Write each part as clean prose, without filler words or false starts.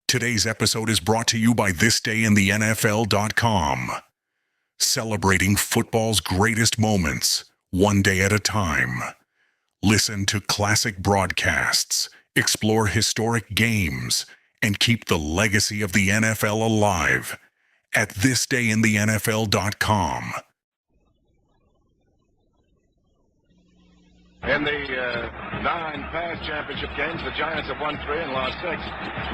Today's episode is brought to you by thisdayintheNFL.com. Celebrating football's greatest moments, one day at a time. Listen to classic broadcasts, explore historic games, and keep the legacy of the NFL alive at thisdayintheNFL.com. In the 9 past championship games, the Giants have won 3 and lost 6.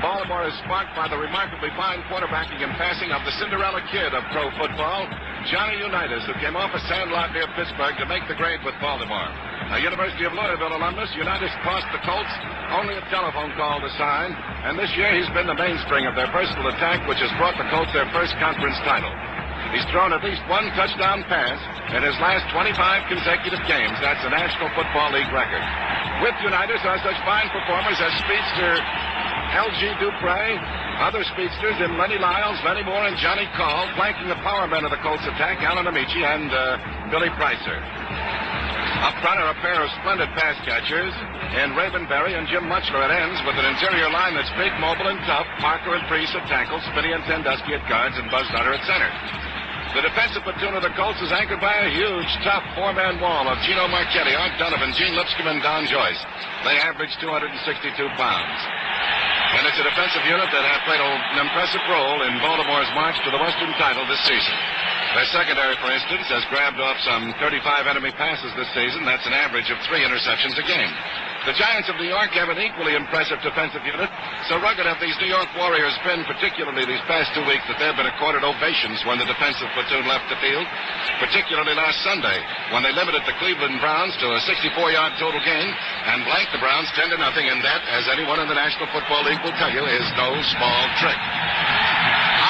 Baltimore is sparked by the remarkably fine quarterbacking and passing of the Cinderella kid of pro football, Johnny Unitas, who came off a sandlot near Pittsburgh to make the grade with Baltimore. A University of Louisville alumnus, Unitas cost the Colts only a telephone call to sign, and this year he's been the mainspring of their personal attack, which has brought the Colts their first conference title. He's thrown at least one touchdown pass in his last 25 consecutive games. That's a National Football League record. With Unitas are such fine performers as speedster L.G. Dupre, other speedsters in Lenny Lyles, Lenny Moore, and Johnny Call, flanking the power men of the Colts attack, Alan Amici and Billy Pricer. Up front are a pair of splendid pass catchers in Raven Berry and Jim Mutchler at ends, with an interior line that's big, mobile, and tough. Parker and Priest at tackles, Spinney and Sandusky at guards, and Buzz Nutter at center. The defensive platoon of the Colts is anchored by a huge, tough 4-man wall of Gino Marchetti, Art Donovan, Gene Lipscomb, and Don Joyce. They average 262 pounds. And it's a defensive unit that has played an impressive role in Baltimore's march to the Western title this season. Their secondary, for instance, has grabbed off some 35 enemy passes this season. That's an average of 3 interceptions a game. The Giants of New York have an equally impressive defensive unit. So rugged have these New York Warriors been, particularly these past 2 weeks, that they've been accorded ovations when the defensive platoon left the field, particularly last Sunday, when they limited the Cleveland Browns to a 64-yard total gain and blanked the Browns 10-0, and that, as anyone in the National Football League will tell you, is no small trick.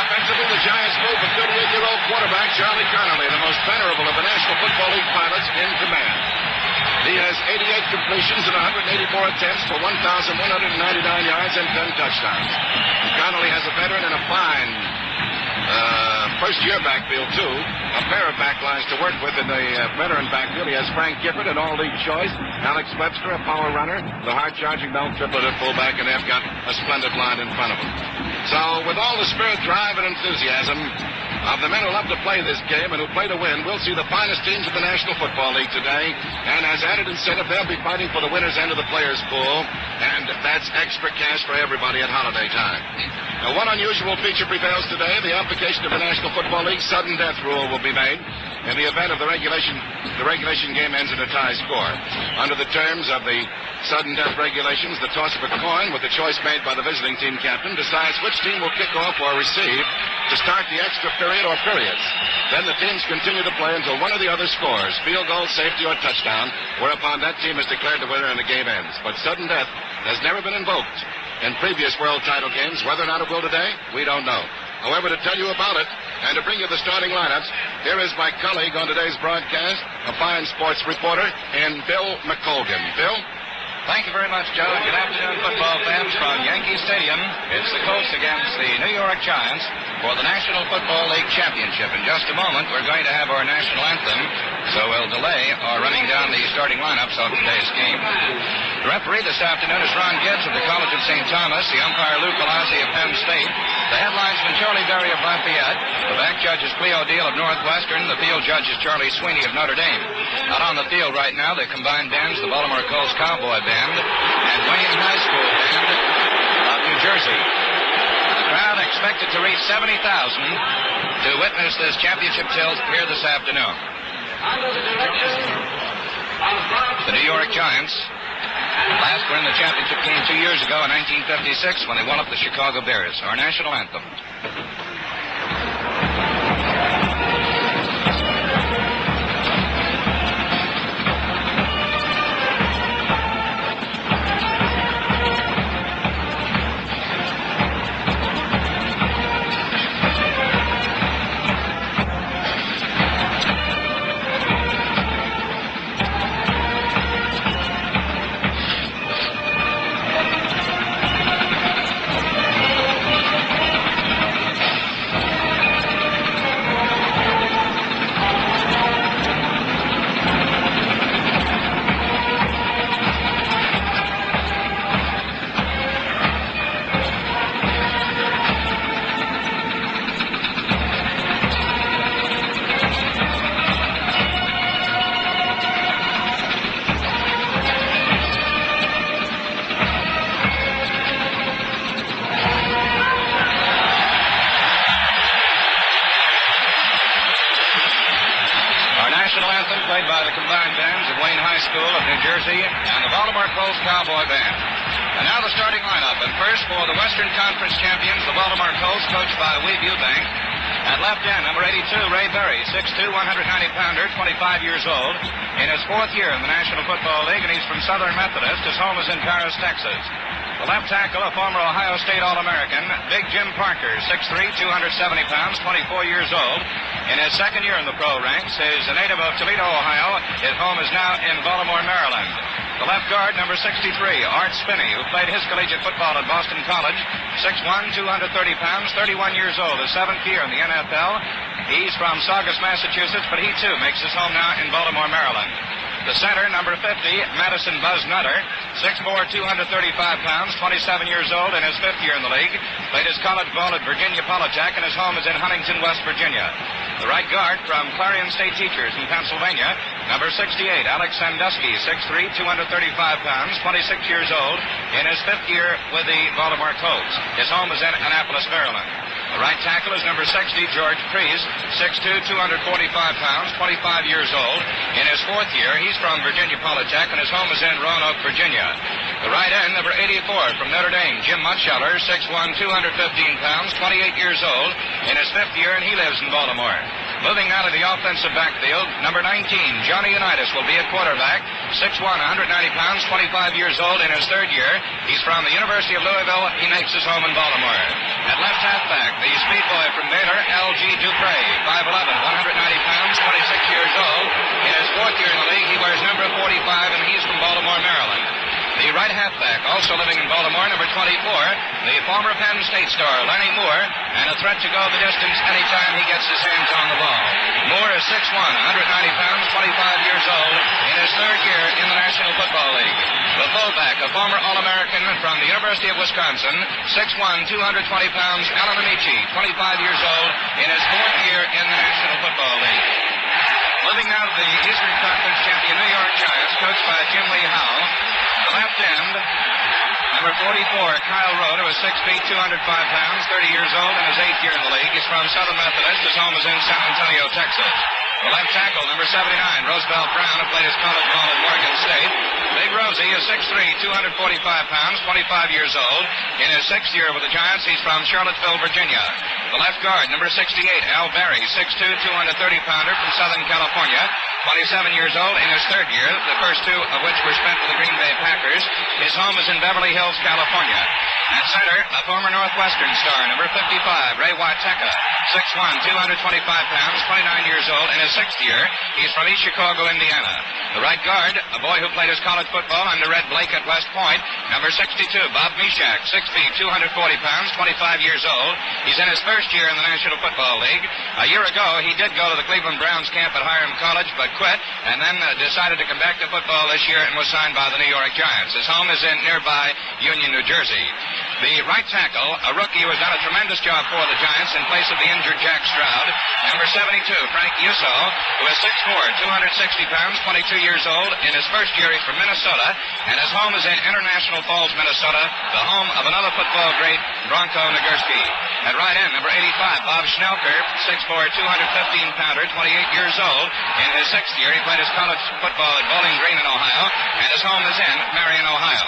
Offensively, the Giants move with 38-year-old quarterback Charlie Connolly, the most venerable of the National Football League pilots, in command. He has 88 completions and 184 attempts for 1,199 yards and 10 touchdowns. Connolly has a veteran and a fine first-year backfield, too. A pair of backlines to work with in the veteran backfield. He has Frank Gifford, an all-league choice. Alex Webster, a power runner. The hard-charging Mel Triplett at fullback, and they've got a splendid line in front of them. So, with all the spirit, drive, and enthusiasm of the men who love to play this game and who play to win, we'll see the finest teams of the National Football League today. And as added incentive, they'll be fighting for the winner's end of the players' pool. And that's extra cash for everybody at holiday time. Now, one unusual feature prevails today. The application of the National Football League sudden death rule will be made in the event of the regulation game ends in a tie score. Under the terms of the sudden death regulations, the toss of a coin with the choice made by the visiting team captain decides which team will kick off or receive to start the extra period or periods. Then the teams continue to play until one or the other scores, field goal, safety, or touchdown, whereupon that team is declared the winner and the game ends. But sudden death has never been invoked in previous world title games. Whether or not it will today, we don't know. However, to tell you about it and to bring you the starting lineups, here is my colleague on today's broadcast, a fine sports reporter, and Bill McColgan. Bill? Thank you very much, Joe. Good afternoon, football fans from Yankee Stadium. It's the Colts against the New York Giants for the National Football League Championship. In just a moment, we're going to have our national anthem, so we'll delay our running down the starting lineups of today's game. The referee this afternoon is Ron Gibbs of the College of St. Thomas, the umpire Lou Colazzi of Penn State, the headlinesman Charlie Berry of Lafayette, the back judge is Cleo Deal of Northwestern, the field judge is Charlie Sweeney of Notre Dame. Out on the field right now, the combined bands, the Baltimore Colts Cowboy Band and Wayne High School Band of New Jersey. The crowd expected to reach 70,000 to witness this championship tilt here this afternoon. The New York Giants last were in the championship game 2 years ago in 1956 when they won up the Chicago Bears. Our national anthem. by the combined bands of Wayne High School of New Jersey and the Baltimore Colts Cowboy Band. And now the starting lineup. And first for the Western Conference champions, the Baltimore Colts, coached by Weeb Eubank. At left end, number 82, Ray Berry, 6'2", 190-pounder, 25 years old. In his fourth year in the National Football League, and he's from Southern Methodist. His home is in Paris, Texas. The left tackle, a former Ohio State All-American, Big Jim Parker, 6'3", 270 pounds, 24 years old. In his second year in the pro ranks, is a native of Toledo, Ohio. His home is now in Baltimore, Maryland. The left guard, number 63, Art Spinney, who played his collegiate football at Boston College, 6'1", 230 pounds, 31 years old, his seventh year in the NFL. He's from Saugus, Massachusetts, but he too makes his home now in Baltimore, Maryland. The center, number 50, Madison Buzz Nutter, 6'4", 235 pounds, 27 years old, in his fifth year in the league. Played his college ball at Virginia Polytech, and his home is in Huntington, West Virginia. The right guard from Clarion State Teachers in Pennsylvania, number 68, Alex Sandusky, 6'3", 235 pounds, 26 years old, in his fifth year with the Baltimore Colts. His home is in Annapolis, Maryland. The right tackle is number 60, George Priest, 6'2", 245 pounds, 25 years old. In his fourth year, he's from Virginia Polytech, and his home is in Roanoke, Virginia. The right end, number 84, from Notre Dame, Jim Mutscheller, 6'1", 215 pounds, 28 years old. In his fifth year, and he lives in Baltimore. Moving now to the offensive backfield, number 19, Johnny Unitas will be at quarterback, 6'1", 190 pounds, 25 years old. In his third year, he's from the University of Louisville. He makes his home in Baltimore. At left halfback, the speed boy from Baylor, L.G. Dupre, 5'11", 190 pounds, 26 years old. In his fourth year in the league, he wears number 45, and he's from Baltimore, Maryland. The right halfback, also living in Baltimore, number 24, the former Penn State star, Lenny Moore, and a threat to go the distance anytime he gets his hands on the ball. Moore is 6'1", 190 pounds, 25 years old, in his third year in the National Football League. The fullback, a former All-American from the University of Wisconsin, 6'1", 220 pounds, Alan Amici, 25 years old, in his fourth year in the National Football League. Moving now to the Eastern Conference champion New York Giants, coached by Jim Lee Howell. The left end, number 44, Kyle Rowe, who is 6 feet, 205 pounds, 30 years old, in his eighth year in the league. He's from Southern Methodist. His home is in San Antonio, Texas. The left tackle, number 79, Roosevelt Brown, who played his college ball at Morgan State. Big Rosie is 6'3", 245 pounds, 25 years old. In his sixth year with the Giants, he's from Charlottesville, Virginia. The left guard, number 68, Al Berry, 6'2", 230-pounder from Southern California, 27 years old. In his third year, the first two of which were spent with the Green Bay Packers. His home is in Beverly Hills, California. At center, a former Northwestern star, number 55, Ray Waiteka, 6'1", 225 pounds, 29 years old. In his sixth year, he's from East Chicago, Indiana. The right guard, a boy who played his college football under Red Blake at West Point, number 62, Bob Mishak, 6 feet, 240 pounds, 25 years old. He's in his first year in the National Football League. A year ago, he did go to the Cleveland Browns camp at Hiram College, but quit, and then decided to come back to football this year and was signed by the New York Giants. His home is in nearby Union, New Jersey. The right tackle, a rookie who has done a tremendous job for the Giants in place of the injured Jack Stroud, number 72, Frank Yusso, who is 6'4", 260 pounds, 22 years old. In his first year, he's from Minnesota, and his home is in International Falls, Minnesota, the home of another football great, Bronco Nagurski. At right end, number 85, Bob Schnelker, 6'4", 215-pounder, 28 years old. In his sixth year, he played his college football at Bowling Green in Ohio, and his home is in Marion, Ohio.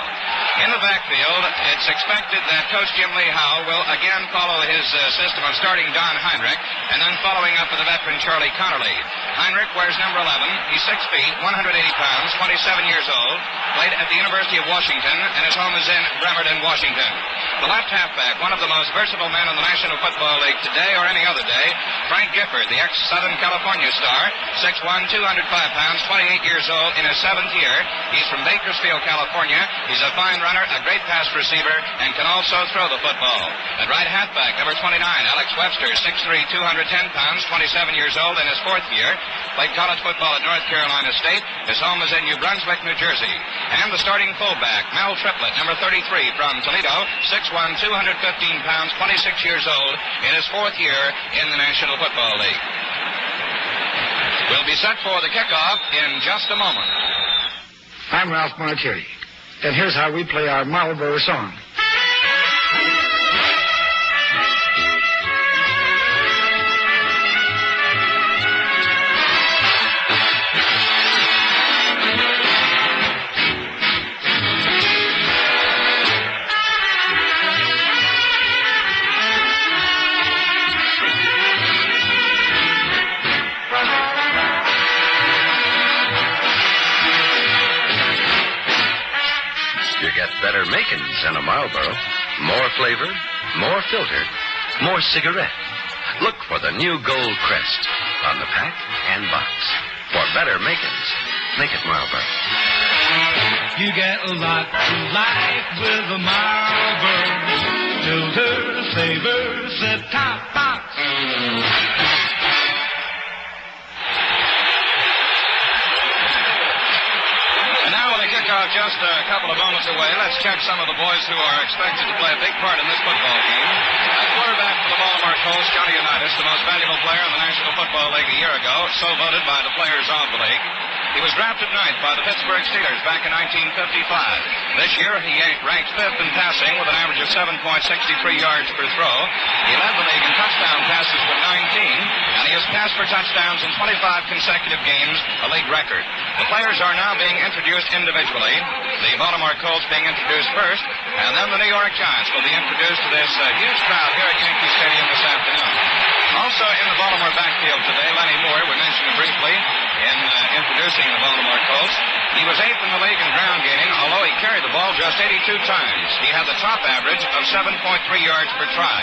In the backfield, it's expected that Coach Jim Lee Howell will again follow his system of starting Don Heinrich and then following up with the veteran Charlie Connerly. Heinrich wears number 11. He's 6 feet, 180 pounds, 27 years old. Played at the University of Washington, and his home is in Bremerton, Washington. The left halfback, one of the most versatile men in the National Football League today or any other day, Frank Gifford, the ex-Southern California star, 6'1", 205 pounds, 28 years old. In his seventh year, he's from Bakersfield, California. He's a fine runner, a great pass receiver, and can also throw the football. At right halfback, number 29, Alex Webster, 6'3", 210 pounds, 27 years old. In his fourth year, played college football at North Carolina State. His home is in New Brunswick, New Jersey. And the starting fullback, Mel Triplett, number 33, from Toledo, 6'1", 215 pounds, 26 years old. In his fourth year in the National Football League. We'll be set for the kickoff in just a moment. I'm Ralph Martiri, and here's how we play our Marlboro song. better makings than a Marlboro. More flavor, more filter, more cigarette. Look for the new Gold Crest on the pack and box. For better makings, make it Marlboro. You get a lot to life with a Marlboro. Filter, savor, set-top box. And now with the kickoff just a couple of moments away, let's check some of the boys who are expected to play a big part in this football game. At quarterback for the Baltimore Colts, Johnny Unitas, the most valuable player in the National Football League a year ago, so voted by the players of the league. He was drafted ninth by the Pittsburgh Steelers back in 1955. This year, he ranked fifth in passing with an average of 7.63 yards per throw. He led the league in touchdown passes with 19, and he has passed for touchdowns in 25 consecutive games, a league record. The players are now being introduced individually, the Baltimore Colts being introduced first, and then the New York Giants will be introduced to this huge crowd here at Yankee Stadium this afternoon. Also in the Baltimore backfield today, Lenny Moore, we mentioned him briefly in introducing the Baltimore Colts. He was eighth in the league in ground gaining, although he carried the ball just 82 times. He had the top average of 7.3 yards per try.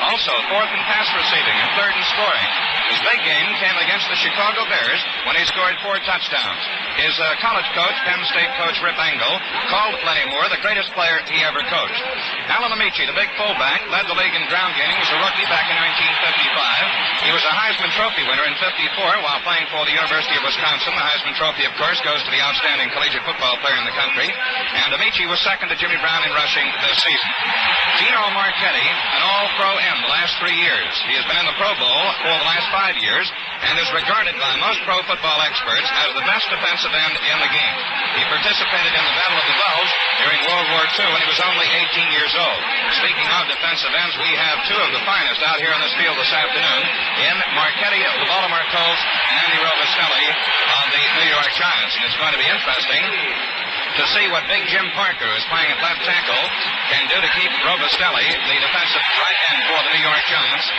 Also, fourth in pass receiving and third in scoring. His big game came against the Chicago Bears when he scored 4 touchdowns. His college coach, Penn State coach Rip Engel, called Lenny Moore the greatest player he ever coached. Alan Amici, the big fullback, led the league in ground gaining, was a rookie back in 1955. He was a Heisman Trophy winner in 54 while playing for the University of Wisconsin. The Heisman Trophy, of course, goes to the outstanding collegiate football player in the country. And Amici was second to Jimmy Brown in rushing this season. Gino Marchetti, an all-pro in the last 3 years. He has been in the Pro Bowl for the last 5 years and is regarded by most pro football experts as the best defensive end in the game. He participated in the Battle of the Bulge during World War II when he was only 18 years old. Speaking of defensive ends, we have 2 of the finest out here on this field this afternoon in Marchetti of the Baltimore Colts and Andy Robustelli of the New York Giants. And it's going to be interesting to see what big Jim Parker, who is playing at left tackle, can do to keep Robustelli, the defensive right end for the New York Giants,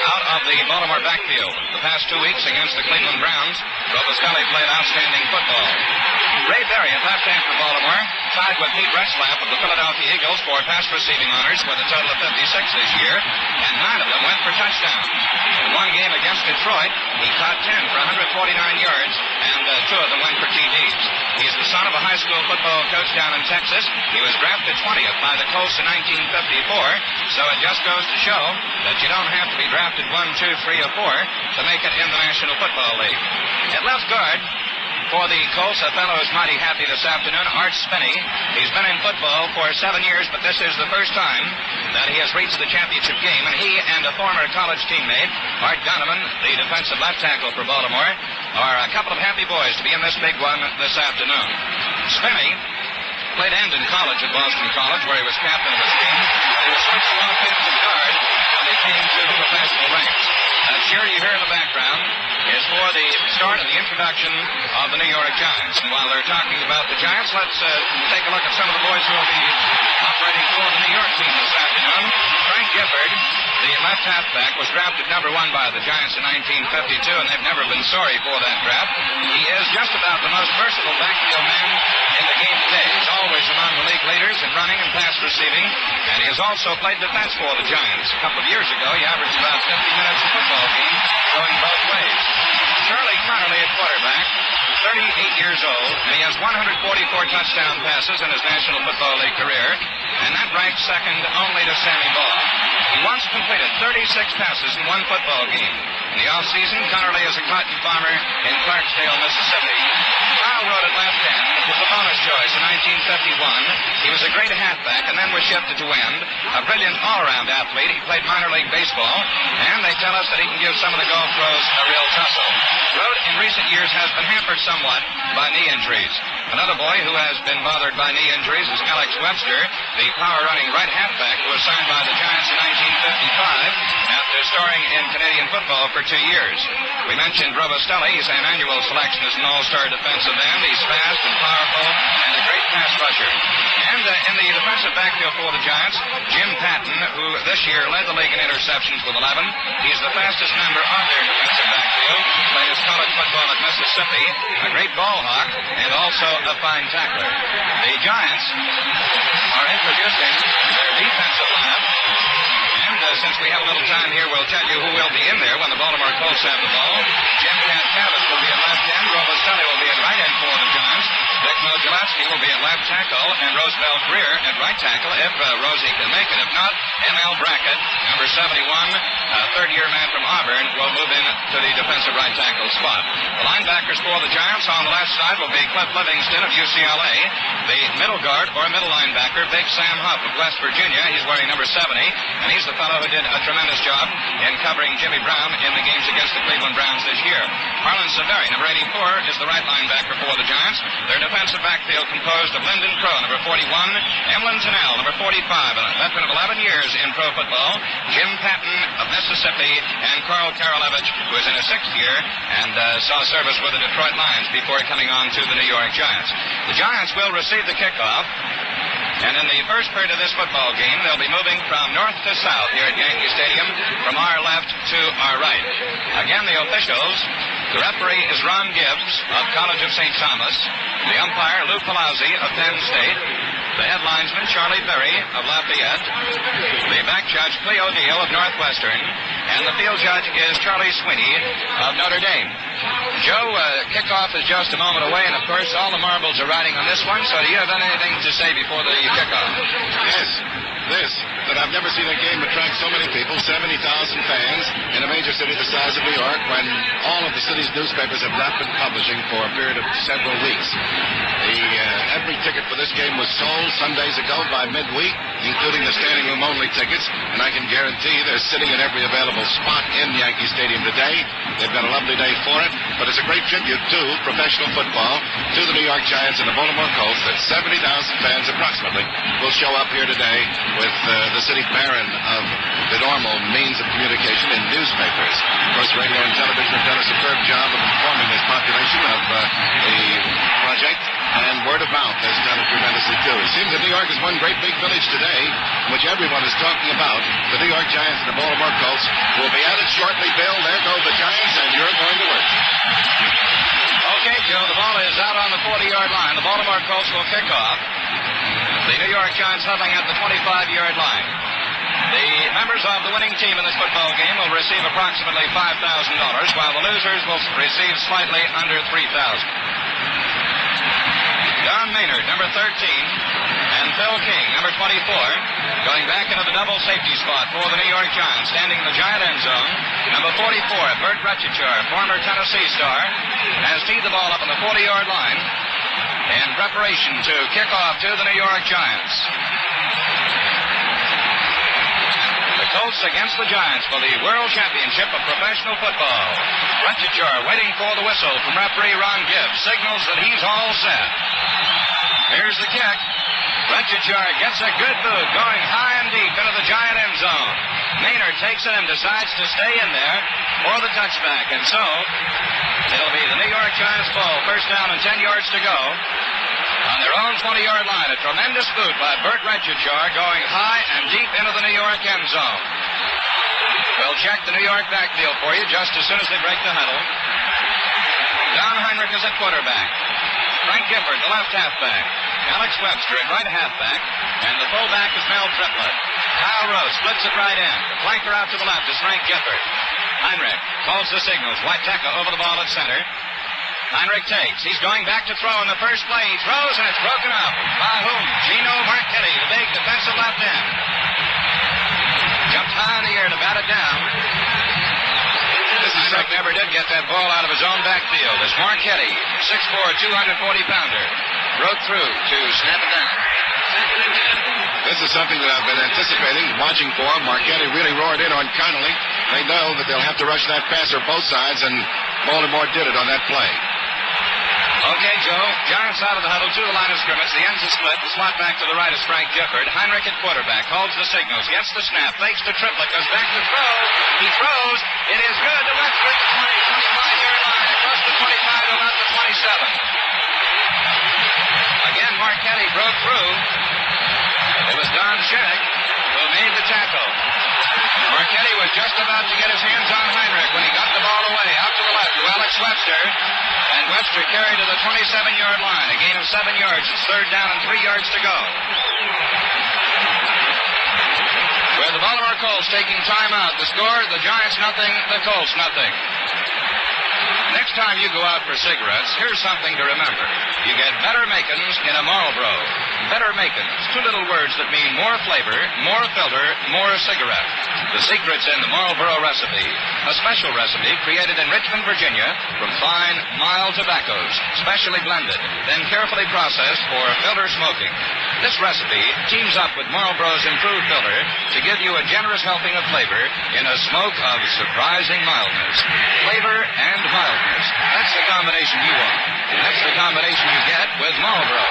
out of the Baltimore backfield. The past 2 weeks against the Cleveland Browns, Robustelli played outstanding football. Ray Berry at left hand for Baltimore, tied with Pete Retzlaff of the Philadelphia Eagles for pass receiving honors with a total of 56 this year, and 9 of them went for touchdowns. In one game against Detroit, he caught 10 for 149 yards, and 2 of them went for TDs. He's the son of a high school football coach down in Texas. He was drafted 20th by the Colts in 1954, so it just goes to show that you don't have to be drafted 1, 2, 3, or 4 to make it in the National Football League. At left guard, for the Colts, a fellow who's mighty happy this afternoon, Art Spinney. He's been in football for 7 years, but this is the first time that he has reached the championship game, and he and a former college teammate, Art Donovan, the defensive left tackle for Baltimore, are a couple of happy boys to be in this big one this afternoon. Spinney played end in college at Boston College, where he was captain of his team, but he was switched to offensive guard when he came to the professional ranks. That cheer you hear in the background is for the start of the introduction of the New York Giants. And while they're talking about the Giants, let's take a look at some of the boys who will be operating for the New York team this afternoon. Frank Gifford, the left halfback, was drafted number 1 by the Giants in 1952, and they've never been sorry for that draft. He is just about the most versatile backfield man in the game today. He's always among the league leaders in running and pass receiving, and he has also played defense for the Giants. A couple of years ago, he averaged about 50 minutes a football game, going both ways. Charlie Connerly at quarterback, 38 years old, and he has 144 touchdown passes in his National Football League career, and that ranks second only to Sammy Baugh. He once completed 36 passes in 1 football game. In the offseason, Connerly is a cotton farmer in Clarksdale, Mississippi. Kyle Road at left end was a bonus choice in 1951. He was a great halfback and then was shifted to end. A brilliant all-around athlete. He played minor league baseball, and they tell us that he can give some of the golf throws a real tussle. Road in recent years has been hampered somewhat by knee injuries. Another boy who has been bothered by knee injuries is Alex Webster, the power-running right halfback who was signed by the Giants in 1955 after starring in Canadian football for 2 years. We mentioned Robustelli. He's an annual selection as an all-star defensive end. He's fast and powerful and a great pass rusher. And in the defensive backfield for the Giants, Jim Patton, who this year led the league in interceptions with 11. He's the fastest member of their defensive backfield. Played his college football at Mississippi, a great ball hawk, and also a fine tackler. The Giants are introducing their defensive lineup. And since we have a little time here, we'll tell you who will be in there when the Baltimore Colts have the ball. Jim Kancavas will be at left end. Robustelli will be at right end for the Giants. Dick Modulowski will be at left tackle, and Roosevelt Greer at right tackle if Rosie can make it. If not, M.L. Brackett, number 71, third-year man from Auburn, will move in to the defensive right tackle spot. The linebackers for the Giants on the left side will be Cliff Livingston of UCLA. The middle guard or middle linebacker, Big Sam Huff of West Virginia. He's wearing number 70, and he's the fellow who did a tremendous job in covering Jimmy Brown in the games against the Cleveland Browns this year. Harlan Severi, number 84, is the right linebacker for the Giants. Their defensive backfield composed of Lyndon Crow, number 41, Emlyn Tennell, number 45, a veteran of 11 years in pro football, Jim Patton of Mississippi, and Carl Karolevich, who is in his 6th year and saw service with the Detroit Lions before coming on to the New York Giants. The Giants will receive the kickoff. And in the first period of this football game, they'll be moving from north to south here at Yankee Stadium, from our left to our right. Again, the officials, the referee is Ron Gibbs of College of St. Thomas, the umpire Lou Palazzi of Penn State, the head linesman Charlie Berry of Lafayette, the back judge Cleo O'Neill of Northwestern, and the field judge is Charlie Sweeney of Notre Dame. Joe, kickoff is just a moment away, and of course all the marbles are riding on this one, so do you have anything to say before the kickoff? Yes, that I've never seen a game attract so many people, 70,000 fans in a major city the size of New York, when all of the city's newspapers have not been publishing for a period of several weeks. Every ticket for this game was sold some days ago by midweek, including the standing room only tickets, and I can guarantee they're sitting in every available spot in Yankee Stadium today. They've got a lovely day for it, but it's a great tribute to professional football, to the New York Giants and the Baltimore Colts, that 70,000 fans approximately will show up here today with the city barren of the normal means of communication in newspapers. Of course, radio and television have done a superb job of informing this population of the project, and word of mouth has done it tremendously too. It seems that New York is one great big village today in which everyone is talking about the New York Giants and the Baltimore Colts. We'll be at it shortly, Bill. There go the Giants, and you're going to work. Okay, Joe, the ball is out on the 40-yard line. The Baltimore Colts will kick off. The New York Giants huddling at the 25-yard line. The members of the winning team in this football game will receive approximately $5,000, while the losers will receive slightly under $3,000. Don Maynard, number 13, and Phil King, number 24, going back into the double safety spot for the New York Giants, standing in the Giant end zone. Number 44, Bert Retchichar, former Tennessee star, has teed the ball up on the 40-yard line in preparation to kick off to the New York Giants. The Colts against the Giants for the World Championship of Professional Football. Retchichar waiting for the whistle from referee Ron Gibbs. Signals that he's all set. Here's the kick. Retchichar gets a good boot going high and deep into the Giant end zone. Maynard takes it and decides to stay in there for the touchback. And so it'll be the New York Giants ball. First down and 10 yards to go. On their own 20-yard line, a tremendous boot by Bert Retchichar going high and deep into the New York end zone. We'll check the New York backfield for you just as soon as they break the huddle. Don Heinrich is at quarterback. Frank Gifford, the left halfback. Alex Webster at right halfback. And the fullback is Mel Triplett. Kyle Rose splits it right in. The flanker out to the left is Frank Gifford. Heinrich calls the signals. Waiteka over the ball at center. Heinrich takes. He's going back to throw in the first play. He throws, and it's broken up. By whom? Gino Marchetti, the big defensive left end. Jumped high in the air to bat it down. Heinrich never did get that ball out of his own backfield as Marchetti, 6'4", 240-pounder, broke through to snap it down. This is something that I've been anticipating, watching for. Marchetti really roared in on Connolly. They know that they'll have to rush that passer both sides, and Baltimore did it on that play. Okay, Joe. Giants out of the huddle to the line of scrimmage. The ends are split. The slot back to the right is Frank Gifford. Heinrich at quarterback. Holds the signals. Gets the snap. Fakes the triplet. Goes back to throw. He throws. It is good to Webster at the 20, 25-yard line. Across the 25 to about the 27. Again, Marchetti broke through. It was Don Shinnick who made the tackle. Marchetti was just about to get his hands on Heinrich when he got the ball away. Out to the left to Alex Webster. And Webster carried to the 27-yard line. A gain of 7 yards. It's third down and 3 yards to go. Where the Baltimore Colts taking time out. The score, the Giants nothing, the Colts nothing. Next time you go out for cigarettes, here's something to remember. You get better makins in a Marlboro. Better makins. Two little words that mean more flavor, more filter, more cigarette. The secret's in the Marlboro recipe. A special recipe created in Richmond, Virginia from fine, mild tobaccos, specially blended, then carefully processed for filter smoking. This recipe teams up with Marlboro's improved filter to give you a generous helping of flavor in a smoke of surprising mildness. Flavor and mildness. That's the combination you want. That's the combination you get with Marlboro.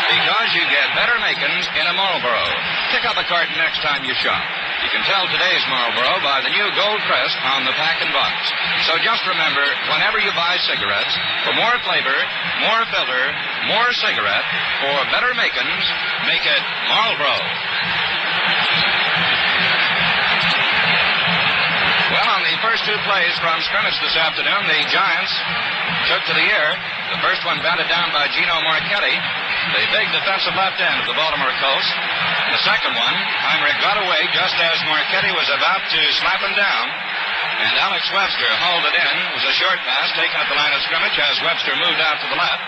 Because you get better makings in a Marlboro. Pick up a carton next time you shop. You can tell today's Marlboro by the new gold crest on the pack and box. So just remember, whenever you buy cigarettes, for more flavor, more filter, more cigarette, for better makings, make it Marlboro. Well, on the first two plays from scrimmage this afternoon, the Giants took to the air. The first one batted down by Gino Marchetti, the big defensive left end of the Baltimore Colts. The second one, Heinrich got away just as Marchetti was about to slap him down, and Alex Webster hauled it in. It was a short pass taken at the line of scrimmage as Webster moved out to the left,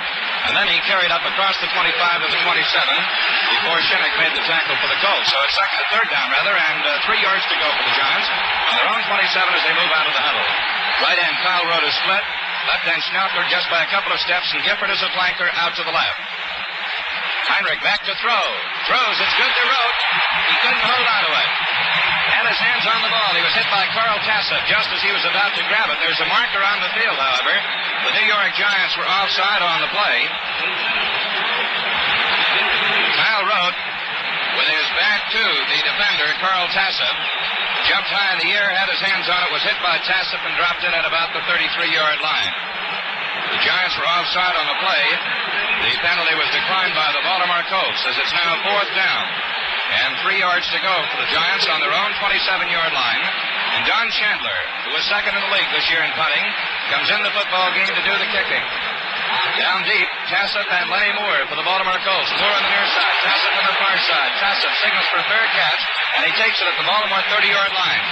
and then he carried up across the 25 to the 27 before Shinnick made the tackle for the Colts. So it's third down, and 3 yards to go for the Giants on their own 27 as they move out of the huddle. Right end, Kyle Rote is split. Left end, Schnaufler just by a couple of steps, and Gifford is a flanker out to the left. Heinrich back to throw. Throws. It's good to Rote. He couldn't hold on to it. Had his hands on the ball. He was hit by Carl Tassett just as he was about to grab it. There's a marker on the field, however. The New York Giants were offside on the play. Kyle Rote, with his back to the defender, Carl Tassett, jumped high in the air, had his hands on it, was hit by Tassett, and dropped it at about the 33-yard line. The Giants were offside on the play. The penalty was declined by the Baltimore Colts as it's now fourth down. And 3 yards to go for the Giants on their own 27-yard line. And Don Chandler, who was second in the league this year in punting, comes in the football game to do the kicking. Down deep, Tassett and Lenny Moore for the Baltimore Colts. Moore on the near side, Tassett on the far side. Tassett signals for a fair catch, and he takes it at the Baltimore 30-yard line.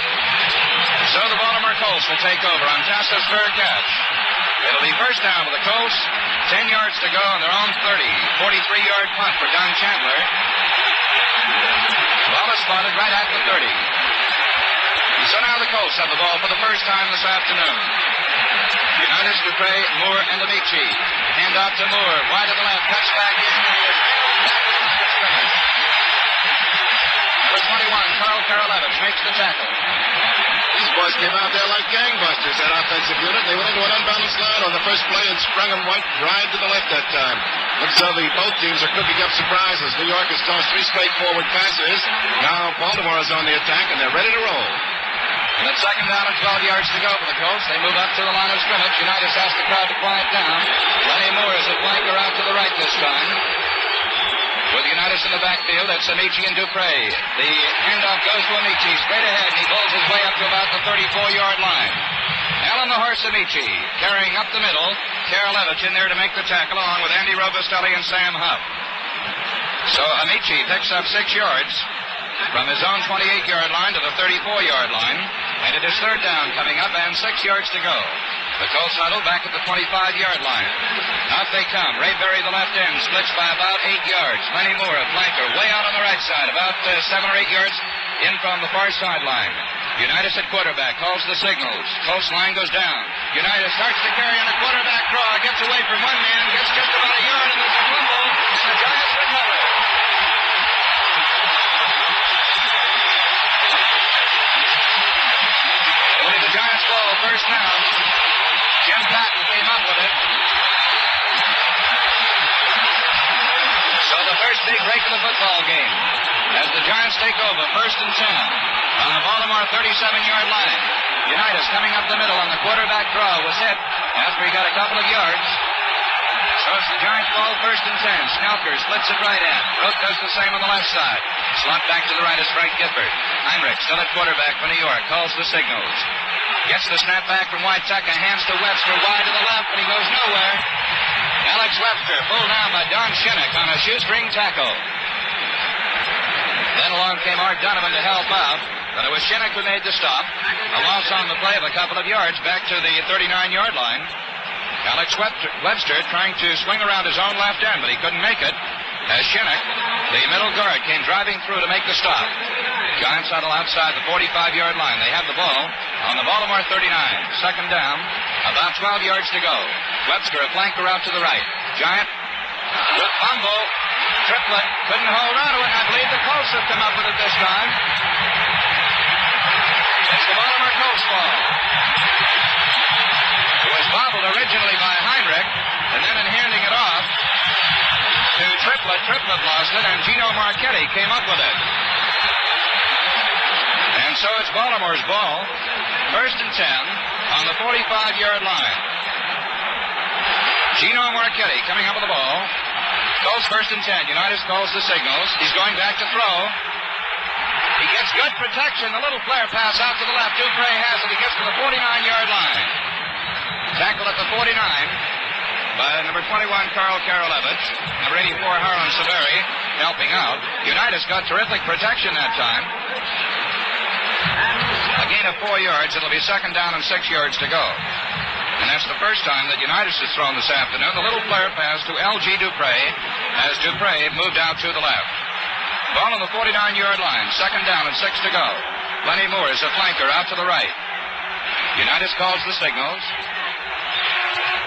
So the Baltimore Colts will take over on Tassett's fair catch. It'll be first down for the Colts. 10 yards to go on their own 30. 43-yard punt for Don Chandler. Ball is spotted right at the 30. So now the Colts have the ball for the first time this afternoon. Unitas, Dupre, Moore, and Amici. Hand off to Moore. Wide to the left. Cuts back in. Number 21, Carl Karalevich makes the tackle. These boys came out there like gangbusters, that offensive unit. They went into an unbalanced line on the first play and sprung them wide to the left that time. Looks so both teams are cooking up surprises. New York has tossed 3 straight forward passes. Now Baltimore is on the attack, and they're ready to roll. And it's second down and 12 yards to go for the Colts. They move up to the line of scrimmage. Unitas asks the crowd to quiet down. Lenny Moore is a flanker out to the right this time. With Unitas in the backfield, it's Amici and Dupre. The handoff goes to Amici straight ahead, and he pulls his way up to about the 34-yard line. Alan the Horse Amici carrying up the middle. Karalevich in there to make the tackle, along with Andy Robustelli and Sam Huff. So Amici picks up 6 yards from his own 28-yard line to the 34-yard line. And it is third down coming up and 6 yards to go. The Colts huddle back at the 25-yard line. Out they come. Ray Berry, the left end, splits by about 8 yards. Lenny Moore, a flanker, way out on the right side, about 7 or 8 yards in from the far sideline. Unitas at quarterback calls the signals. Colts line goes down. Unitas starts to carry on a quarterback draw. Gets away from one man, gets just about a yard, and there's a fumble, and the Giants recover. The Giants ball first down. Jim Patton came up with it. big break of the football game. As the Giants take over, 1st and 10 on the Baltimore 37-yard line. Unitas coming up the middle on the quarterback draw was hit after he got a couple of yards. So it's the Giants ball, 1st and 10. Snelker splits it right end. Rook does the same on the left side. Slot back to the right is Frank Gifford. Heinrich still at quarterback for New York. Calls the signals. Gets the snap back from Whitetucker. Hands to Webster wide to the left, but he goes nowhere. Alex Webster pulled down by Don Shinnick on a shoestring tackle. Then along came Art Donovan to help out, but it was Shinnick who made the stop. A loss on the play of a couple of yards back to the 39-yard line. Alex Webster trying to swing around his own left end, but he couldn't make it. As Shinnick, the middle guard, came driving through to make the stop. Giants huddle outside the 45-yard line. They have the ball on the Baltimore 39. 2nd down, about 12 yards to go. Webster, a flanker out to the right. Giant with fumble. Triplett couldn't hold on to it, and I believe the Colts have come up with it this time. It's the Baltimore Colts ball. It was bobbled originally by Heinrich, and then in handing it off to Triplett, Triplett lost it, and Gino Marchetti came up with it. And so it's Baltimore's ball, 1st and 10 on the 45-yard line. Gino Marchetti coming up with the ball. Colts 1st and 10. Unitas calls the signals. He's going back to throw. He gets good protection. A little flare pass out to the left. Dupre has it. He gets to the 49-yard line. Tackled at the 49 by number 21, Carl Karolevich. Number 84, Harlan Severi, helping out. Unitas got terrific protection that time. A gain of 4 yards. It'll be 2nd down and 6 yards to go. And that's the first time that Unitas has thrown this afternoon. The little flare pass to L.G. Dupre as Dupre moved out to the left. Ball on the 49-yard line. 2nd down and 6 to go. Lenny Moore is a flanker out to the right. Unitas calls the signals.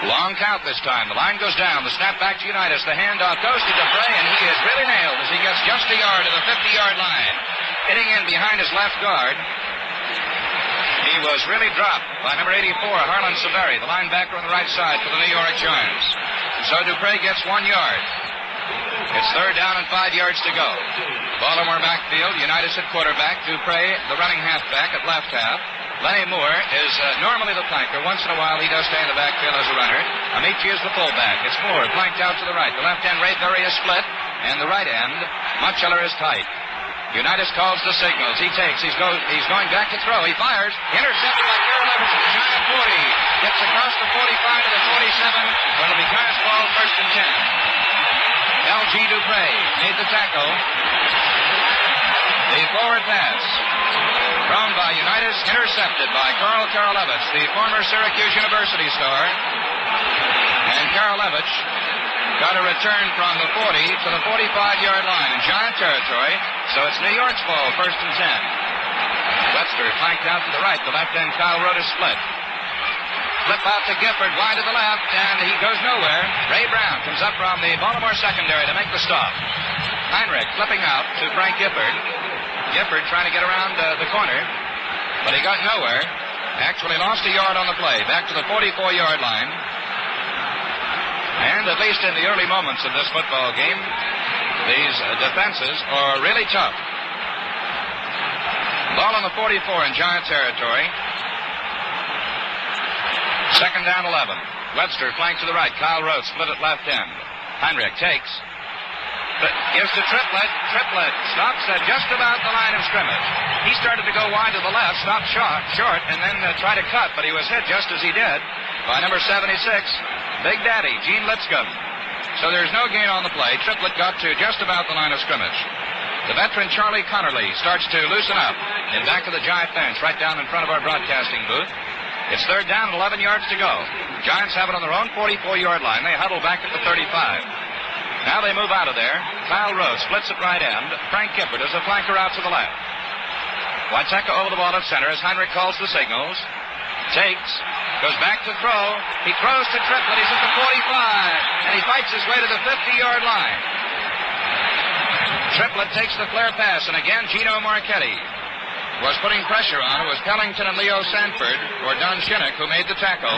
Long count this time. The line goes down. The snap back to Unitas. The handoff goes to Dupre, and he is really nailed as he gets just a yard to the 50-yard line. Hitting in behind his left guard. He was really dropped by number 84, Harlan Severi, the linebacker on the right side for the New York Giants. So Dupre gets 1 yard. It's 3rd down and 5 yards to go. Baltimore backfield, Unitas at quarterback, Dupre, the running halfback at left half. Lenny Moore is normally the flanker. Once in a while, he does stay in the backfield as a runner. Amici is the fullback. It's Moore, flanked out to the right. The left end, Ray Berry is split, and the right end, Mutchler is tight. Unitas calls the signals. He takes. He's going back to throw. He fires. Intercepted by Karolevich at the Giant 40. Gets across the 45 to the 47. It'll be Giants ball, 1st and 10. L.G. Dupre made the tackle. The forward pass thrown by Unitas, intercepted by Carl Karolevich, the former Syracuse University star. And Karolevich got a return from the 40 to the 45-yard line in Giant territory. So it's New York's ball, 1st and 10. Webster flanked out to the right. The left end, Kyle Rote is split. Flip out to Gifford, wide to the left, and he goes nowhere. Ray Brown comes up from the Baltimore secondary to make the stop. Heinrich flipping out to Frank Gifford. Gifford trying to get around the corner, but he got nowhere. Actually lost a yard on the play. Back to the 44-yard line. And at least in the early moments of this football game, these defenses are really tough. Ball on the 44 in Giant territory. 2nd down, 11. Webster flanked to the right. Kyle Rote split at left end. Heinrich takes. Gives to Triplett. Triplett stops at just about the line of scrimmage. He started to go wide to the left, stopped short, and then tried to cut, but he was hit just as he did by number 76, Big Daddy, Gene Lipscomb. So there's no gain on the play. Triplett got to just about the line of scrimmage. The veteran Charlie Connerly starts to loosen up in back of the Giant bench, right down in front of our broadcasting booth. It's 3rd down and 11 yards to go. Giants have it on their own 44-yard line. They huddle back at the 35. Now they move out of there. Kyle Rote splits at right end. Frank Gifford is a flanker out to the left. Whitetucker over the ball at center as Heinrich calls the signals. Takes. Goes back to throw. He throws to Triplett. He's at the 45. And he fights his way to the 50-yard line. Triplett takes the flare pass. And again, Gino Marchetti was putting pressure on. It was Pellington and Leo Sanford, or Don Shinnick, who made the tackle.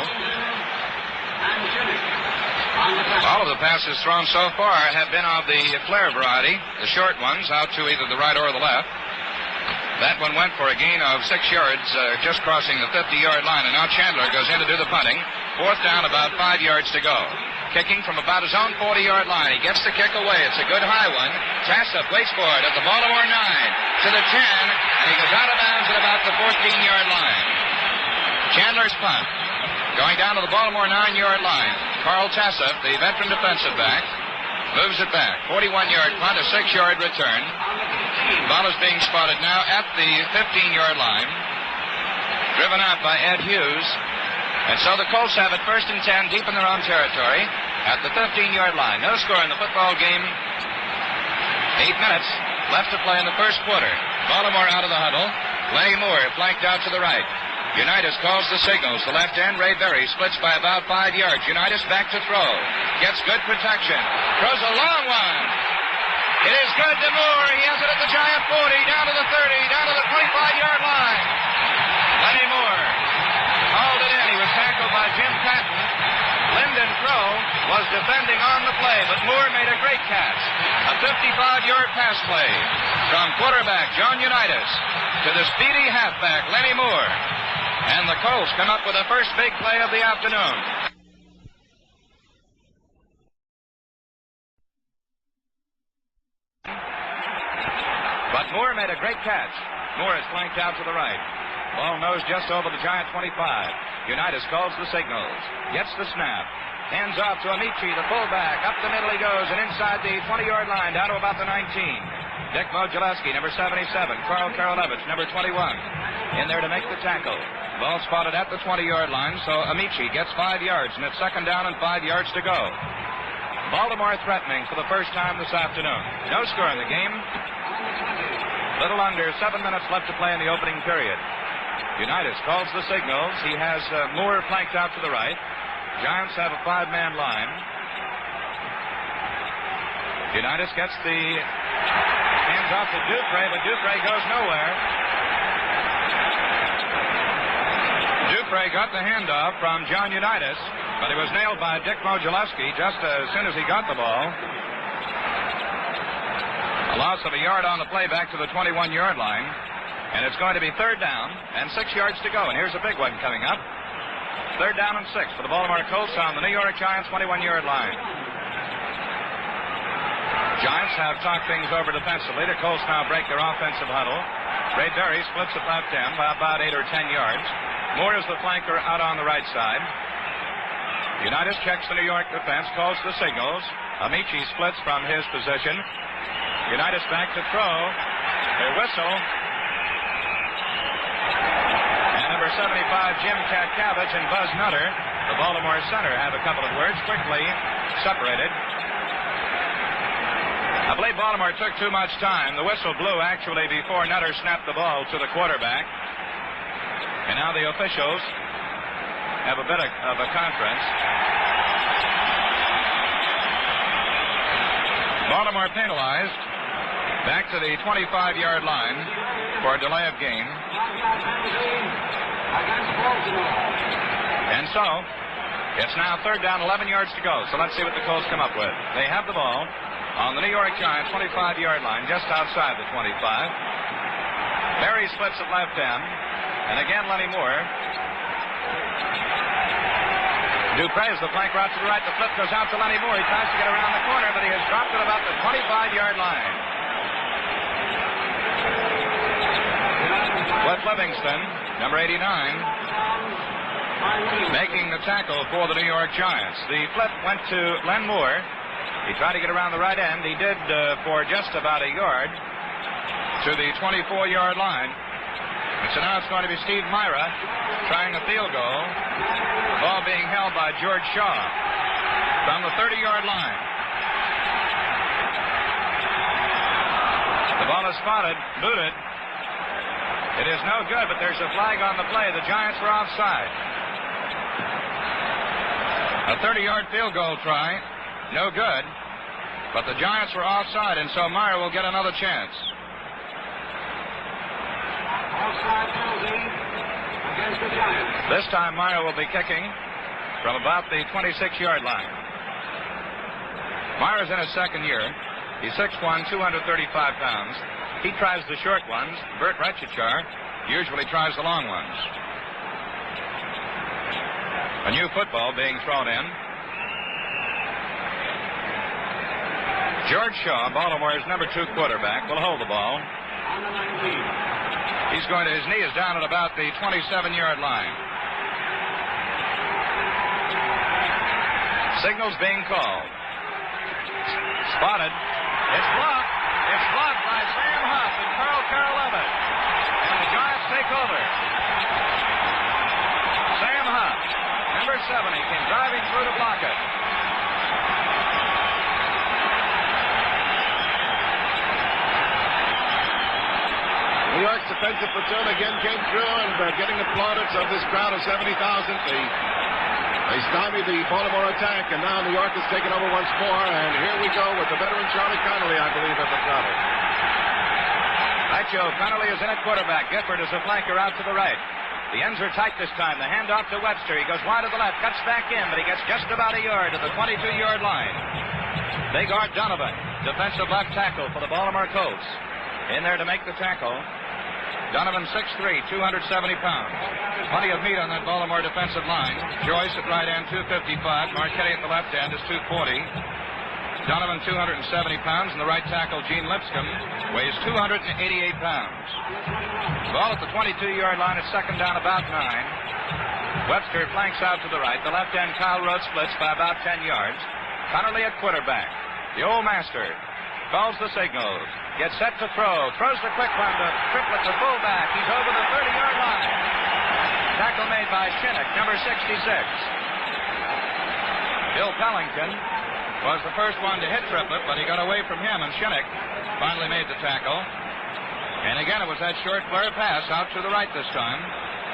All of the passes thrown so far have been of the flare variety, the short ones, out to either the right or the left. That one went for a gain of 6 yards, just crossing the 50-yard line, and now Chandler goes in to do the punting. 4th down, about 5 yards to go. Kicking from about his own 40-yard line. He gets the kick away. It's a good high one. Tassup waits for it at the Baltimore 9 to the 10, and he goes out of bounds at about the 14-yard line. Chandler's punt. Going down to the Baltimore 9-yard line. Carl Tassup, the veteran defensive back, moves it back. 41-yard punt, a 6-yard return. The ball is being spotted now at the 15-yard line. Driven out by Ed Hughes. And so the Colts have it 1st and 10 deep in their own territory at the 15-yard line. No score in the football game. 8 minutes left to play in the first quarter. Baltimore out of the huddle. Lenny Moore flanked out to the right. Unitas calls the signals. The left end, Ray Berry, splits by about 5 yards. Unitas back to throw. Gets good protection. Throws a long one. It is good to Moore. He has it at the Giant 40, down to the 30, down to the 25-yard line. Lenny Moore hauled it in. He was tackled by Jim Patton. Lyndon Crow was defending on the play, but Moore made a great catch. A 55-yard pass play from quarterback John Unitas to the speedy halfback Lenny Moore. And the Colts come up with the first big play of the afternoon. But Moore made a great catch. Moore is flanked out to the right. Ball nose just over the Giant 25. Unitas calls the signals. Gets the snap. Hands off to Amici, the fullback. Up the middle he goes, and inside the 20-yard line, down to about the 19. Dick Modulewski, number 77. Carl Karolevich, number 21. In there to make the tackle. Ball spotted at the 20-yard line, so Amici gets 5 yards, and it's 2nd down and 5 yards to go. Baltimore threatening for the first time this afternoon. No score in the game. Little under 7 minutes left to play in the opening period. Unitas calls the signals. He has Moore flanked out to the right. Giants have a 5-man line. Unitas gets the hands off to Dupre, but Dupre goes nowhere. Dupre got the handoff from John Unitas, but he was nailed by Dick Modulewski just as soon as he got the ball. A loss of a yard on the play back to the 21-yard line. And it's going to be 3rd down and 6 yards to go. And here's a big one coming up. 3rd down and 6 for the Baltimore Colts on the New York Giants 21-yard line. Giants have talked things over defensively. The Colts now break their offensive huddle. Ray Berry splits the left end by about 8 or 10 yards. Moore is the flanker out on the right side. Unitas checks the New York defense, calls the signals. Amici splits from his position. Unitas back to throw. They whistle. And number 75, Jim Katkavich and Buzz Nutter, the Baltimore center, have a couple of words quickly separated. I believe Baltimore took too much time. The whistle blew actually before Nutter snapped the ball to the quarterback. And now the officials have a bit of a conference. Baltimore penalized back to the 25-yard line for a delay of game. And so, it's now 3rd down, 11 yards to go. So let's see what the Colts come up with. They have the ball on the New York Giants 25-yard line, just outside the 25. Berry splits at left end. And again, Lenny Moore. Dupre is the flank route to the right. The flip goes out to Lenny Moore. He tries to get around the corner, but he has dropped it about the 25-yard line. Cliff Livingston, number 89, making the tackle for the New York Giants. The flip went to Len Moore. He tried to get around the right end. He did for just about a yard to the 24-yard line. And so now it's going to be Steve Myra trying a field goal. Ball being held by George Shaw from the 30-yard line. The ball is spotted, booted. It is no good, but there's a flag on the play. The Giants were offside. A 30-yard field goal try, no good, but the Giants were offside, and so Meyer will get another chance. Offside penalty against the Giants. This time Meyer will be kicking from about the 26-yard line. Myra's in his second year. He's 6'1", 235 pounds. He tries the short ones. Bert Retchichar usually tries the long ones. A new football being thrown in. George Shaw, Baltimore's number 2 quarterback, will hold the ball. He's going to, his knee is down at about the 27-yard line. Signals being called. Spotted. It's blocked. It's blocked by Sam Huff and Carl Levitt. And the Giants take over. Sam Huff, number 70, came driving through to block it. New York's defensive platoon again came through and getting the plaudits of this crowd of 70,000. They stymied the Baltimore attack, and now New York has taken over once more. And here we go with the veteran Charlie Connolly, I believe, at the throttle. Right, Joe. Connolly is in at quarterback. Gifford is a flanker out to the right. The ends are tight this time. The handoff to Webster. He goes wide to the left, cuts back in, but he gets just about a yard to the 22-yard line. Big Art Donovan, defensive left tackle for the Baltimore Colts, in there to make the tackle. Donovan 6'3", 270 pounds. Plenty of meat on that Baltimore defensive line. Joyce at right end, 255. Marchetti at the left end is 240. Donovan 270 pounds, and the right tackle, Gene Lipscomb, weighs 288 pounds. Ball at the 22-yard line at second down, about 9. Webster flanks out to the right. The left end, Kyle Rote, splits by about 10 yards. Connolly at quarterback. The old master calls the signals. Gets set to throw. Throws the quick one to Triplett, the fullback. He's over the 30-yard line. Tackle made by Shinnick, number 66. Bill Pellington was the first one to hit Triplett, but he got away from him, and Shinnick finally made the tackle. And again, it was that short flare pass out to the right this time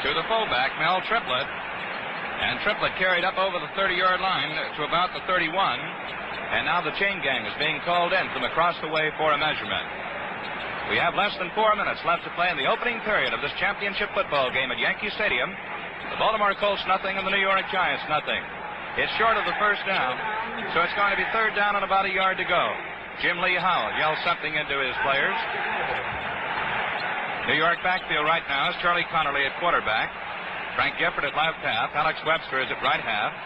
to the fullback, Mel Triplett. And Triplett carried up over the 30-yard line to about the 31. And now the chain gang is being called in from across the way for a measurement. We have less than 4 minutes left to play in the opening period of this championship football game at Yankee Stadium. The Baltimore Colts nothing and the New York Giants nothing. It's short of the first down, so it's going to be third down and about a yard to go. Jim Lee Howell yells something into his players. New York backfield right now is Charlie Connolly at quarterback. Frank Gifford at left half. Alex Webster is at right half.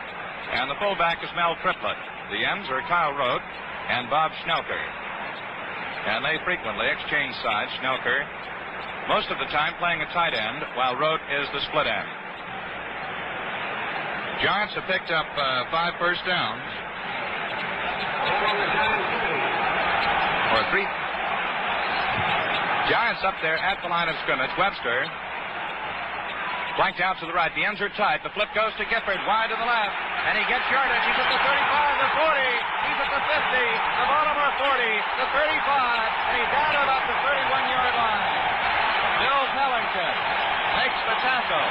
And the fullback is Mel Triplett. The ends are Kyle Rote and Bob Schnelker. And they frequently exchange sides. Schnelker, most of the time playing a tight end, while Rote is the split end. Giants have picked up 5 first downs. Or 3. Giants up there at the line of scrimmage. Webster flanked out to the right. The ends are tight. The flip goes to Gifford, wide to the left. And he gets yardage. He's at the 35, the 40. He's at the 50, the Baltimore 40, the 35. And he's down about the 31-yard line. Bill Pellington makes the tackle.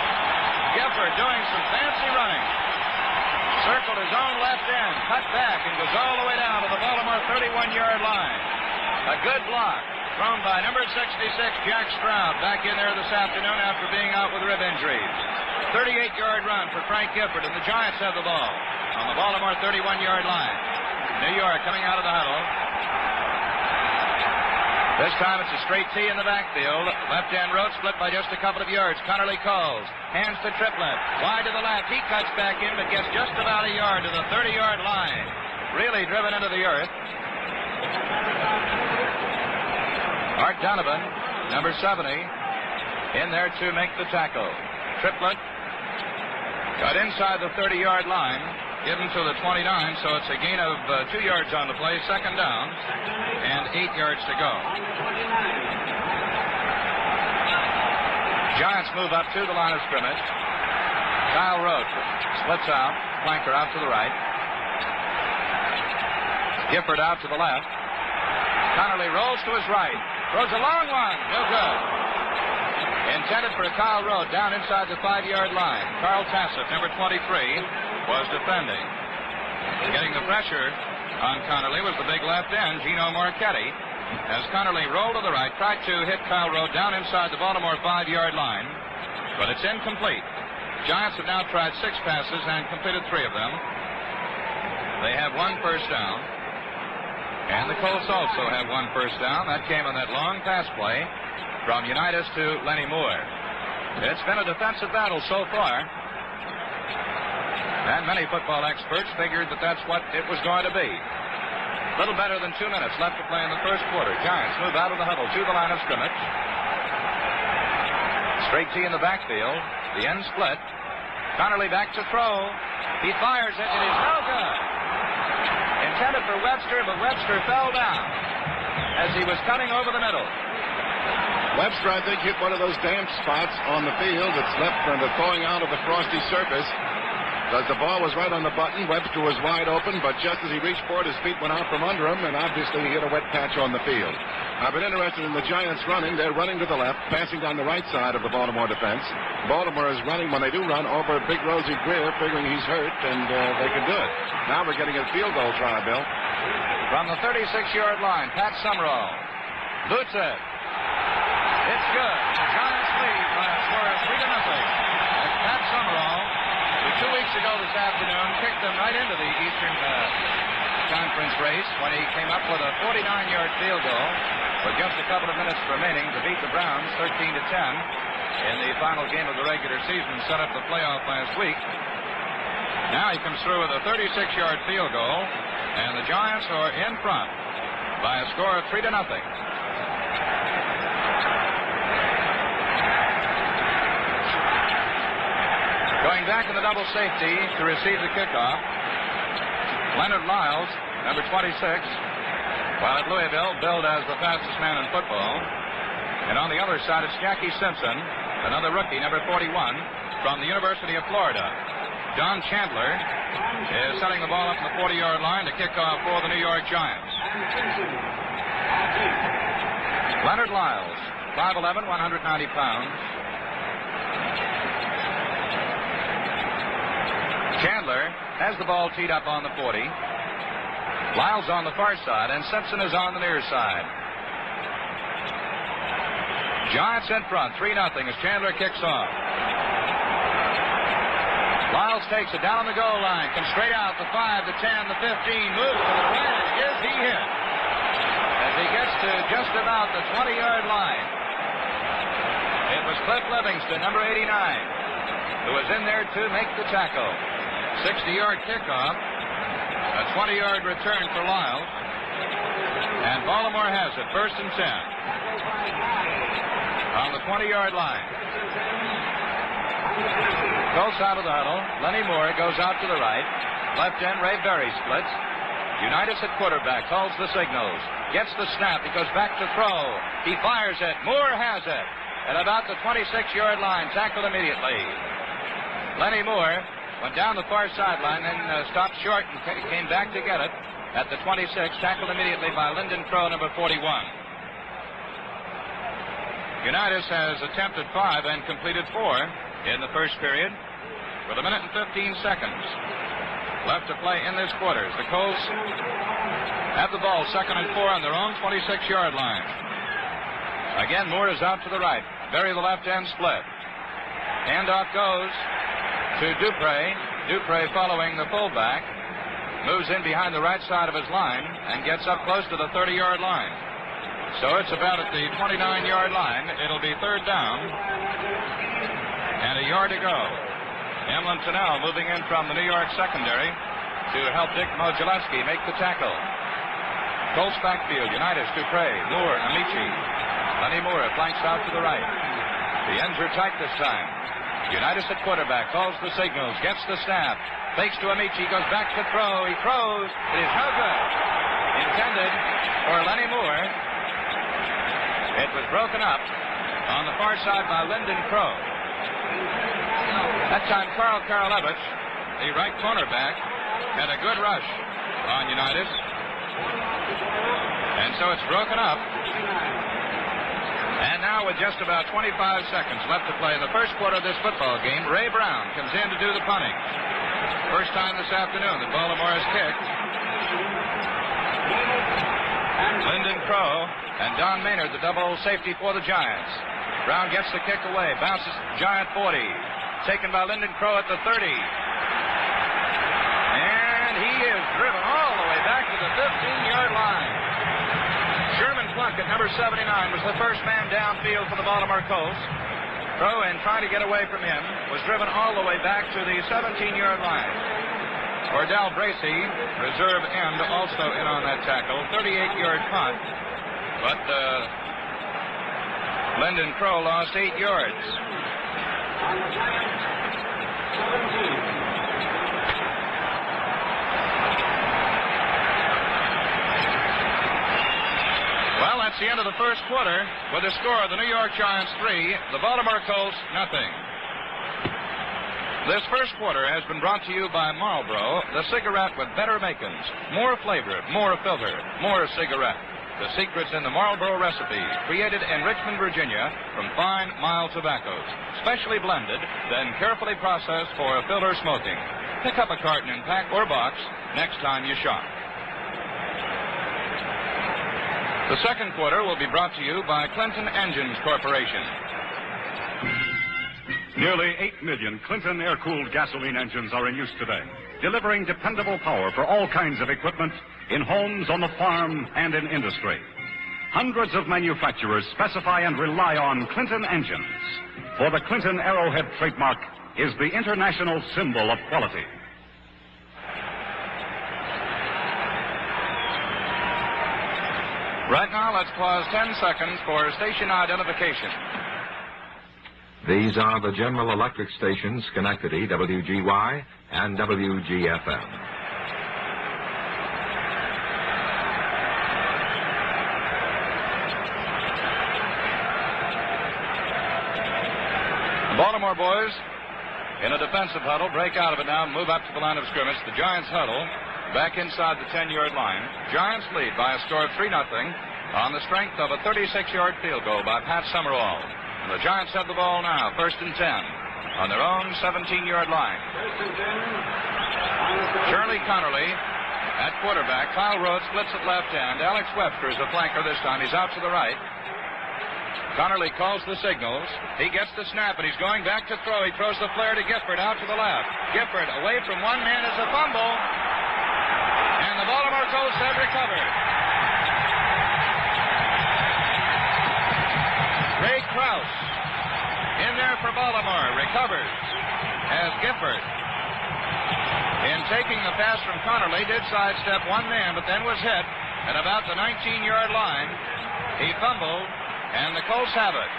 Gifford doing some fancy running. Circled his own left end, cut back, and goes all the way down to the Baltimore 31-yard line. A good block thrown by number 66, Jack Stroud, back in there this afternoon after being out with rib injuries. 38-yard run for Frank Gifford, and the Giants have the ball on the Baltimore 31-yard line. New York coming out of the huddle. This time it's a straight T in the backfield. Left end road split by just a couple of yards. Connolly calls. Hands to Triplett. Wide to the left. He cuts back in, but gets just about a yard to the 30-yard line. Really driven into the earth. Art Donovan, number 70, in there to make the tackle. Triplett got inside the 30-yard line, given to the 29, so it's a gain of 2 yards on the play, second down, and 8 yards to go. Giants move up to the line of scrimmage. Kyle Rote splits out, flanker out to the right. Gifford out to the left. Connolly rolls to his right. Throws a long one. No good. Intended for Kyle Rote down inside the 5-yard line. Carl Tassett, number 23, was defending. Getting the pressure on Connolly was the big left end, Gino Marchetti. As Connolly rolled to the right, tried to hit Kyle Rote down inside the Baltimore 5-yard line, but it's incomplete. Giants have now tried 6 passes and completed 3 of them. They have 1 first down. And the Colts also have one first down. That came on that long pass play from Unitas to Lenny Moore. It's been a defensive battle so far. And many football experts figured that that's what it was going to be. A little better than 2 minutes left to play in the first quarter. Giants move out of the huddle to the line of scrimmage. Straight T in the backfield. The end split. Connerly back to throw. He fires it. It is no good. Intended for Webster, but Webster fell down as he was cutting over the middle. Webster, I think, hit one of those damp spots on the field that's left from the thawing out of the frosty surface. As the ball was right on the button, Webster was wide open, but just as he reached for it, his feet went out from under him, and obviously he hit a wet patch on the field. I've been interested in the Giants running. They're running to the left, passing down the right side of the Baltimore defense. Baltimore is running, when they do run, over Big Rosie Greer, figuring he's hurt, and they can do it. Now we're getting a field goal try, Bill. From the 36-yard line, Pat Summerall boots it. It's good. The Giants lead by a score of 3-0. As Pat Summerall, who 2 weeks ago this afternoon kicked them right into the Eastern Conference race when he came up with a 49-yard field goal with just a couple of minutes remaining to beat the Browns 13-10 in the final game of the regular season, set up the playoff last week. Now he comes through with a 36-yard field goal, and the Giants are in front by a score of 3-0. Going back in the double safety to receive the kickoff, Leonard Lyles, number 26, while at Louisville, billed as the fastest man in football. And on the other side, it's Jackie Simpson, another rookie, number 41, from the University of Florida. Don Chandler is setting the ball up in the 40-yard line to kick off for the New York Giants. Leonard Lyles, 5'11", 190 pounds. Chandler has the ball teed up on the 40. Lyles on the far side, and Simpson is on the near side. Giants in front, 3-0 as Chandler kicks off. Lyles takes it down on the goal line, comes straight out, the 5, the 10, the 15, moves to the right, and is he hit? As he gets to just about the 20-yard line. It was Cliff Livingston, number 89, who was in there to make the tackle. 60-yard kickoff, a 20-yard return for Lyles, and Baltimore has it, 1st and 10 on the 20-yard line. Colts out of the huddle. Lenny Moore goes out to the right. Left end, Ray Berry splits. Unitas at quarterback calls the signals. Gets the snap. He goes back to throw. He fires it. Moore has it at about the 26-yard line. Tackled immediately. Lenny Moore went down the far sideline, then stopped short and came back to get it at the 26, tackled immediately by Lyndon Crow, number 41. Unitas has attempted 5 and completed 4 in the first period with 1 minute and 15 seconds left to play in this quarters. The Colts have the ball 2nd and 4 on their own 26-yard line. Again, Moore is out to the right. Berry the left end split. Handoff goes to Dupre. Dupre following the fullback. Moves in behind the right side of his line and gets up close to the 30-yard line. So it's about at the 29-yard line. It'll be 3rd down and a yard to go. Emlyn Tunnell moving in from the New York secondary to help Dick Modzelewski make the tackle. Colts backfield, Unitas, Dupre, Moore, Amici. Lenny Moore flanks out to the right. The ends are tight this time. Unitas at quarterback calls the signals, gets the snap, fakes to Amici, goes back to throw. He throws. It is no good. Intended for Lenny Moore. It was broken up on the far side by Lyndon Crow. That time, Carl Karlevich, the right cornerback, had a good rush on Unitas. And so it's broken up. And now with just about 25 seconds left to play in the first quarter of this football game, Ray Brown comes in to do the punting. First time this afternoon that Baltimore has kicked. Lyndon Crow and Don Maynard, the double safety for the Giants. Brown gets the kick away, bounces Giant 40. Taken by Lyndon Crow at the 30. And he is driven all the way back to the 15-yard line. Sherman Plunkett, number 79, was the first man downfield for the Baltimore Colts. Throw and trying to get away from him was driven all the way back to the 17-yard line. Cordell Bracey, reserve end, also in on that tackle. 38-yard punt. But Lyndon Crow lost 8 yards. Well, that's the end of the first quarter with the score of the New York Giants 3, the Baltimore Colts nothing. This first quarter has been brought to you by Marlboro, the cigarette with better makings, more flavor, more filter, more cigarette. The secret's in the Marlboro recipe, created in Richmond, Virginia, from fine, mild tobaccos, specially blended, then carefully processed for filter smoking. Pick up a carton in pack or box next time you shop. The second quarter will be brought to you by Clinton Engines Corporation. Nearly 8 million Clinton air-cooled gasoline engines are in use today, delivering dependable power for all kinds of equipment in homes, on the farm, and in industry. Hundreds of manufacturers specify and rely on Clinton engines, for the Clinton Arrowhead trademark is the international symbol of quality. Right now, let's pause 10 seconds for station identification. These are the General Electric stations, Schenectady, WGY, and WGFM. The Baltimore boys in a defensive huddle, break out of it now, move up to the line of scrimmage. The Giants huddle back inside the 10-yard line. Giants lead by a score of 3-0 on the strength of a 36-yard field goal by Pat Summerall. And the Giants have the ball now, 1st and 10, on their own 17-yard line. Shirley Connerly at quarterback. Kyle Rhodes splits at left end. Alex Webster is a flanker this time. He's out to the right. Connerly calls the signals. He gets the snap, and he's going back to throw. He throws the flare to Gifford out to the left. Gifford away from one man is a fumble. And the Baltimore Colts have recovered. Ray Krause in there for Baltimore. Recovers as Gifford, in taking the pass from Connerly, did sidestep one man, but then was hit at about the 19-yard line. He fumbled, and the Colts have it.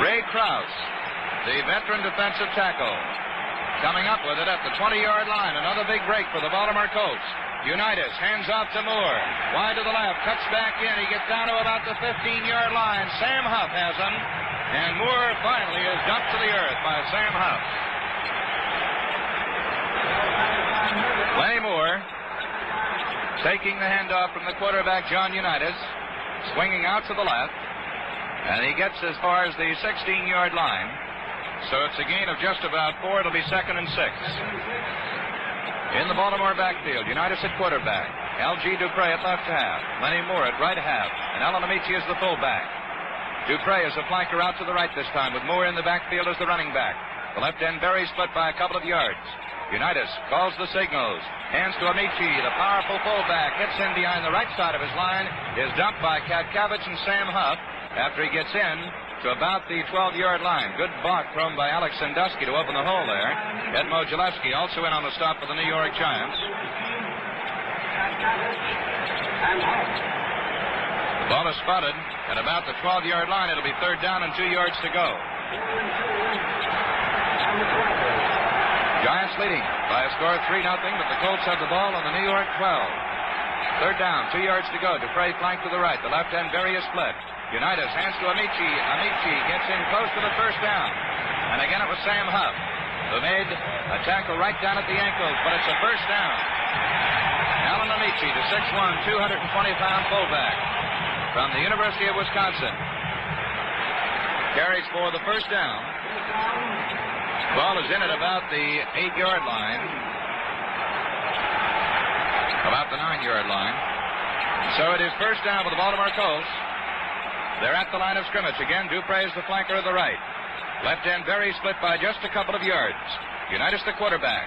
Ray Krause, the veteran defensive tackle, coming up with it at the 20-yard line. Another big break for the Baltimore Colts. Unitas hands off to Moore. Wide to the left, cuts back in. He gets down to about the 15-yard line. Sam Huff has him. And Moore finally is dumped to the earth by Sam Huff. Lenny Moore taking the handoff from the quarterback, John Unitas, swinging out to the left. And he gets as far as the 16-yard line. So it's a gain of just about 4. It'll be 2nd and 6. In the Baltimore backfield, Unitas at quarterback. L.G. Dupre at left half. Lenny Moore at right half. And Alan Amici is the fullback. Dupre is a flanker out to the right this time, with Moore in the backfield as the running back. The left end very split by a couple of yards. Unitas calls the signals. Hands to Amici, the powerful fullback. Hits in behind the right side of his line. Is dumped by Katkavich and Sam Huff after he gets in to about the 12-yard line. Good block thrown by Alex Sandusky to open the hole there. Edmo Gillespie also in on the stop for the New York Giants. The ball is spotted at about the 12-yard line. It'll be 3rd down and 2 yards to go. Giants leading by a score of 3-0, but the Colts have the ball on the New York 12. 3rd down, 2 yards to go. Dupre flank to the right. The left end very is split. Unitas hands to Amici. Amici gets in close to the 1st down. And again it was Sam Huff who made a tackle right down at the ankles, but it's a 1st down. Alan Amici, the 6'1", 220-pound fullback from the University of Wisconsin, carries for the 1st down. Ball is in at about the 8-yard line. About the 9-yard line. So it is 1st down for the Baltimore Colts. They're at the line of scrimmage. Again, Dupre is the flanker of the right. Left end very split by just a couple of yards. Unitas the quarterback.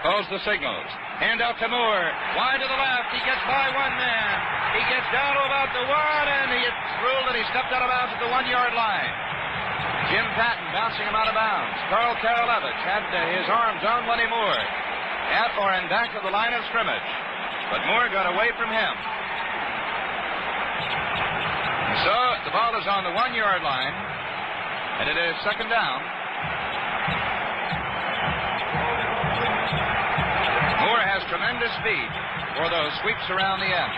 calls the signals. Hand out to Moore. Wide to the left. He gets by one man. He gets down to about the one, and it's ruled that he stepped out of bounds at the 1-yard line. Jim Patton bouncing him out of bounds. Carl Karolevich had his arms on Lenny Moore at or in back of the line of scrimmage. But Moore got away from him. So the ball is on the 1-yard line, and it is second down. Moore has tremendous speed for those sweeps around the end.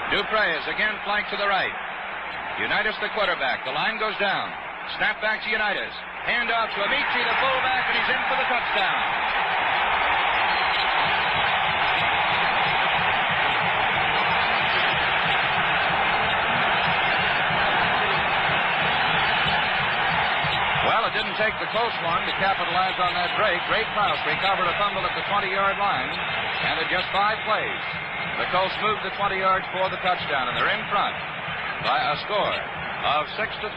Dupre is again flanked to the right. Unitas the quarterback. The line goes down. Snap back to Unitas. Hand off to Amici, the fullback, and he's in for the touchdown. Well, it didn't take the Colts long to capitalize on that break. Ray Krause recovered a fumble at the 20-yard line, and in just 5 plays, the Colts moved the 20 yards for the touchdown, and they're in front by a score of 6-3.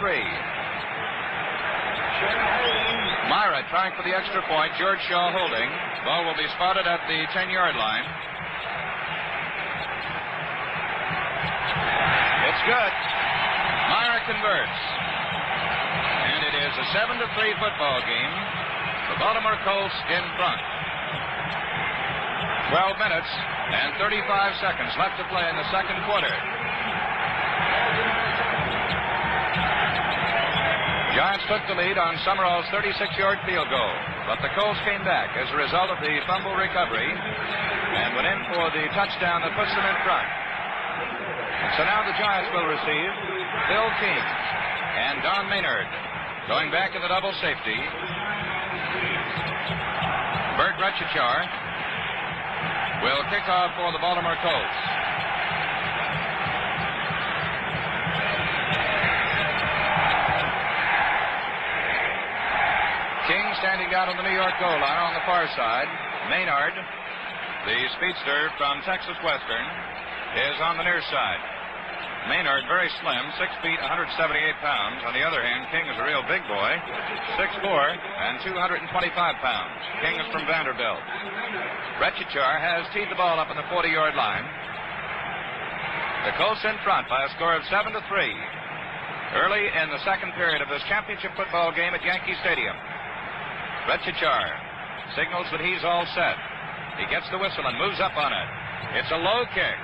Myra trying for the extra point. George Shaw holding. Ball will be spotted at the 10-yard line. It's good. Myra converts. And it is a 7-3 football game. The Baltimore Colts in front. 12 minutes and 35 seconds left to play in the second quarter. Giants took the lead on Summerall's 36-yard field goal, but the Colts came back as a result of the fumble recovery and went in for the touchdown that puts them in front. So now the Giants will receive Bill King and Don Maynard going back in the double safety. Bert Retchichar will kick off for the Baltimore Colts. King standing down on the New York goal line on the far side. Maynard, the speedster from Texas Western, is on the near side. Maynard, very slim, 6 feet, 178 pounds. On the other hand, King is a real big boy, 6'4", and 225 pounds. King is from Vanderbilt. Retchichar has teed the ball up on the 40-yard line. The Colts in front by a score of 7-3. Early in the second period of this championship football game at Yankee Stadium. Retchichar signals that he's all set. He gets the whistle and moves up on it. It's a low kick.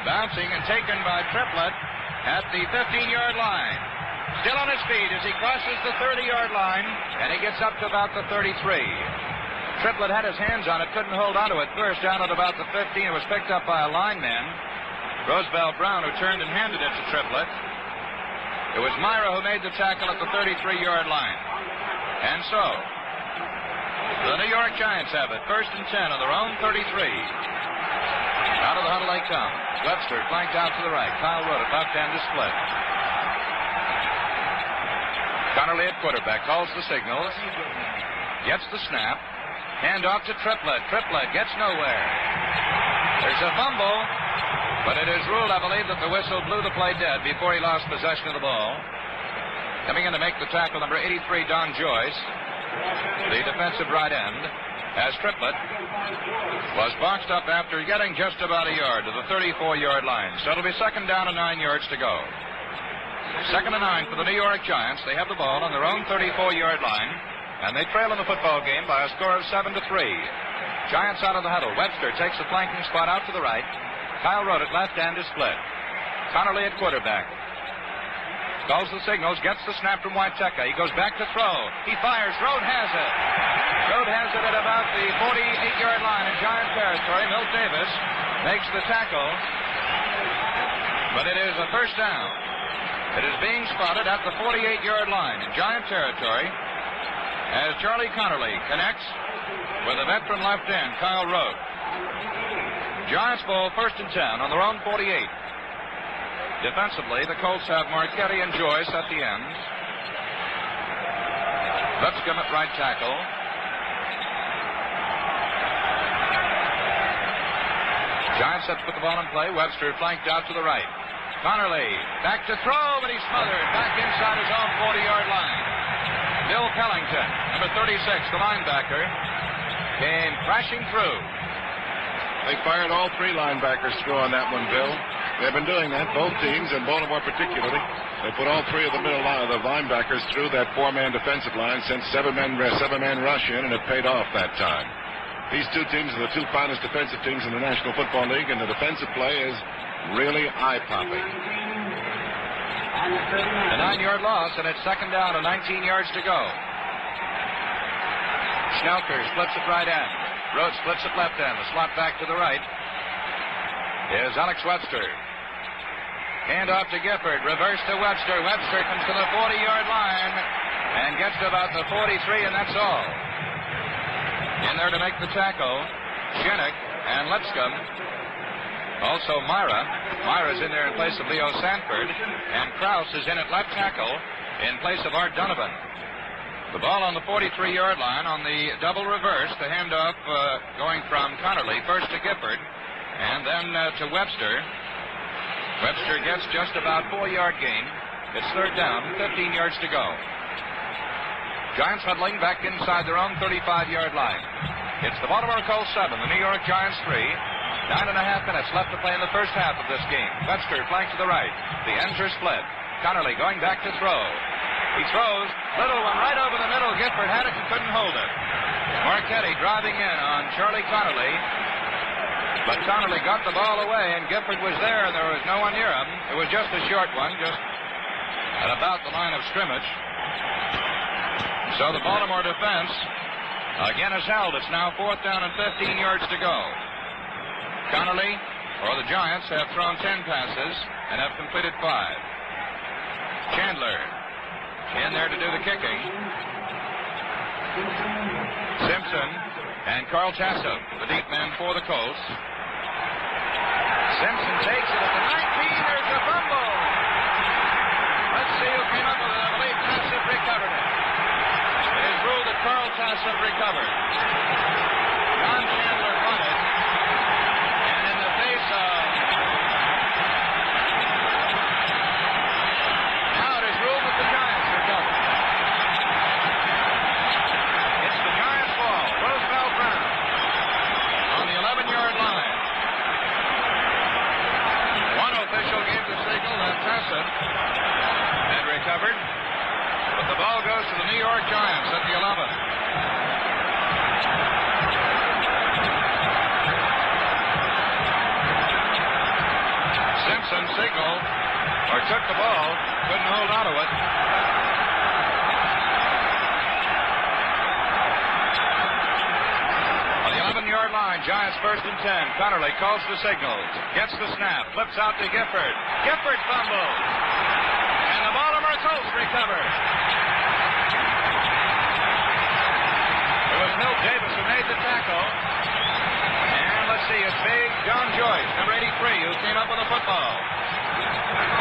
Bouncing and taken by Triplett at the 15-yard line. Still on his feet as he crosses the 30-yard line, and he gets up to about the 33. Triplett had his hands on it, couldn't hold onto it first, down at about the 15. It was picked up by a lineman, Roosevelt Brown, who turned and handed it to Triplett. It was Myra who made the tackle at the 33-yard line. And so, the New York Giants have it. 1st and 10 on their own 33. Out of the huddle they come. Webster flanked out to the right. Kyle Rote at left hand to split. Connerly at quarterback calls the signals. Gets the snap. Hand off to Triplett. Triplett gets nowhere. There's a fumble, but it is ruled, I believe, that the whistle blew the play dead before he lost possession of the ball. Coming in to make the tackle, number 83, Don Joyce, the defensive right end, as Triplett was boxed up after getting just about a yard to the 34-yard line. So it'll be second down and 9 yards to go. Second and 9 for the New York Giants. They have the ball on their own 34-yard line, and they trail in the football game by a score of 7-3. Giants out of the huddle. Webster takes the flanking spot out to the right. Kyle Rote at left hand is split. Connerly at quarterback. Calls the signals, gets the snap from Waiteka. He goes back to throw. He fires. Rote has it. Rote has it at about the 48-yard line in Giant territory. Milt Davis makes the tackle, but it is a first down. It is being spotted at the 48-yard line in Giant territory as Charlie Connerly connects with a veteran left end, Kyle Rote. Giants ball 1st and 10 on their own 48. Defensively, the Colts have Marchetti and Joyce at the ends. Lipscomb at right tackle. Giants set to put the ball in play. Webster flanked out to the right. Connerly back to throw, but he's smothered back inside his own 40-yard line. Bill Pellington, number 36, the linebacker, came crashing through. They fired all three linebackers through on that one, Bill. They've been doing that, both teams, and Baltimore particularly. They put all three of the middle line, the linebackers through that four-man defensive line, sent seven-man rush in, and it paid off that time. These two teams are the two finest defensive teams in the National Football League, and the defensive play is really eye-popping. A 9-yard loss, and it's second down and 19 yards to go. Schnelker splits at right end. Rhodes splits at left end. The slot back to the right is Alex Webster. Hand off to Gifford. Reverse to Webster. Webster comes to the 40-yard line and gets to about the 43, and that's all. In there to make the tackle, Shinnick and Lipscomb. Also Myra. Myra's in there in place of Leo Sanford. And Krause is in at left tackle in place of Art Donovan. The ball on the 43-yard line on the double reverse. The handoff going from Connerly first to Gifford and then to Webster. Webster gets just about 4-yard gain. It's third down, 15 yards to go. Giants huddling back inside their own 35-yard line. It's the Baltimore Colts 7, the New York Giants 3. 9.5 minutes left to play in the first half of this game. Webster flanked to the right. The ends are split. Connerly going back to throw. He throws. Little one right over the middle. Gifford had it and couldn't hold it. Marchetti driving in on Charlie Connerly. But Connerly got the ball away, and Gifford was there, and there was no one near him. It was just a short one, just at about the line of scrimmage. So the Baltimore defense again is held. It's now fourth down and 15 yards to go. Connerly, or the Giants, have thrown 10 passes and have completed 5. Chandler in there to do the kicking. Simpson and Carl Tassel, the deep man for the Colts. Simpson takes it at the 19. There's a fumble. Let's see who came up with it. I believe Tassel recovered it. It is ruled that Carl Tassel recovered. John Chandler won it. And in the face of... Now it is ruled that the Giants recovered. It's the Giants' ball. Roosevelt Brown on the 11-yard line. One official gave the signal that Tassel had recovered. But the ball goes to the New York Giants at the 11. Simpson signaled, or took the ball, couldn't hold on to it. On the 11-yard line, Giants first and 10. Connerly calls the signals, gets the snap, flips out to Gifford. Gifford fumbles, and the Baltimore Colts recover. It was Milt Davis who made the tackle. And let's see, it's big John Joyce, number 83, who came up with the football.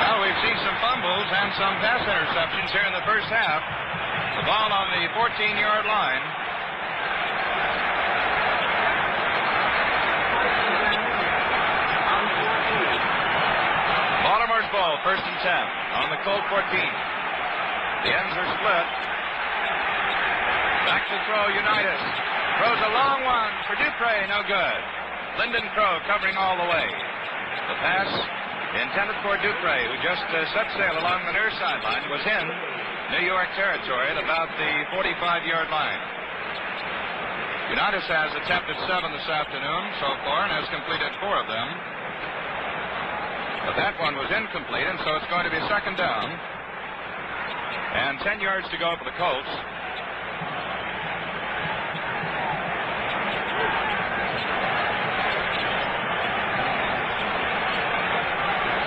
Now we've seen some fumbles and some pass interceptions here in the first half. The ball on the 14-yard line. Baltimore's ball, first and 10 on the Colt 14. The ends are split. Back to throw, Unitas. Throws a long one for Dupre, no good. Lyndon Crow covering all the way. The pass intended for Dupre, who just set sail along the near sideline, was in New York territory at about the 45-yard line. Unitas has attempted 7 this afternoon so far and has completed 4 of them. But that one was incomplete, and so it's going to be second down. And 10 yards to go for the Colts.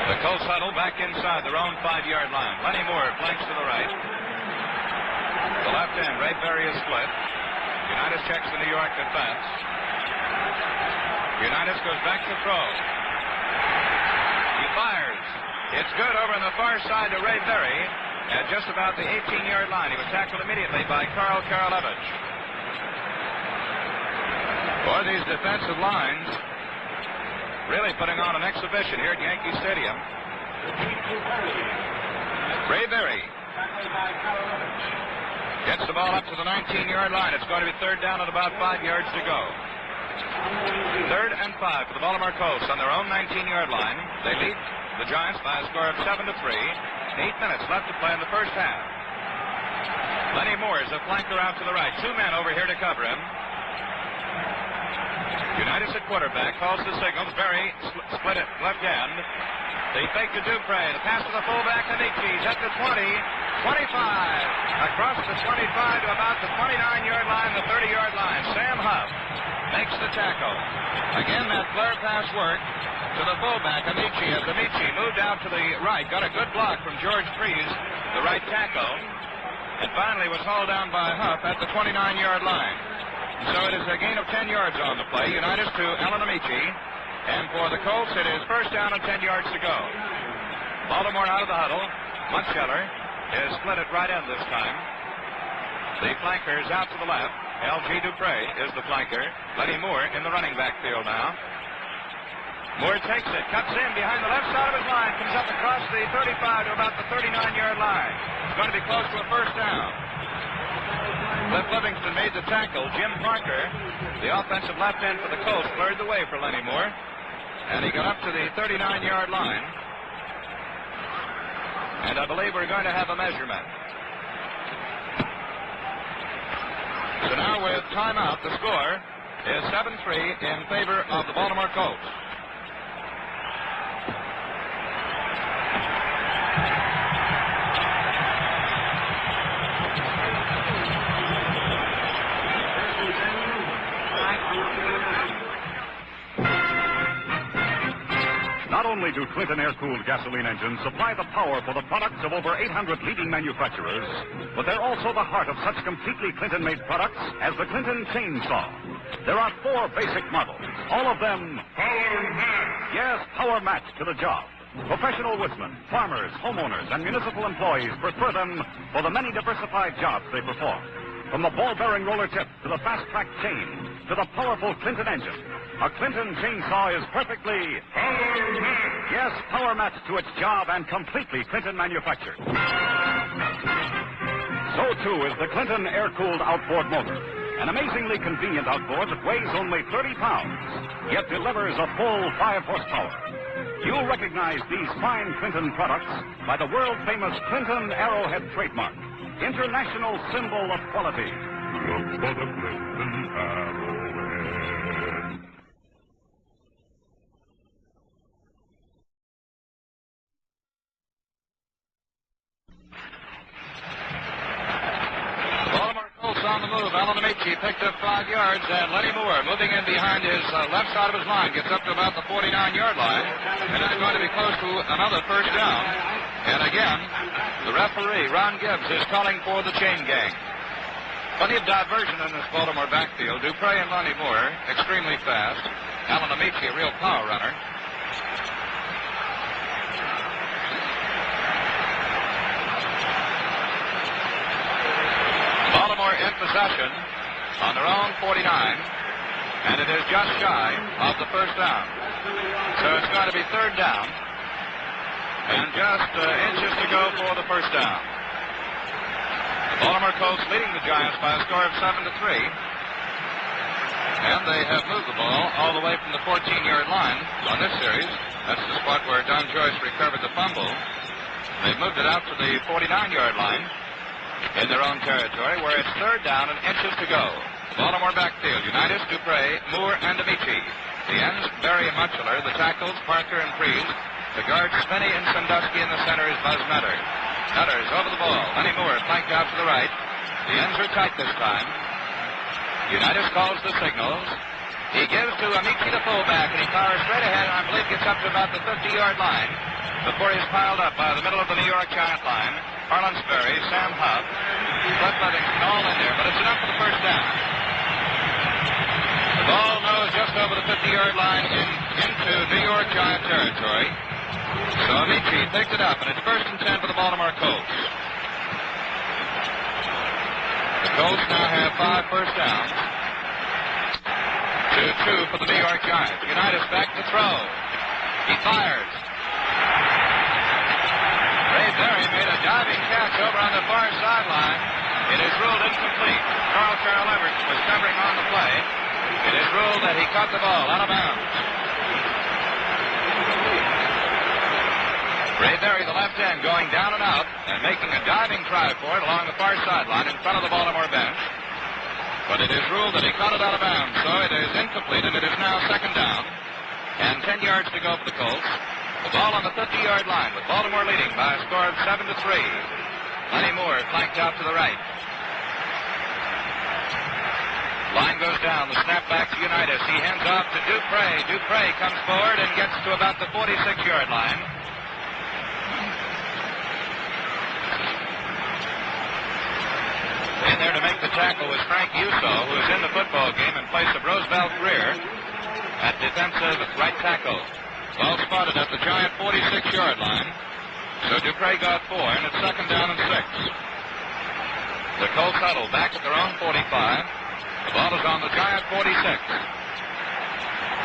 The Colts huddle back inside their own 5-yard line. Lenny Moore flanks to the right. The left end, Ray Berry is split. Unitas checks the New York defense. Unitas goes back to throw. He fires. It's good over on the far side to Ray Berry at just about the 18-yard line. He was tackled immediately by Carl Karalevich. Boy, these defensive lines really putting on an exhibition here at Yankee Stadium. Ray Berry Gets the ball up to the 19-yard line. It's going to be third down and about 5 yards to go. 3rd and 5 for the Baltimore Colts on their own 19-yard line. They lead the Giants by a score of 7-3. 8 minutes left to play in the first half. Lenny Moore is a flanker out to the right. 2 men over here to cover him. Unitas at quarterback calls the signals. Berry split it left end. The fake to Dupre. The pass to the fullback. Amichi's at the 20, 25. Across the 25 to about the 29-yard line, the 30-yard line. Sam Huff makes the tackle. Again, that flare pass work to the fullback, Amichi, as Amichi moved out to the right. Got a good block from George Freeze, the right tackle. And finally was hauled down by Huff at the 29-yard line. So it is a gain of 10 yards on the play. Unitas to Alan Amici. And for the Colts, it is first down and 10 yards to go. Baltimore out of the huddle. Muncheller is split at right end this time. The flankers out to the left. L.G. Dupre is the flanker. Lenny Moore in the running back field now. Moore takes it, cuts in behind the left side of his line, comes up across the 35 to about the 39-yard line. It's going to be close to a first down. Cliff Livingston made the tackle. Jim Parker, the offensive left end for the Colts, cleared the way for Lenny Moore. And he got up to the 39-yard line. And I believe we're going to have a measurement. So now with timeout, the score is 7-3 in favor of the Baltimore Colts. Not only do Clinton air-cooled gasoline engines supply the power for the products of over 800 leading manufacturers, but they're also the heart of such completely Clinton-made products as the Clinton chainsaw. There are 4 basic models, all of them power match. Yes, power match to the job. Professional woodsmen, farmers, homeowners, and municipal employees prefer them for the many diversified jobs they perform. From the ball-bearing roller tip to the fast-track chain to the powerful Clinton engine, a Clinton chainsaw is perfectly power match. Yes, power match to its job and completely Clinton manufactured. So, too, is the Clinton air-cooled outboard motor. An amazingly convenient outboard that weighs only 30 pounds, yet delivers a full 5 horsepower. You'll recognize these fine Clinton products by the world-famous Clinton Arrowhead trademark, international symbol of quality. Look for the Clinton Arrowhead. On the move, Alan Amici picked up 5 yards, and Lenny Moore moving in behind his left side of his line gets up to about the 49-yard line, and it's going to be close to another first down. And again, the referee, Ron Gibbs, is calling for the chain gang. Plenty of diversion in this Baltimore backfield. Dupre and Lenny Moore extremely fast. Alan Amici, a real power runner. Baltimore in possession on their own 49, and it is just shy of the first down. So it's going to be third down, and just inches to go for the first down. The Baltimore Colts leading the Giants by a score of 7-3, and they have moved the ball all the way from the 14-yard line on this series. That's the spot where Don Joyce recovered the fumble. They've moved it out to the 49-yard line in their own territory, where it's third down and inches to go. Baltimore backfield, Unitas, Dupre, Moore, and Amici. The ends, Berry and Muncheller. The tackles, Parker and Freeze. The guards, Spinney and Sandusky. In the center is Buzz Nutter. Nutter's over the ball. Lenny Moore flanked out to the right. The ends are tight this time. Unitas calls the signals. He gives to Amici, the fullback, and he powers straight ahead, and I believe gets up to about the 50-yard line before he's piled up by the middle of the New York Giant line. Harlan Sperry, Sam Huff, Cliff Livingston, all in there, but it's enough for the first down. The ball goes just over the 50-yard line into New York Giant territory. So Amici picked it up, and it's first and 10 for the Baltimore Colts. The Colts now have 5 first downs. 2-2 for the New York Giants. Unitas back to throw. He fires. Ray Berry made a diving catch over on the far sideline. It is ruled incomplete. Carl Everts was covering on the play. It is ruled that he caught the ball out of bounds. Ray Berry, the left end, going down and out and making a diving try for it along the far sideline in front of the Baltimore bench. But it is ruled that he caught it out of bounds, so it is incomplete, and it is now second down. And 10 yards to go for the Colts. The ball on the 50-yard line, with Baltimore leading by a score of 7-3. Lenny Moore flanked out to the right. Line goes down. The snap back to Unitas. He hands off to Dupre. Dupre comes forward and gets to about the 46-yard line. In there to make the tackle was Frank Uso, who is in the football game in place of Roosevelt Greer at defensive right tackle. Ball spotted at the Giant 46-yard line. So Dupre got 4, and it's second down and 6. The Colts huddle back at their own 45. The ball is on the Giant 46.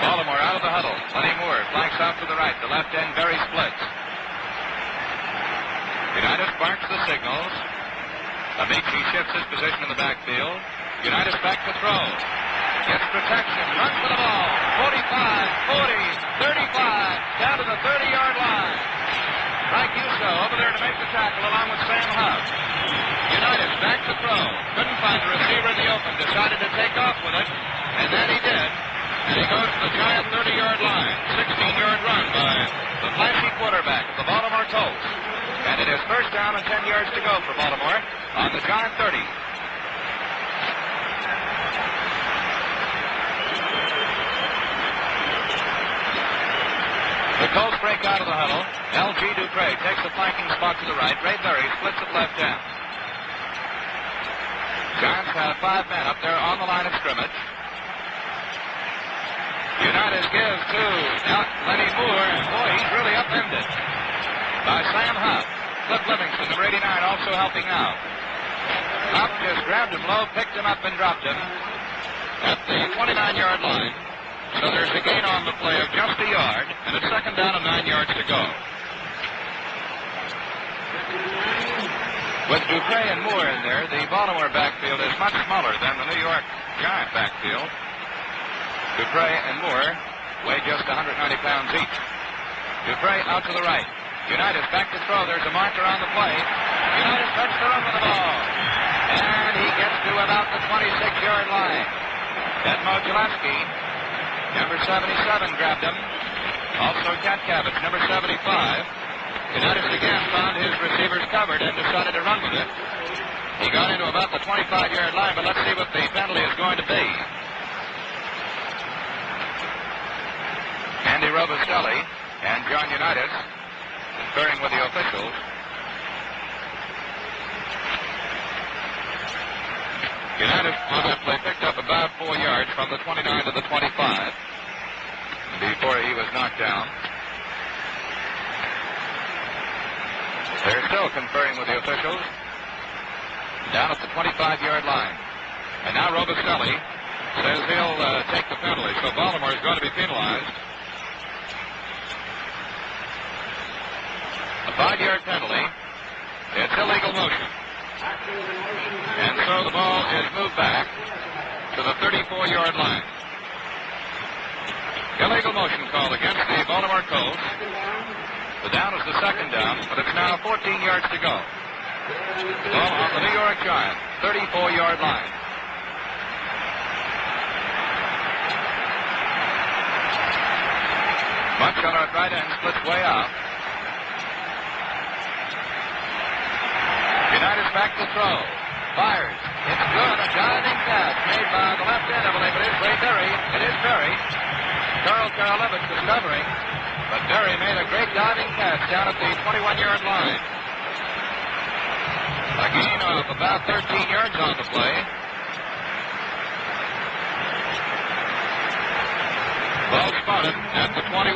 Baltimore out of the huddle. Lenny Moore flanks out to the right. The left end very splits. Unitas barks the signals. Amici shifts his position in the backfield. Unitas back to throw. Gets protection. Runs for the ball. 45, 40, 35. Down to the 30-yard line. Frank Uso over there to make the tackle along with Sam Huff. Unitas back to throw. Couldn't find the receiver in the open. Decided to take off with it. And then he did. And he goes to the Giant 30-yard line. 16-yard run by the flashy quarterback of the Baltimore Colts. And it is first down and 10 yards to go for Baltimore on the Giant 30. The Colts break out of the huddle. L.G. Dupre takes the flanking spot to the right. Ray Berry splits at left end. Giants have 5 men up there on the line of scrimmage. Unitas gives to Lenny Moore, and boy, he's really upended by Sam Huff. Cliff Livingston, number 89, also helping out. Huff just grabbed him low, picked him up, and dropped him at the 29-yard line. So there's a gain on the play of just a yard, and it's second down and 9 yards to go. With Dupre and Moore in there, the Baltimore backfield is much smaller than the New York Giant backfield. Dupre and Moore weigh just 190 pounds each. Dupre out to the right. Unitas back to throw. There's a marker on the play. Unitas starts to run with the ball. And he gets to about the 26-yard line. Edmo Gillespie, number 77, grabbed him. Also Katcavage, number 75. Unitas again found his receivers covered and decided to run with it. He got into about the 25-yard line, but let's see what the penalty is going to be. Andy Robustelli and John Unitas conferring with the officials. Unitas on that play picked up about 4 yards from the 29 to the 25 before he was knocked down. They're still conferring with the officials down at the 25-yard line. And now Robustelli says he'll take the penalty, so Baltimore is going to be penalized. A 5-yard penalty. It's illegal motion. And so the ball is moved back to the 34-yard line. Illegal motion called against the Baltimore Colts. The down is the second down, but it's now 14 yards to go. Ball on the New York Giants, 34-yard line. Bunch on our right end, splits way out. Unitas back to throw. Fires. It's good. A diving catch made by the left end, I believe it is. Ray Berry. It is Berry. Carl Karlovic was covering, but Berry made a great diving catch down at the 21-yard line. A gain of about 13 yards on the play. Ball spotted at the 21.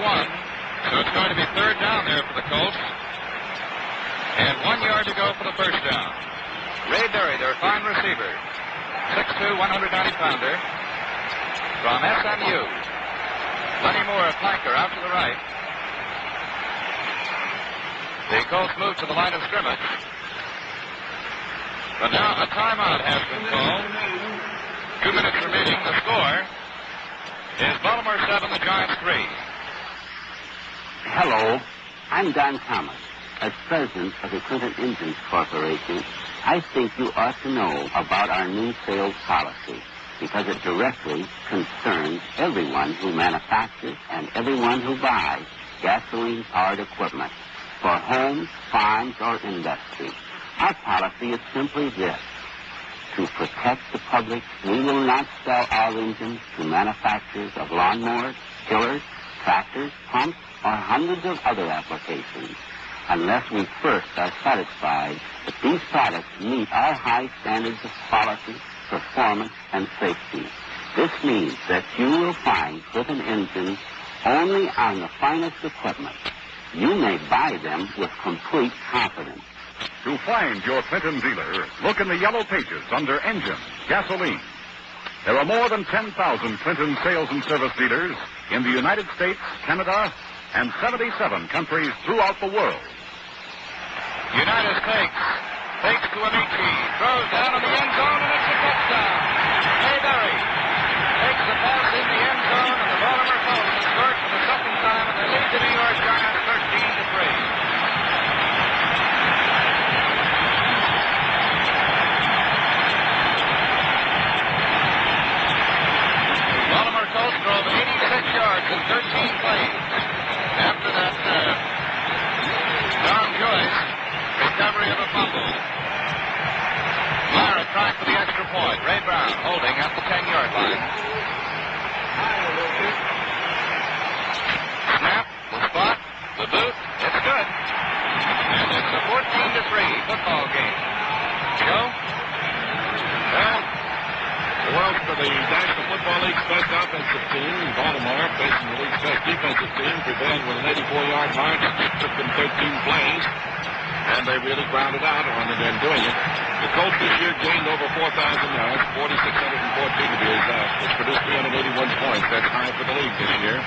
So it's going to be third down there for the Colts. And 1 yard to go for the first down. Ray Berry, their fine receiver. 6'2", 190-pounder. From SMU. Lenny Moore, a flanker, out to the right. The Colts move to the line of scrimmage. But now a timeout has been called. 2 minutes remaining. The score is Baltimore 7, the Giants 3. Hello, I'm Don Thomas. As president of the Clinton Engines Corporation, I think you ought to know about our new sales policy because it directly concerns everyone who manufactures and everyone who buys gasoline-powered equipment for homes, farms, or industry. Our policy is simply this. To protect the public, we will not sell our engines to manufacturers of lawnmowers, tillers, tractors, pumps, or hundreds of other applications unless we first are satisfied that these products meet our high standards of quality, performance, and safety. This means that you will find Clinton engines only on the finest equipment. You may buy them with complete confidence. To find your Clinton dealer, look in the yellow pages under Engine, Gasoline. There are more than 10,000 Clinton sales and service dealers in the United States, Canada, and 77 countries throughout the world. Unitas takes to Amici, throws down in the end zone, and it's a touchdown. Mayberry takes the pass in the end zone, and the Baltimore Colts have scored for the second time, and they lead the New York Giants 13-3. Baltimore Colts drove 86 yards in 13 plays. After that, John Joyce recovery of a fumble. Myra tried for the extra point. Ray Brown holding at the 10-yard line. Snap, the spot, the boot, it's good. And it's a 14-3 football game. Joe? Well, the world's for the National Football League's best offensive team. Baltimore, facing the league's best defensive team, prevailed with an 84-yard margin. It took them 13 plays. And they really grounded out on it and doing it. The Colts this year gained over 4,000 yards, 4,614 to be exact, which produced 381 points. That's high for the league this year.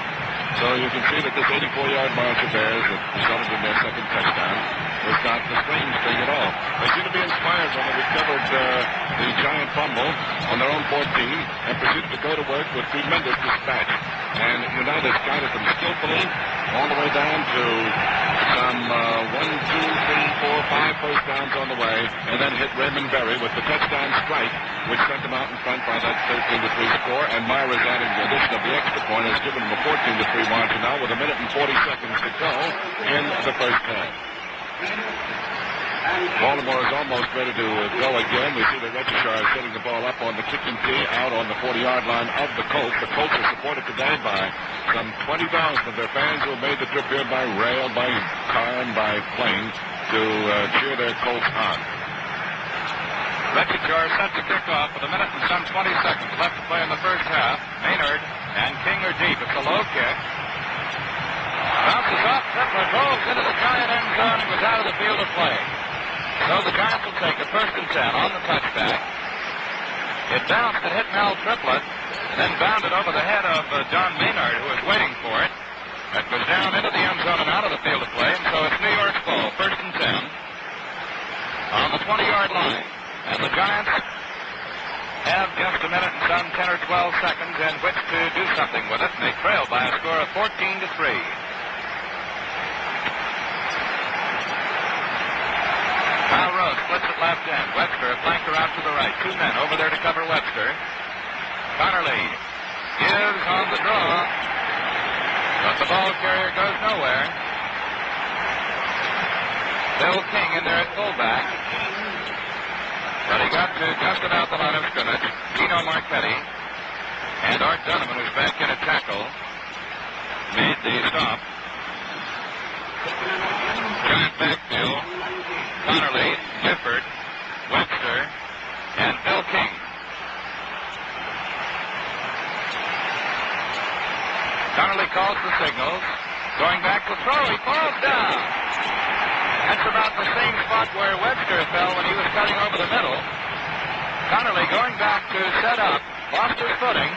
So you can see that this 84-yard march of theirs that resulted in their second touchdown was not the strange thing at all. They seem to be inspired when they recovered the giant fumble on their own 14 and proceeded to go to work with tremendous dispatch. And Unitas guided them skillfully all the way down to some 1, 2, 3, 4, 5 first downs on the way, and then hit Raymond Berry with the touchdown strike, which sent them out in front by that 13-3 score. And Myra's adding the addition of the extra point has given them a 14-3 margin now with 1 minute and 40 seconds to go in the first half. Baltimore is almost ready to go again. We see the Registrar setting the ball up on the kicking tee out on the 40-yard line of the Colts. The Colts are supported today by some 20,000 of their fans who have made the trip here by rail, by car, and by plane to cheer their Colts on. Registrar set to kick off with 1 minute and some 20 seconds left to play in the first half. Maynard and King are deep. It's a low kick. Bounces off, Triplett rolls into the Giant end zone and was out of the field of play. So the Giants will take a 1st and 10 on the touchback. It bounced and hit Mel Triplett, then bounded over the head of John Maynard, who was waiting for it. It was down into the end zone and out of the field of play, and so it's New York's ball, 1st and 10 on the 20-yard line. And the Giants have just 1 minute and some 10 or 12 seconds in which to do something with it, and they trail by a score of 14-3. Now Rose splits it left end. Webster a flanker out to the right. 2 men over there to cover Webster. Connerly is on the draw, but the ball carrier goes nowhere. Bill King in there at fullback, but he got to just about the line of scrimmage. Dino Marchetti and Art Donovan, who's back in a tackle, made the stop. Giant backfield. Connerly, Gifford, Webster, and Bill King. Connerly calls the signals. Going back to throw, he falls down. That's about the same spot where Webster fell when he was cutting over the middle. Connerly going back to set up, lost his footing,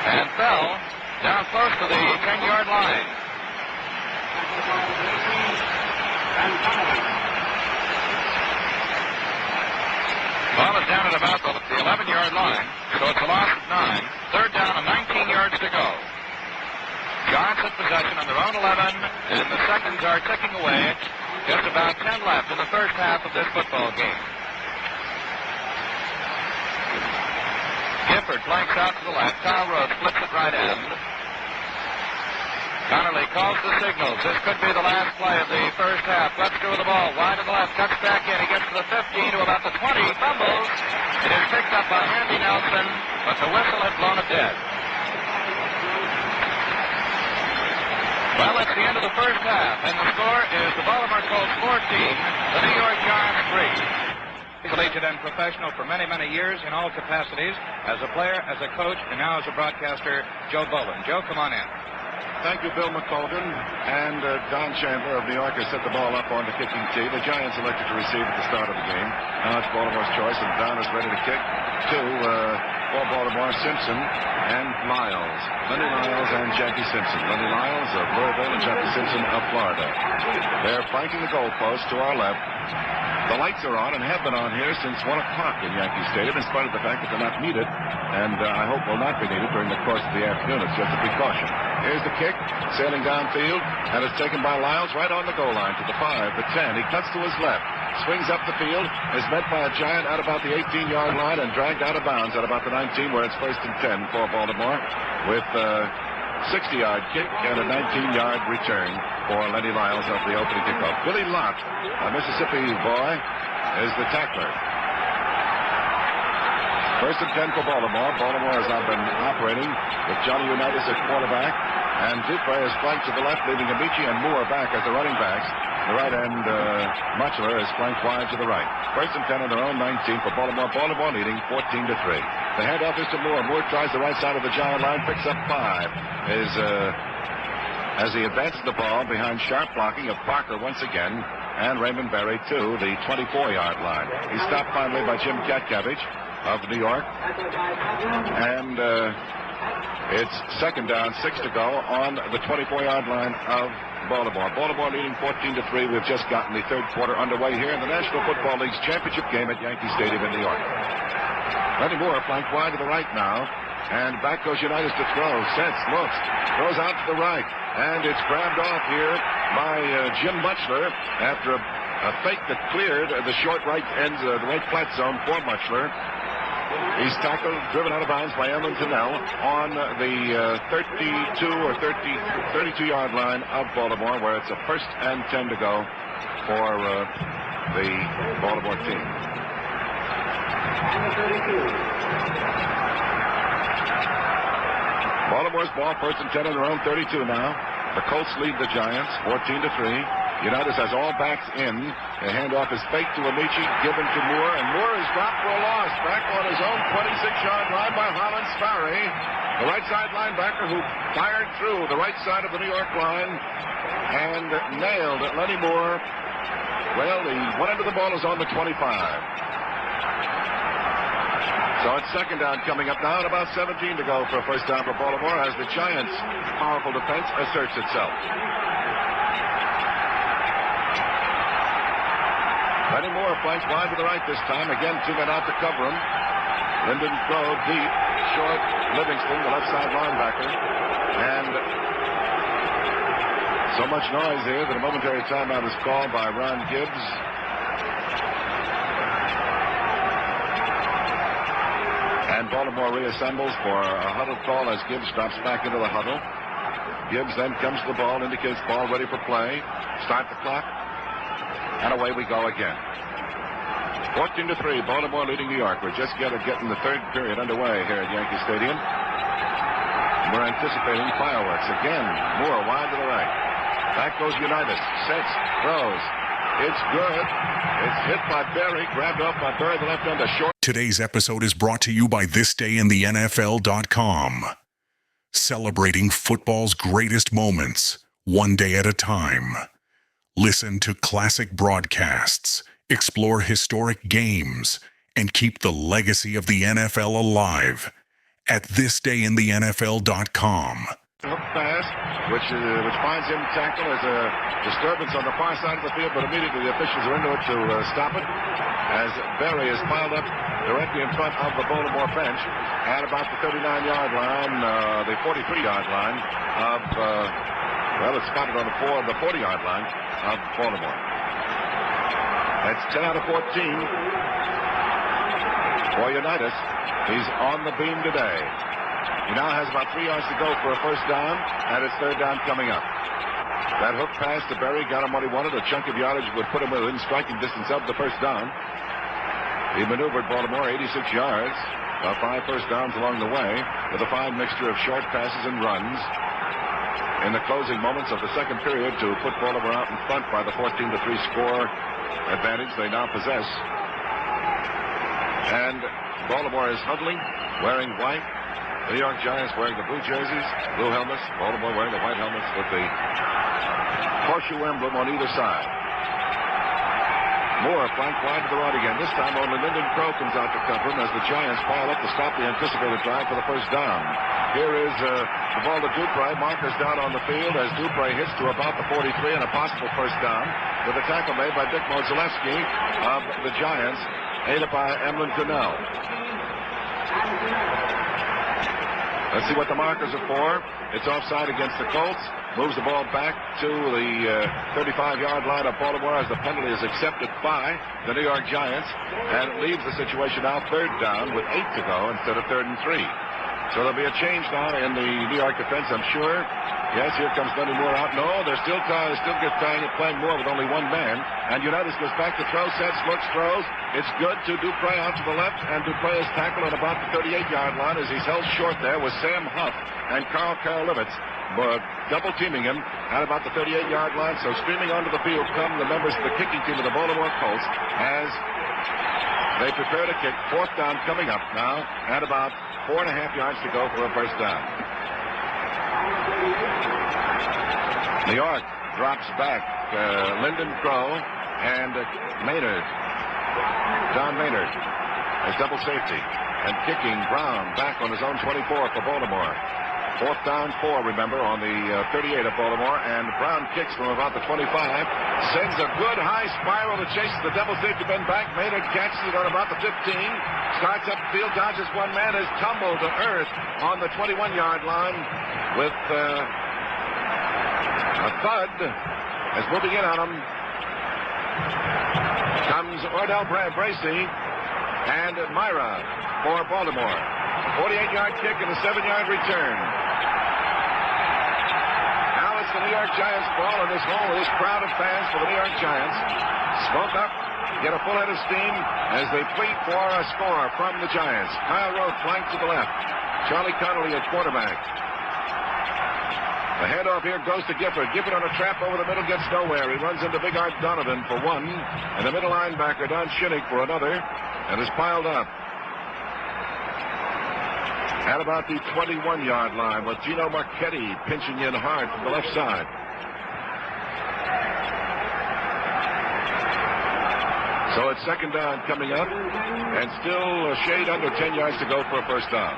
and fell down close to the 10-yard line. Ball is down at about the 11-yard line, so it's a loss of 9. Third down and 19 yards to go. Giants in possession on their own 11, and the seconds are ticking away. Just about 10 left in the first half of this football game. Gifford flanks out to the left. Kyle Rhodes flips it right end. Connerly calls the signals. This could be the last play of the first half. Let's go with the ball. Wide to the left. Cuts back in. He gets to the 15 to about the 20. Fumbles. It is picked up by Andy Nelson, but the whistle had blown it dead. Well, it's the end of the first half, and the score is the Baltimore Colts 14, the New York Giants 3. Collegiate and professional for many, many years in all capacities, as a player, as a coach, and now as a broadcaster, Joe Boland. Joe, come on in. Thank you, Bill McColgan. And Don Chandler of New York has set the ball up on the kicking tee. The Giants elected to receive at the start of the game. Now it's Baltimore's choice, and Don is ready to kick to for Baltimore, Simpson and Lyles. Lenny Lyles and Jackie Simpson. Lenny Lyles of Louisville and Jackie Simpson of Florida. They're flanking the goalpost to our left. The lights are on and have been on here since 1 o'clock in Yankee Stadium, in spite of the fact that they're not needed, and I hope will not be needed during the course of the afternoon. It's just a precaution. Here's the kick, sailing downfield, and it's taken by Lyles right on the goal line to the 5, the 10. He cuts to his left, swings up the field, is met by a Giant at about the 18-yard line and dragged out of bounds at about the 19, where it's 1st and 10 for Baltimore, with 60-yard kick and a 19-yard return for Lenny Lyles of the opening kickoff. Billy Lott, a Mississippi boy, is the tackler. 1st and 10 for Baltimore. Baltimore has now been operating with Johnny Unitas at quarterback, and Dupre is flanked to the left, leaving Amici and Moore back as the running backs. The right end, Mutchler is flanked wide to the right. 1st and 10 on their own 19 for Baltimore. Baltimore leading 14-3. The handoff is to Moore. Moore tries the right side of the Giant line, picks up 5. As he advances the ball behind sharp blocking of Parker once again, and Raymond Berry to the 24-yard line. He's stopped finally by Jim Katcavage of New York, and it's 2nd down, 6 to go on the 24-yard line of Baltimore. Baltimore leading 14-3. We've just gotten the third quarter underway here in the National Football League's championship game at Yankee Stadium in New York. Lenny Moore flanked wide to the right now, and back goes Unitas to throw. Sets, looks, throws out to the right, and it's grabbed off here by Jim Mutchler after a fake that cleared the short right end, the right flat zone for Mutchler. He's tackled, driven out of bounds by Ellen Tunnell on the 32 or 32-yard line of Baltimore, where it's a 1st and 10 to go for the Baltimore team. Baltimore's ball, 1st and 10 on their own 32 now. The Colts lead the Giants 14-3. Unitas has all backs in. The handoff is fake to Amici, given to Moore, and Moore is dropped for a loss. Back on his own 26-yard line by Holland Sparry, the right side linebacker who fired through the right side of the New York line and nailed Lenny Moore. Well, the one end of the ball is on the 25. So it's 2nd down coming up now, and about 17 to go for a 1st down for Baltimore as the Giants' powerful defense asserts itself. Lenny Moore flanks wide to the right this time. Again, 2 men out to cover him. Linden throw deep, short. Livingston, the left side linebacker. And so much noise here that a momentary timeout is called by Ron Gibbs. And Baltimore reassembles for a huddle call as Gibbs drops back into the huddle. Gibbs then comes to the ball, indicates ball ready for play. Start the clock. And away we go again. 14-3, Baltimore leading New York. We're just getting the third period underway here at Yankee Stadium. We're anticipating fireworks. Again, Moore wide to the right. Back goes Unitas. Sets, throws. It's good. It's hit by Berry, grabbed off by Berry, the left end, a short. Today's episode is brought to you by thisdayinthennfl.com. Celebrating football's greatest moments, one day at a time. Listen to classic broadcasts, explore historic games, and keep the legacy of the NFL alive at thisdayinthennfl.com. Hook pass, which finds him tackle as a disturbance on the far side of the field, but immediately the officials are into it to stop it as Berry is piled up directly in front of the Baltimore bench at about the 39-yard line, the 43-yard line of, it's spotted on the 40-yard line of Baltimore. That's 10 out of 14 for Unitas. He's on the beam today. He now has about 3 yards to go for a first down, and it's third down coming up. That hook pass to Berry got him what he wanted. A chunk of yardage would put him within striking distance of the first down. He maneuvered Baltimore 86 yards, 5 first downs along the way, with a fine mixture of short passes and runs. In the closing moments of the second period, to put Baltimore out in front by the 14-3 score advantage they now possess. And Baltimore is huddling, wearing white. The New York Giants wearing the blue jerseys, blue helmets. Baltimore wearing the white helmets with the horseshoe emblem on either side. Moore flanked wide to the right again. This time only Lyndon Crow comes out to cover him as the Giants pile up to stop the anticipated drive for the first down. Here is the ball to Dupre. Markers down on the field as Dupre hits to about the 43 and a possible first down with a tackle made by Dick Mozalewski of the Giants, aided by Emlyn Connell. Let's see what the markers are for. It's offside against the Colts. Moves the ball back to the 35-yard line of Baltimore as the penalty is accepted by the New York Giants. And it leaves the situation now third down with 8 to go instead of 3rd and 3. So there'll be a change now in the New York defense, I'm sure. Yes, here comes Lenny Moore out. No, they're still playing Moore with only one man. And Unitas goes back to throw, sets, looks, throws. It's good to Dupre out to the left, and Dupre is tackled at about the 38-yard line as he's held short there with Sam Huff and Carl Karlovitz, but double teaming him at about the 38-yard line. So streaming onto the field come the members of the kicking team of the Baltimore Colts as they prepare to kick. Fourth down coming up now at about 4.5 yards to go for a first down. New York drops back. Lyndon Crow and Maynard. John Maynard as double safety. And kicking Brown back on his own 24 for Baltimore. Fourth down 4, remember, on the 38 of Baltimore. And Brown kicks from about the 25. Sends a good high spiral that chases the double safety men back. Maynard catches it on about the 15. Starts up the field, dodges one man, is tumbled to earth on the 21-yard line with a thud as moving in on him comes Ordell Bracey and Myra for Baltimore. 48-yard kick and a 7-yard return. Now it's the New York Giants ball in this hole with this crowd of fans for the New York Giants. Smoke up, get a full head of steam as they plead for a score from the Giants. Kyle Rote flanked to the left. Charlie Connolly at quarterback. The handoff here goes to Gifford. Gifford on a trap over the middle, gets nowhere. He runs into Big Art Donovan for one, and the middle linebacker, Don Shinnick, for another, and is piled up at about the 21-yard line with Gino Marchetti pinching in hard from the left side. So it's second down coming up, and still a shade under 10 yards to go for a first down.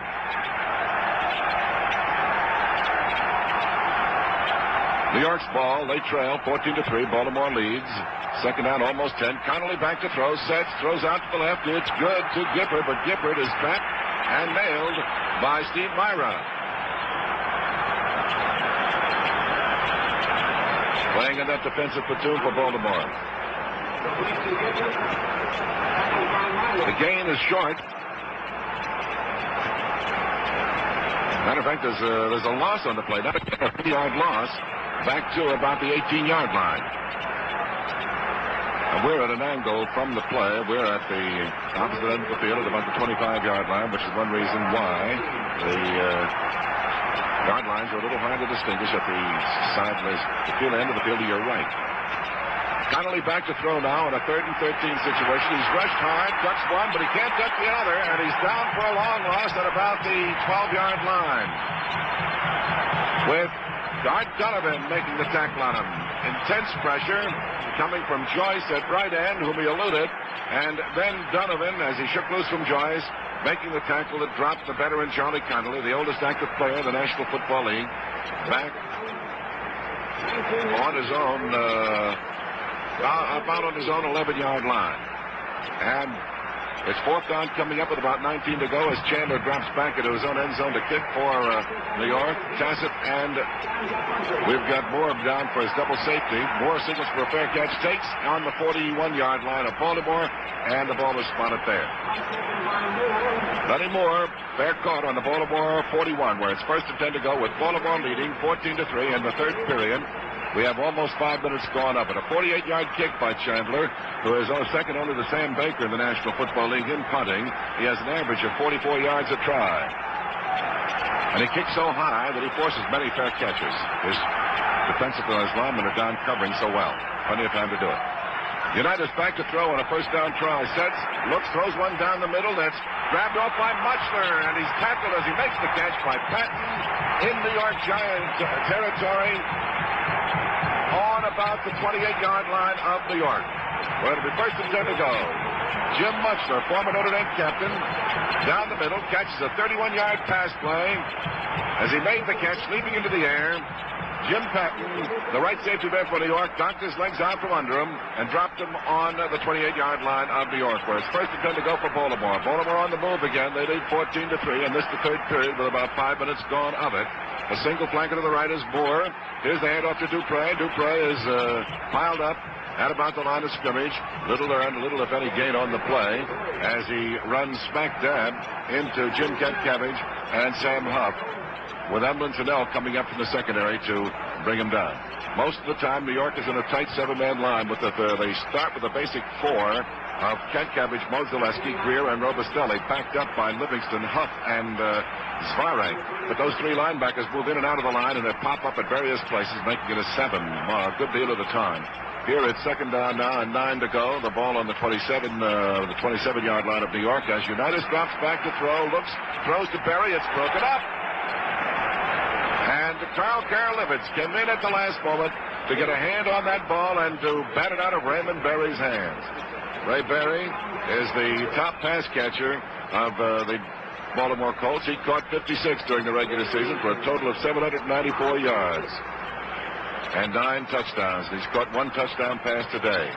New York's ball, they trail 14-3. Baltimore leads. Second down, almost 10. Connolly back to throw, sets, throws out to the left. It's good to Gifford, but Gifford is trapped and nailed by Steve Myra. Playing in that defensive platoon for Baltimore. The gain is short. Matter of fact, there's a loss on the play. Not a 3-yard loss. Back to about the 18-yard line. And we're at an angle from the play. We're at the opposite end of the field at about the 25-yard line, which is one reason why the yard lines are a little hard to distinguish at the side of the end of the field to your right. Connolly back to throw now in a 3rd and 13 situation. He's rushed hard, touched one, but he can't touch the other, and he's down for a long loss at about the 12-yard line. With Art Donovan making the tackle on him. Intense pressure coming from Joyce at right end, whom he eluded. And then Donovan, as he shook loose from Joyce, making the tackle that dropped the veteran Charlie Connolly, the oldest active player in the National Football League, back on his own, about on his own 11-yard line. And it's fourth down coming up with about 19 to go as Chandler drops back into his own end zone to kick for New York. Tassett, and we've got Moore down for his double safety. Moore signals for a fair catch, takes on the 41-yard line of Baltimore, and the ball was spotted there. Lenny Moore, fair caught on the Baltimore 41, where it's first and 10 to go with Baltimore leading 14-3 in the third period. We have almost 5 minutes gone up. And a 48-yard kick by Chandler, who is second only to Sam Baker in the National Football League in punting. He has an average of 44 yards a try. And he kicks so high that he forces many fair catches. His defensive linemen are down covering so well. Plenty of time to do it. United's back to throw on a first down try. Sets, looks, throws one down the middle. That's grabbed off by Muchler, and he's tackled as he makes the catch by Patton in New York Giants territory on about the 28-yard line of New York. Well, it'll be first and 10 to go. Jim Muchler, former Notre Dame captain, down the middle, catches a 31-yard pass play. As he made the catch, leaping into the air, Jim Patton, the right safety there for New York, knocked his legs out from under him and dropped him on the 28-yard line of New York, where it's first and 10 to go for Baltimore. Baltimore on the move again. They lead 14-3, and this the third period with about 5 minutes gone of it. A single flanker to the right is Moore. Here's the handoff to Dupre. Dupre is piled up at about the line of scrimmage. Little earned, little if any gain on the play as he runs smack dab into Jim Cabbage and Sam Huff, with Emlyn Tunnell coming up from the secondary to bring him down. Most of the time, New York is in a tight 7-man line. They start with a basic 4 of Kent Cabbage, Mozaleski, Greer, and Robustelli, backed up by Livingston, Huff, and Zvarek. But those 3 linebackers move in and out of the line, and they pop up at various places, making it a 7 a good deal of the time. Here it's second down now and 9 to go. The ball on the 27-yard line of New York as Unitas drops back to throw, looks, throws to Berry. It's broken up. And Carl Karlivitz came in at the last moment to get a hand on that ball and to bat it out of Raymond Berry's hands. Ray Berry is the top pass catcher of the Baltimore Colts. He caught 56 during the regular season for a total of 794 yards and 9 touchdowns. He's caught 1 touchdown pass today.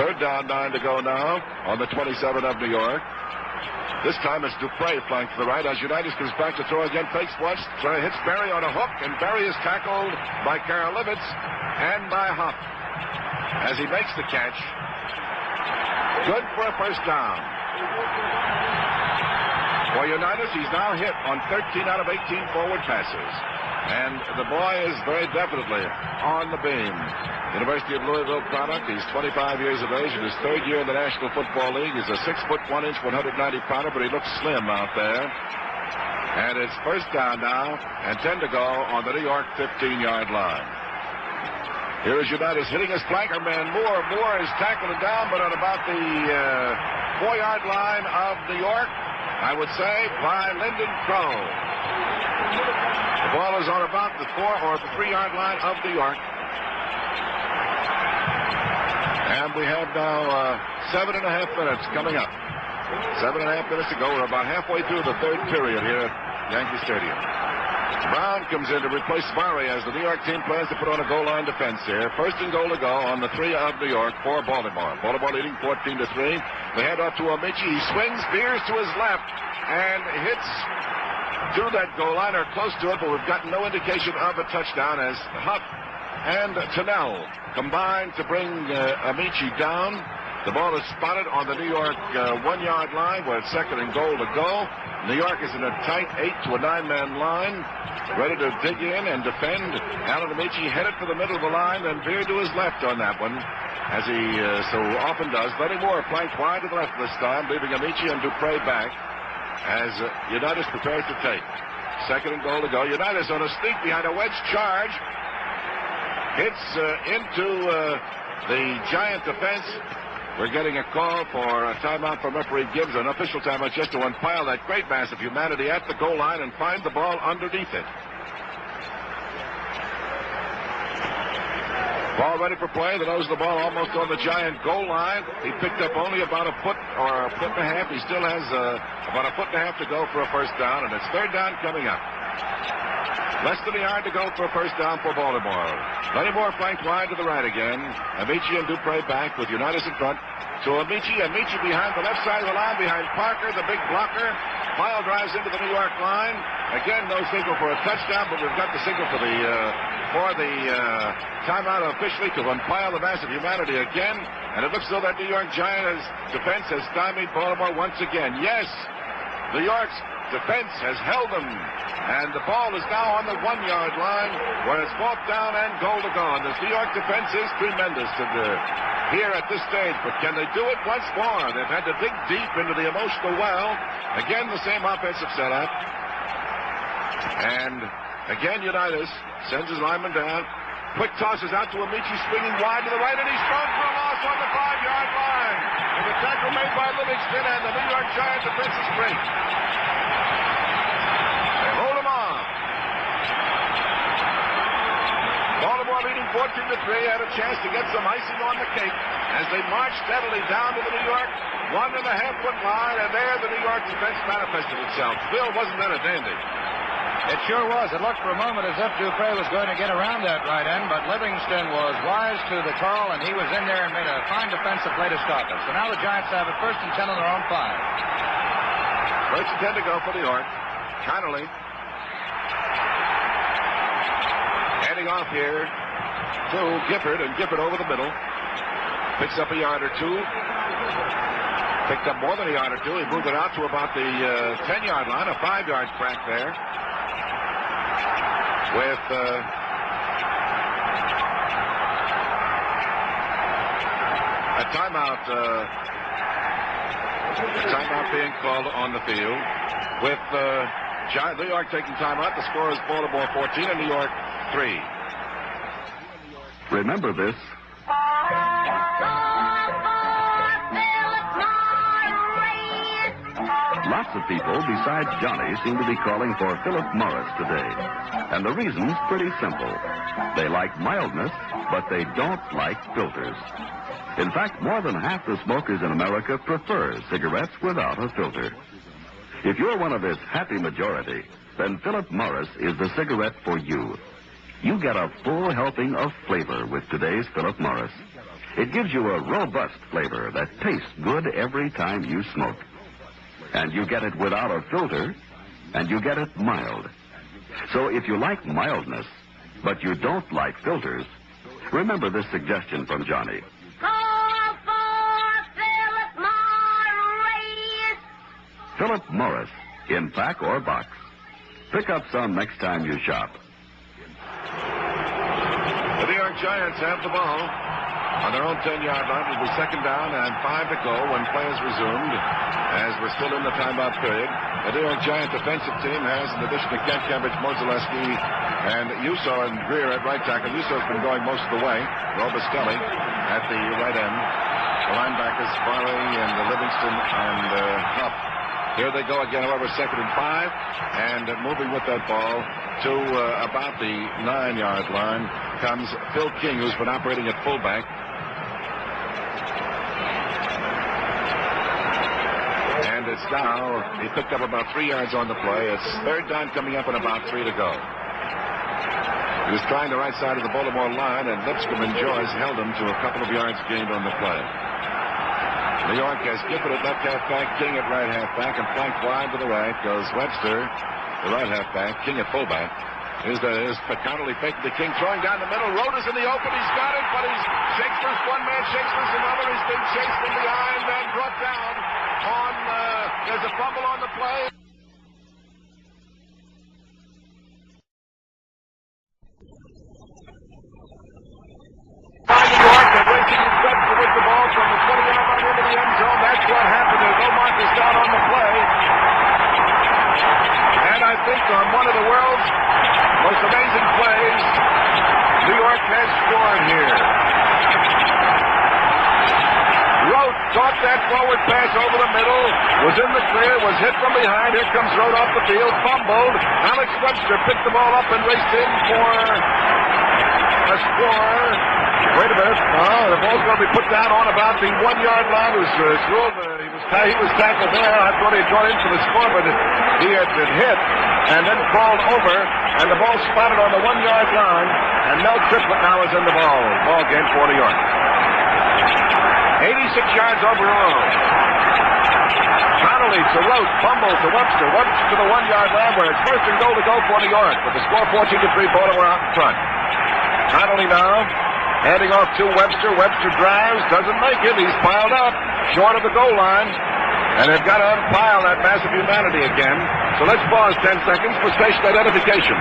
Third down, 9 to go now on the 27 of New York. This time it's Dupre flanked to the right as Unitas comes back to throw again. Fakes once, hits Berry on a hook, and Berry is tackled by Karlivitz and by Huff as he makes the catch. Good for a first down. For Unitas, he's now hit on 13 out of 18 forward passes. And the boy is very definitely on the beam. University of Louisville product. He's 25 years of age in his third year in the National Football League. He's a 6'1", 190-pounder, but he looks slim out there. And it's first down now and 10 to go on the New York 15-yard line. Here is Unitas hitting his flanker man, Moore. Moore is tackled and down, but on about the 4-yard line of New York, I would say, by Lyndon Crow. The ball is on about the 4 or the 3-yard line of New York. And we have now 7.5 minutes coming up. 7.5 minutes to go. We're about halfway through the third period here at Yankee Stadium. Brown comes in to replace Barry as the New York team plans to put on a goal line defense here. First and goal to go on the 3 of New York for Baltimore. Baltimore leading 14-3. The handoff to Amici. He swings, veers to his left, and hits through that goal line or close to it, but we've got no indication of a touchdown as Huff and Tunnell combined to bring Amici down. The ball is spotted on the New York 1-yard line where it's second and goal to go. New York is in a tight 8 to a 9-man line, ready to dig in and defend. Alan Amici headed for the middle of the line, then veered to his left on that one, as he so often does. Lenny Moore flanked wide to the left this time, leaving Amici and Dupre back as Unitas prepares to take. Second and goal to go. Unitas on a sneak behind a wedge charge. Hits into the Giant defense. We're getting a call for a timeout from referee Gibbs, an official timeout just to unpile that great mass of humanity at the goal line and find the ball underneath it. Ball ready for play. The nose of the ball almost on the Giant goal line. He picked up only about a foot or a foot and a half. He still has about a foot and a half to go for a first down, and it's third down coming up. Less than a yard to go for a first down for Baltimore. Plenty more flanked wide to the right again. Amici and Dupre back with Unitas in front. So Amici behind the left side of the line, behind Parker, the big blocker. Pyle drives into the New York line. Again, no signal for a touchdown, but we've got the signal for the timeout officially to umpire the mass of humanity again. And it looks as though that New York Giants defense has stymied Baltimore once again. Yes, New York's defense has held them. And the ball is now on the 1-yard line where it's fourth down and goal to go. And this New York defense is tremendous here at this stage. But can they do it once more? They've had to dig deep into the emotional well. Again, the same offensive setup. And again, Unitas sends his lineman down. Quick tosses out to Amici, swinging wide to the right, and he's thrown for a loss on the 5-yard line. And the tackle made by Livingston, and the New York Giants defense is great. They hold him off. Baltimore leading 14-3, had a chance to get some icing on the cake as they marched steadily down to the New York 1.5-foot line, and there the New York defense manifested itself. Bill, wasn't that a dandy? It sure was. It looked for a moment as if Dupre was going to get around that right end, but Livingston was wise to the call, and he was in there and made a fine defensive play to stop it. So now the Giants have it 1st and 10 on their own 5. 1st and 10 to go for New York. Connolly handing off here to Gifford, and Gifford over the middle. Picks up a yard or two. Picked up more than a yard or two. He moved it out to about the 10-yard line, a 5-yard crack there. With a timeout being called on the field. With New York taking timeout, the score is Baltimore 14 and New York 3. Remember this. Lots of people besides Johnny seem to be calling for Philip Morris today. And the reason's pretty simple. They like mildness, but they don't like filters. In fact, more than half the smokers in America prefer cigarettes without a filter. If you're one of this happy majority, then Philip Morris is the cigarette for you. You get a full helping of flavor with today's Philip Morris. It gives you a robust flavor that tastes good every time you smoke. And you get it without a filter, and you get it mild. So if you like mildness, but you don't like filters, remember this suggestion from Johnny. Call for Philip Morris. Philip Morris, in pack or box. Pick up some next time you shop. The New York Giants have the ball on their own 10-yard line. It will be 2nd down and 5 to go when play is resumed, as we're still in the timeout period. The New York Giant defensive team has, in addition to Kent Cambridge, Mozeleski, and Uso and Greer at right tackle. Uso's been going most of the way. Robustelli at the right end. The linebackers, Farley and Livingston and Huff. Here they go again, however, 2nd and 5, and moving with that ball to about the 9-yard line comes Phil King, who's been operating at fullback. And it's now, he picked up about 3 yards on the play. It's 3rd down coming up and about 3 to go. He was trying the right side of the Baltimore line, and Lipscomb and Joyce held him to a couple of yards gained on the play. New York has Gifford at left halfback, King at right halfback, and flanked wide to the right goes Webster, the right halfback, King at fullback. Here's Connolly faking the King, throwing down the middle. Rota's in the open. He's got it, but he's shakes loose one man, shakes loose another. He's been chased from behind and brought down on. There's a fumble on the play. New York and racing in front with the ball from the 20-yard line into the end zone. That's what happened. There's no markers down on the play. And I think on one of the world's most amazing plays, New York has scored here. Rote caught that forward pass over the middle, was in the clear, was hit from behind. Here comes Rote off the field, fumbled. Alex Webster picked the ball up and raced in for a score. Wait a minute. The ball's going to be put down on about the 1-yard line. He was tackled there. I thought he'd gone in for the score, but he had been hit and then crawled over, and the ball spotted on the 1-yard line, and Mel Triplett now is in the ball. Ball game for New York. 86 yards overall. Connolly to Rote, fumble to Webster. Webster to the 1-yard line where it's first and goal to go for New York. With the score 14-3, Baltimore out in front. Connolly now handing off to Webster. Webster drives, doesn't make it. He's piled up short of the goal line. And they've got to unpile that massive humanity again. So let's pause 10 seconds for station identification.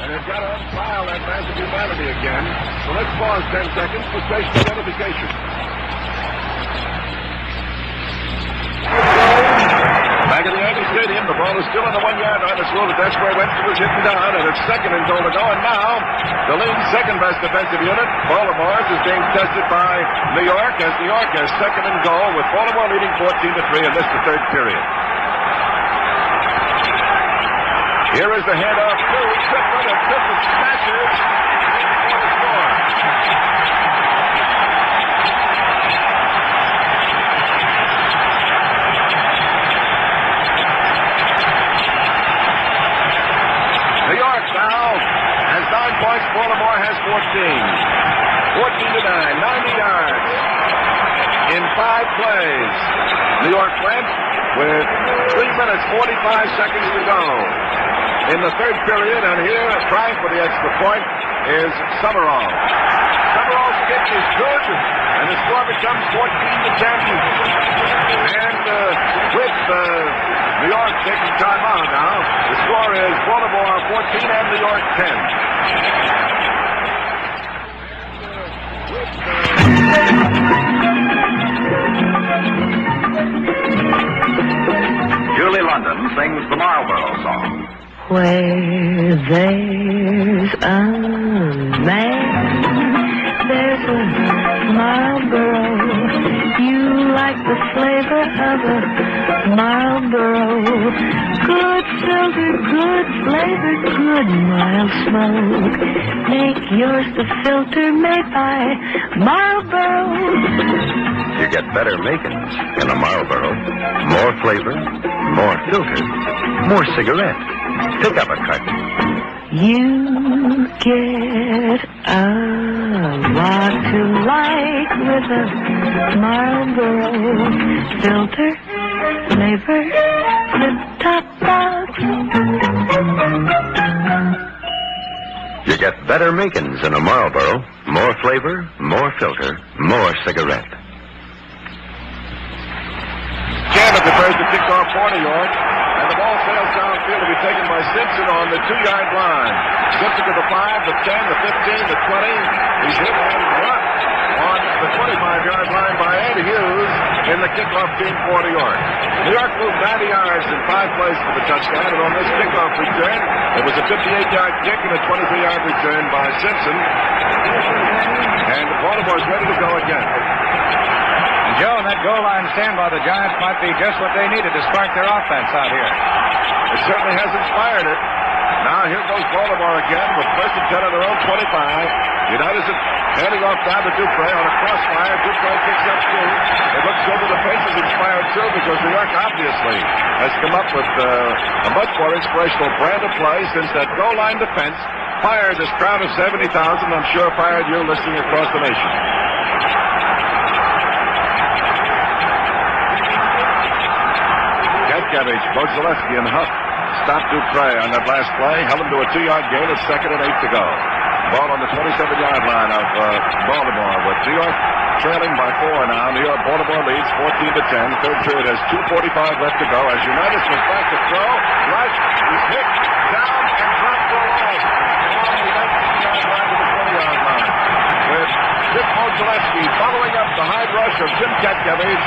And they've got to unpile that massive humanity again. So let's pause 10 seconds for station identification. Back at the Yankee Stadium, the ball is still on the 1-yard line. It's ruled that that's where Webster was hitting down, and it's second and goal to go. And now, the league's second-best defensive unit, Baltimore's, is being tested by New York, as New York has second and goal, with Baltimore leading 14-3 in this the third period. Here is the handoff to Triplett, and Triplett smashes for the score. New York now has 9 points. Baltimore has 14. 14-9, 90 yards in 5 plays. New York went with 3 minutes, 45 seconds to go in the third period, and here trying for the extra point is Summerall. Summerall's kick is good, and the score becomes 14-10. And with New York taking time out now, the score is Baltimore 14 and New York 10. Julie London sings the Marlboro song. Where there's a man, there's a Marlboro. You like the flavor of a Marlboro. Good filter, good flavor, good mild smoke. Make yours the filter made by Marlboro. You get better makings in a Marlboro. More flavor, more filter, more cigarette. Pick up a carton. You get a lot to like with a Marlboro filter, flavor, flip-top box. You get better makings in a Marlboro. More flavor, more filter, more cigarette. Chandler prepares to kick off for New York. And the ball sails downfield to be taken by Simpson on the 2-yard line. Simpson to the 5, the 10, the 15, the 20. He's hit and run on the 25-yard line by Ed Hughes in the kickoff team for New York. New York moved 90 yards in 5 plays for the touchdown, and on this kickoff return, it was a 58-yard kick and a 23-yard return by Simpson. And Baltimore's ready to go again. Joe, that goal line stand by the Giants might be just what they needed to spark their offense out here. It certainly has inspired it. Now here goes Baltimore again with first and 10 on their own 25. United is handing off down to Dupre on a crossfire. Dupre picks up 2. It looks so that the pace is inspired too, because New York obviously has come up with a much more inspirational brand of play since that goal line defense fired this crowd of 70,000. I'm sure fired you listening across the nation. Gatkevich, Bogzaleski, and Huff stopped Dupre on that last play, held him to a 2-yard gain at 2nd and 8 to go. Ball on the 27-yard line of Baltimore, with New York trailing by 4 now. New York, Baltimore leads 14-10. Third period has 2:45 left to go as Unitas was back to throw. Right, he's hit down and dropped for a loss on the 19-yard line to the 20-yard line. With Dick Bogzaleski following up the high rush of Jim Gatkevich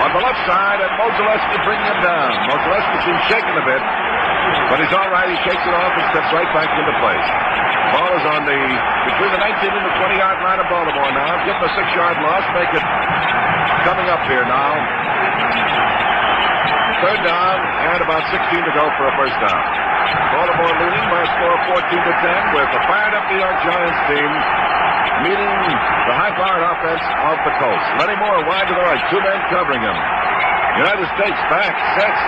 on the left side, and Bogzaleski bringing him down. Bogzaleski seems shaken a bit, but he's all right. He shakes it off and steps right back into place. Ball is on between the 19 and the 20-yard line of Baltimore now. Give them a 6-yard loss. Make it coming up here now. third down and about 16 to go for a first down. Baltimore leading by a score of 14-10 with the fired-up New York Giants team meeting the high-powered offense of the Colts. Lenny Moore wide to the right, two men covering him. United States back, sets,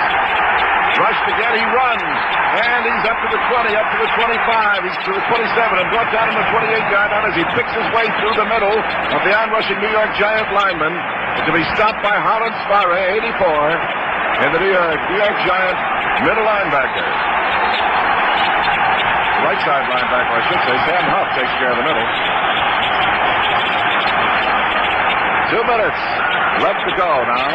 rushed again, he runs, and he's up to the 20, up to the 25, he's to the 27, and brought down on the 28-yard line as he picks his way through the middle of the onrushing New York Giant lineman, to be stopped by Harlan Sparre, 84, and the New York Giant middle linebacker. Right side linebacker, I should say. Sam Huff takes care of the middle. 2 minutes left to go now.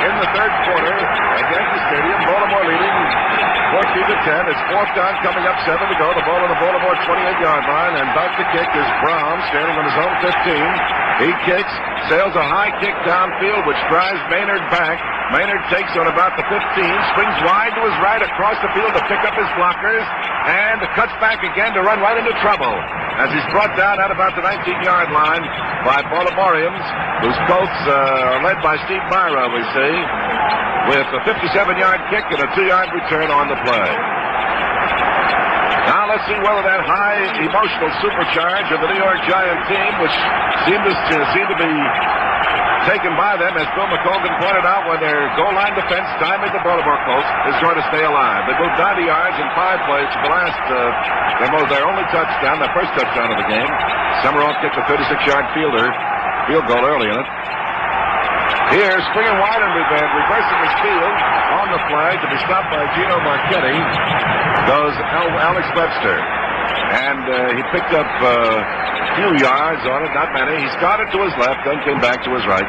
In the third quarter at Yankee Stadium, Baltimore leading 14-10. It's fourth down, coming up, 7 to go. The ball on the Baltimore 28-yard line, and back to kick is Brown, standing on his own 15. He kicks, sails a high kick downfield, which drives Maynard back. Maynard takes on about the 15, springs wide to his right across the field to pick up his blockers, and cuts back again to run right into trouble as he's brought down at about the 19-yard line by Baltimoreans, whose Colts are led by Steve Myra, we see, with a 57-yard kick and a 2-yard return on the play. Now let's see whether that high emotional supercharge of the New York Giant team, which seemed to be taken by them, as Bill McColgan pointed out, when their goal line defense timing the Baltimore Colts, is going to stay alive. They moved 90 yards in 5 plays to the last, their only touchdown, their first touchdown of the game. Summerall kicked a 36-yard field goal early in it. Here, springing wide and reversing his field on the flag to be stopped by Gino Marchetti goes Alex Webster. And he picked up a few yards on it, not many. He started to his left, then came back to his right.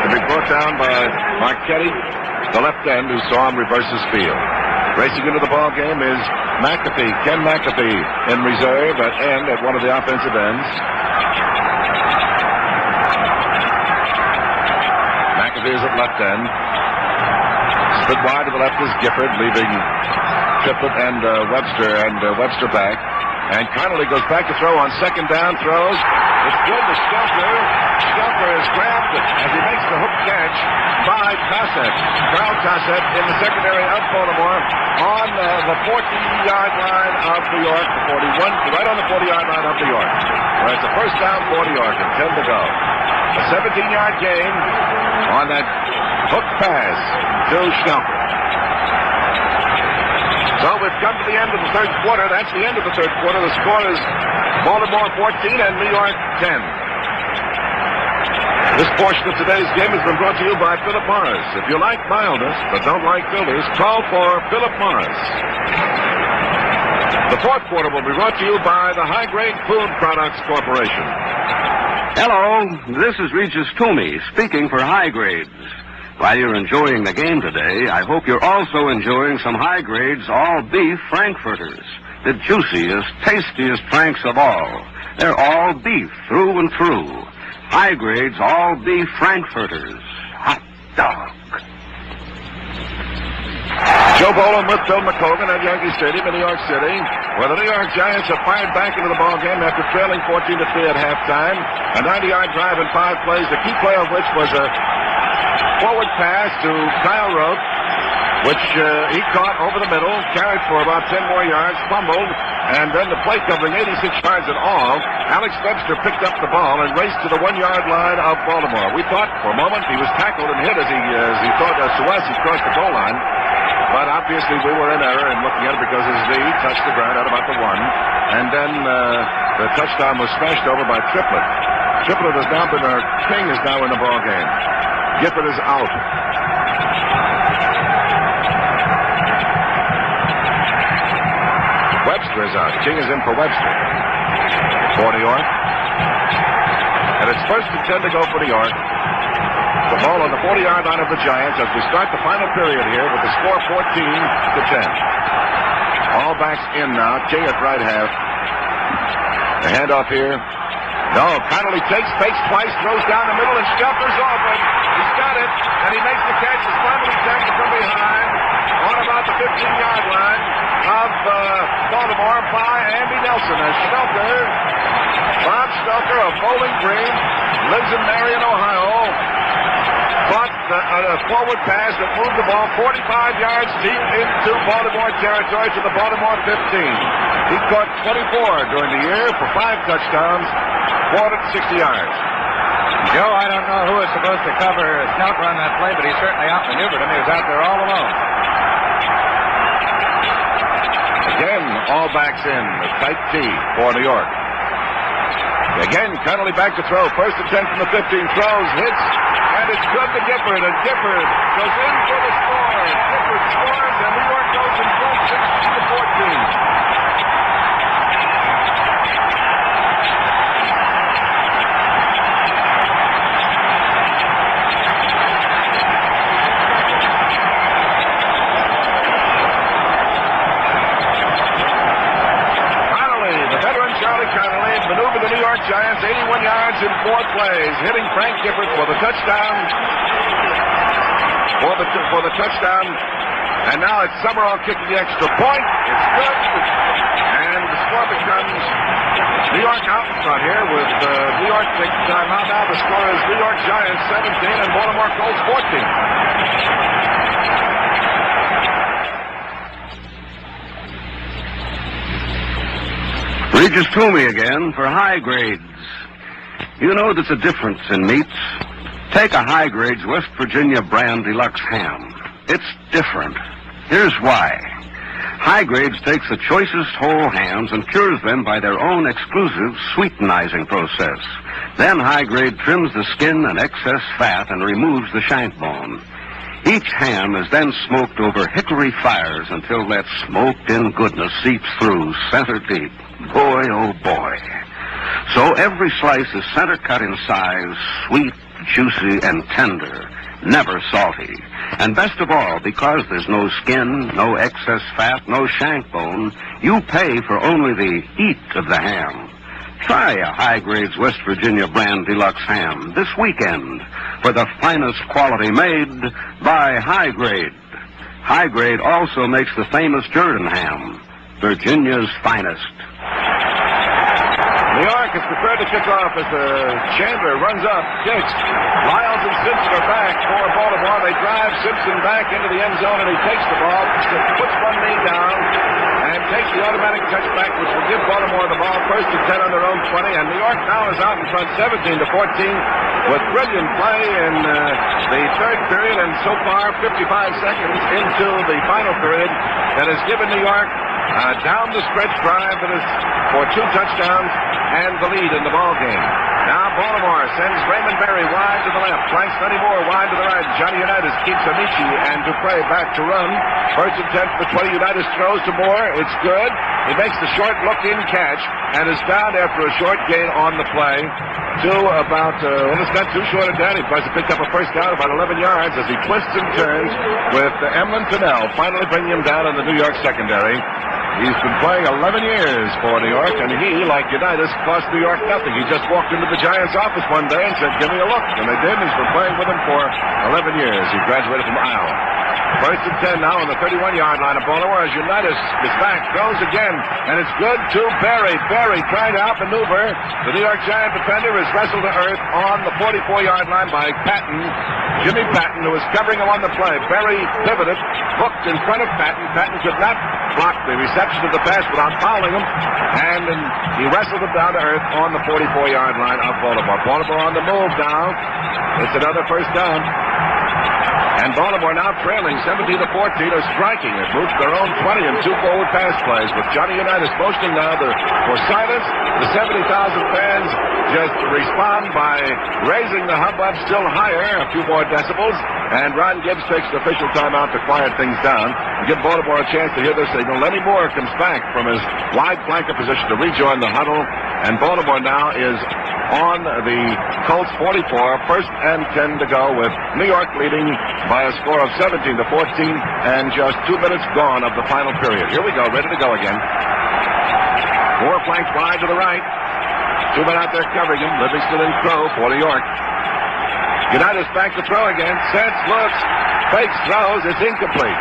To be brought down by Marchetti, the left end, who saw him reverse his field. Racing into the ball game is McAfee, Ken McAfee, in reserve at one of the offensive ends. McAfee is at left end. Split wide to the left is Gifford, leaving Triplett and Webster back. And Connolly goes back to throw on second down, throws. It's good to Stelter. Stelter is grabbed as he makes the hook catch by Tassett. Carl Tassett in the secondary of Baltimore on the 40-yard line of New York. The 41, right on the 40-yard line of New York. Where it's a first down for New York and 10 to go. A 17-yard gain on that hook pass to Stelter. So we've come to the end of the third quarter. That's the end of the third quarter. The score is Baltimore 14 and New York 10. This portion of today's game has been brought to you by Philip Morris. If you like mildness but don't like filters, call for Philip Morris. The fourth quarter will be brought to you by the High Grade Food Products Corporation. Hello, this is Regis Toomey speaking for High Grades. While you're enjoying the game today, I hope you're also enjoying some High Grades all-beef Frankfurters. The juiciest, tastiest Franks of all. They're all beef through and through. High Grades all-beef Frankfurters. Hot dog. Joe Boland with Bill McColgan at Yankee Stadium in New York City, where the New York Giants have fired back into the ball game after trailing 14-3 at halftime. A 90-yard drive in 5 plays, the key play of which was a forward pass to Kyle Rote, which he caught over the middle, carried for about 10 more yards, fumbled, and then the play covering 86 yards in all. Alex Webster picked up the ball and raced to the 1-yard line of Baltimore. We thought for a moment he was tackled and hit as he thought Suez had crossed the goal line. But obviously we were in error in looking at it because his knee touched the ground at about the 1. And then the touchdown was smashed over by Triplett. Triplett has now been King is now in the ball game. Gifford is out. Webster is out. King is in for Webster. For New York. And it's first and 10 to go for New York. The ball on the 40-yard line of the Giants as we start the final period here with the score 14-10. All backs in now. King at right half. The handoff here. No, Connolly fakes twice, throws down the middle, and Stelter's open. He's got it, and he makes the catch. He's finally tackled from behind on about the 15-yard line of Baltimore by Andy Nelson. As Bob Stelter Parker of Bowling Green, lives in Marion, Ohio. Caught a forward pass that moved the ball 45 yards deep into Baltimore territory to the Baltimore 15. He caught 24 during the year for 5 touchdowns, 460 yards. Joe, I don't know who was supposed to cover Shelter on that play, but he certainly outmaneuvered him. He was out there all alone. Again, all backs in. The tight T for New York. Again, Connolly back to throw. First and 10 from the 15. Throws, hits, and it's good to Gifford. And Gifford goes in for the score. Gifford scores, and New York goes in front 16-14. Maneuver the New York Giants 81 yards in 4 plays, hitting Frank Gifford for the touchdown. For the touchdown. And now it's Summerall kicking the extra point. It's good. And the score becomes New York out in front here with New York taking timeout. Now the score is New York Giants 17 and Baltimore Colts 14. Regis Toomey again for high grades. You know there's a difference in meats. Take a high grades West Virginia brand deluxe ham. It's different. Here's why. High grades takes the choicest whole hams and cures them by their own exclusive sweetenizing process. Then high grade trims the skin and excess fat and removes the shank bone. Each ham is then smoked over hickory fires until that smoked-in goodness seeps through center deep. Boy, oh boy. So every slice is center-cut in size, sweet, juicy, and tender, never salty. And best of all, because there's no skin, no excess fat, no shank bone, you pay for only the eat of the ham. Try a High Grades West Virginia brand deluxe ham this weekend for the finest quality made by High Grade. High Grade also makes the famous Jordan ham, Virginia's finest. New York is prepared to kick off as Chandler runs up, kicks. Lyles and Simpson are back for Baltimore. They drive Simpson back into the end zone, and he takes the ball, puts one knee down, and takes the automatic touchback, which will give Baltimore the ball first and 10 on their own 20. And New York now is out in front 17-14 with brilliant play in the third period, and so far 55 seconds into the final period that has given New York down the stretch drive that is for 2 touchdowns and the lead in the ball game. Now Baltimore sends Raymond Berry wide to the left, flanks Sonny Moore wide to the right. Johnny Unitas keeps Amici and Dupre back to run. First and 10 for the 20. Unitas throws to Moore. It's good. He makes the short look-in catch and is down after a short gain on the play to about, it's not too short of that. He tries to pick up a first down about 11 yards as he twists and turns with Emlyn Tunnell finally bringing him down in the New York secondary. He's been playing 11 years for New York, and he, like Unitas, cost New York nothing. He just walked into the Giants' office one day and said, "Give me a look." And they did, and he's been playing with them for 11 years. He graduated from Iowa. First and 10 now on the 31-yard line of Baltimore as Unitas is back, throws again, and it's good to Berry. Berry trying to outmaneuver. The New York Giant defender is wrestled to earth on the 44-yard line by Patton. Jimmy Patton, who was covering him on the play. Berry pivoted, hooked in front of Patton. Patton could not block the reception of the pass without fouling him, and he wrestled him down to earth on the 44-yard line of Baltimore. Baltimore on the move now. It's another first down. And Baltimore now trailing 17-14 are striking. It moved their own 20 and 2 forward pass plays with Johnny Unitas motioning now for silence. The 70,000 fans just respond by raising the hubbub still higher, a few more decibels. And Ron Gibbs takes an official timeout to quiet things down and give Baltimore a chance to hear their signal. Lenny Moore comes back from his wide flanker position to rejoin the huddle. And Baltimore now is on the Colts 44, first and 10 to go with New York leading by a score of 17-14 and just 2 minutes gone of the final period. Here we go, ready to go again. Moore flanks wide to the right. 2 men out there covering him, Livingston and Crow for New York. Unitas back to throw again, sets, looks, fakes, throws, it's incomplete.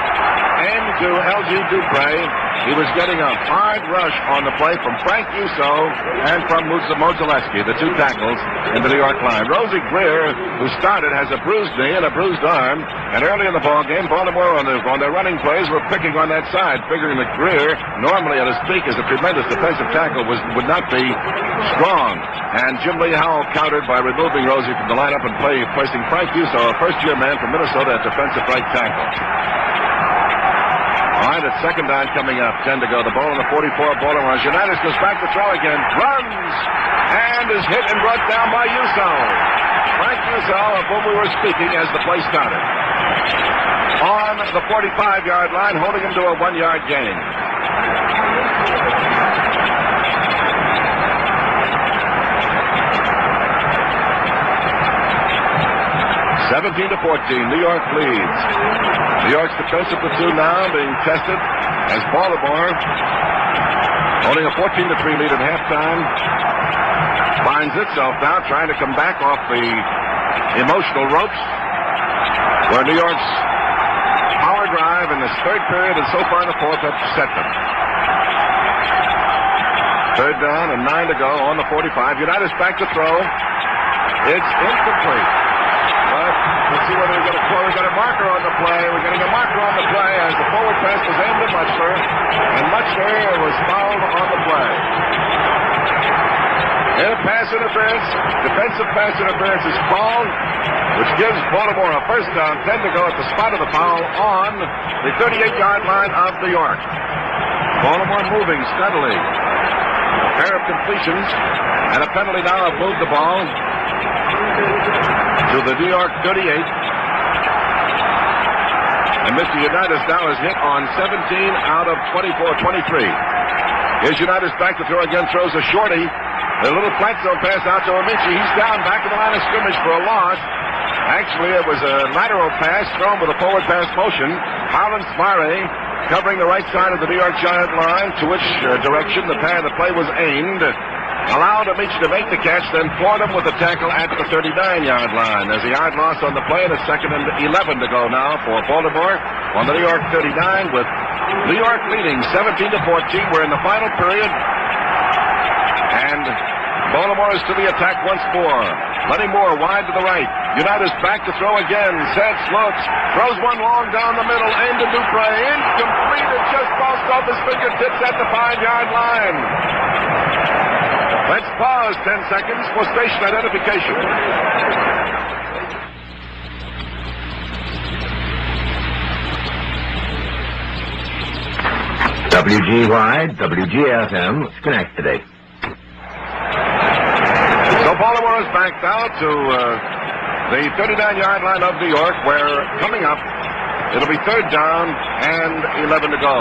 aimed to L.G. Dupre. He was getting a hard rush on the play from Frank Uso and from Modzelewski, the two tackles in the New York line. Rosie Greer, who started, has a bruised knee and a bruised arm. And early in the ball game, Baltimore on their running plays were picking on that side, figuring that Greer, normally at his peak as a tremendous defensive tackle, would not be strong. And Jim Lee Howell countered by removing Rosie from the lineup and placing Frank Uso, a first-year man from Minnesota, at defensive right tackle. All right, it's second down coming up. 10 to go. The ball on the 44. Baltimore. Unitas goes back to throw again. Runs and is hit and brought down by Uso. Frank Uso, of whom we were speaking as the play started. On the 45-yard line, holding him to a 1-yard gain. (17-14). New York leads. New York's defensive platoon now being tested as Baltimore, holding a 14-3 lead at halftime, finds itself now trying to come back off the emotional ropes where New York's power drive in this third period and so far in the fourth have set them. Third down and 9 to go on the 45. Unitas back to throw. It's incomplete. But let's see whether we're going to close. We've got a marker on the play. We're getting a marker on the play as the forward pass was aimed at Muchler. And Muchler was fouled on the play. And a pass interference, defensive pass interference is called, which gives Baltimore a first down, 10 to go at the spot of the foul on the 38-yard line of New York. Baltimore moving steadily. A pair of completions and a penalty now have moved the ball to the New York 38. And Mr. Unitas now is hit on 17 out of 24-23. Here's Unitas back to throw again, throws a shorty. A little flat zone pass out to Amici. He's down back in the line of scrimmage for a loss. Actually, it was a lateral pass thrown with a forward pass motion. Howland Smyre covering the right side of the New York Giant line, to which direction the play was aimed. Allowed Amici to make the catch, then floored him with a tackle at the 39-yard line. There's a yard loss on the play, and it's second and 11 to go now for Baltimore on the New York 39, with New York leading 17-14. We're in the final period. And Baltimore is to the attack once more. Lenny Moore wide to the right. Unitas back to throw again. Sets, looks, throws one long down the middle, aimed to Dupre. Incomplete. It just bounced off his fingertips at the 5-yard line. Let's pause 10 seconds for station identification. WGY, WGFM, Schenectady. So Baltimore is backed out to the 39-yard line of New York, where coming up, it'll be third down and 11 to go.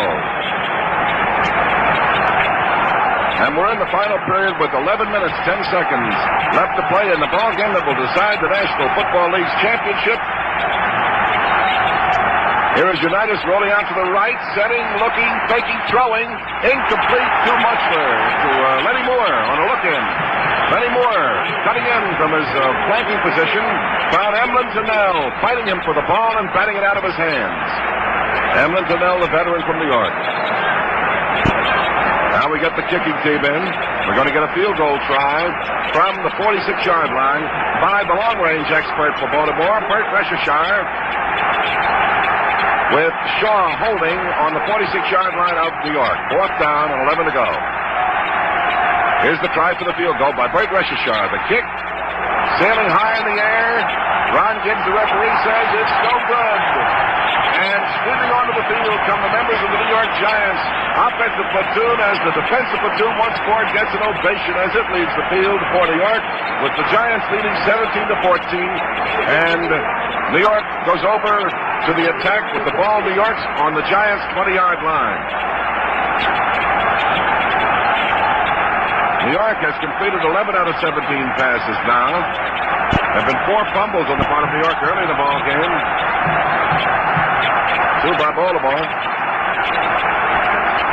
And we're in the final period with 11 minutes, 10 seconds left to play in the ball game that will decide the National Football League's championship. Here is Unitas rolling out to the right, setting, looking, faking, throwing, incomplete to Muchler, to Lenny Moore on a look-in. Lenny Moore cutting in from his flanking position, found Emlyn Tunnell fighting him for the ball and batting it out of his hands. Emlyn Tunnell, the veteran from New York. Now we get the kicking team in. We're going to get a field goal try from the 46-yard line by the long-range expert for Baltimore, Bert Rescheshire, with Shaw holding on the 46-yard line of New York. Fourth down and 11 to go. Here's the try for the field goal by Bert Rescheshire. The kick, sailing high in the air. Ron Gibbs, the referee, says it's no good. And sweeping onto the field come the members of the New York Giants offensive platoon, as the defensive platoon once more gets an ovation as it leaves the field for New York, with the Giants leading 17-14. And New York goes over to the attack with the ball. New York's on the Giants' 20-yard line. New York has completed 11 out of 17 passes now. There have been 4 fumbles on the part of New York early in the ball game. 2 by Baltimore.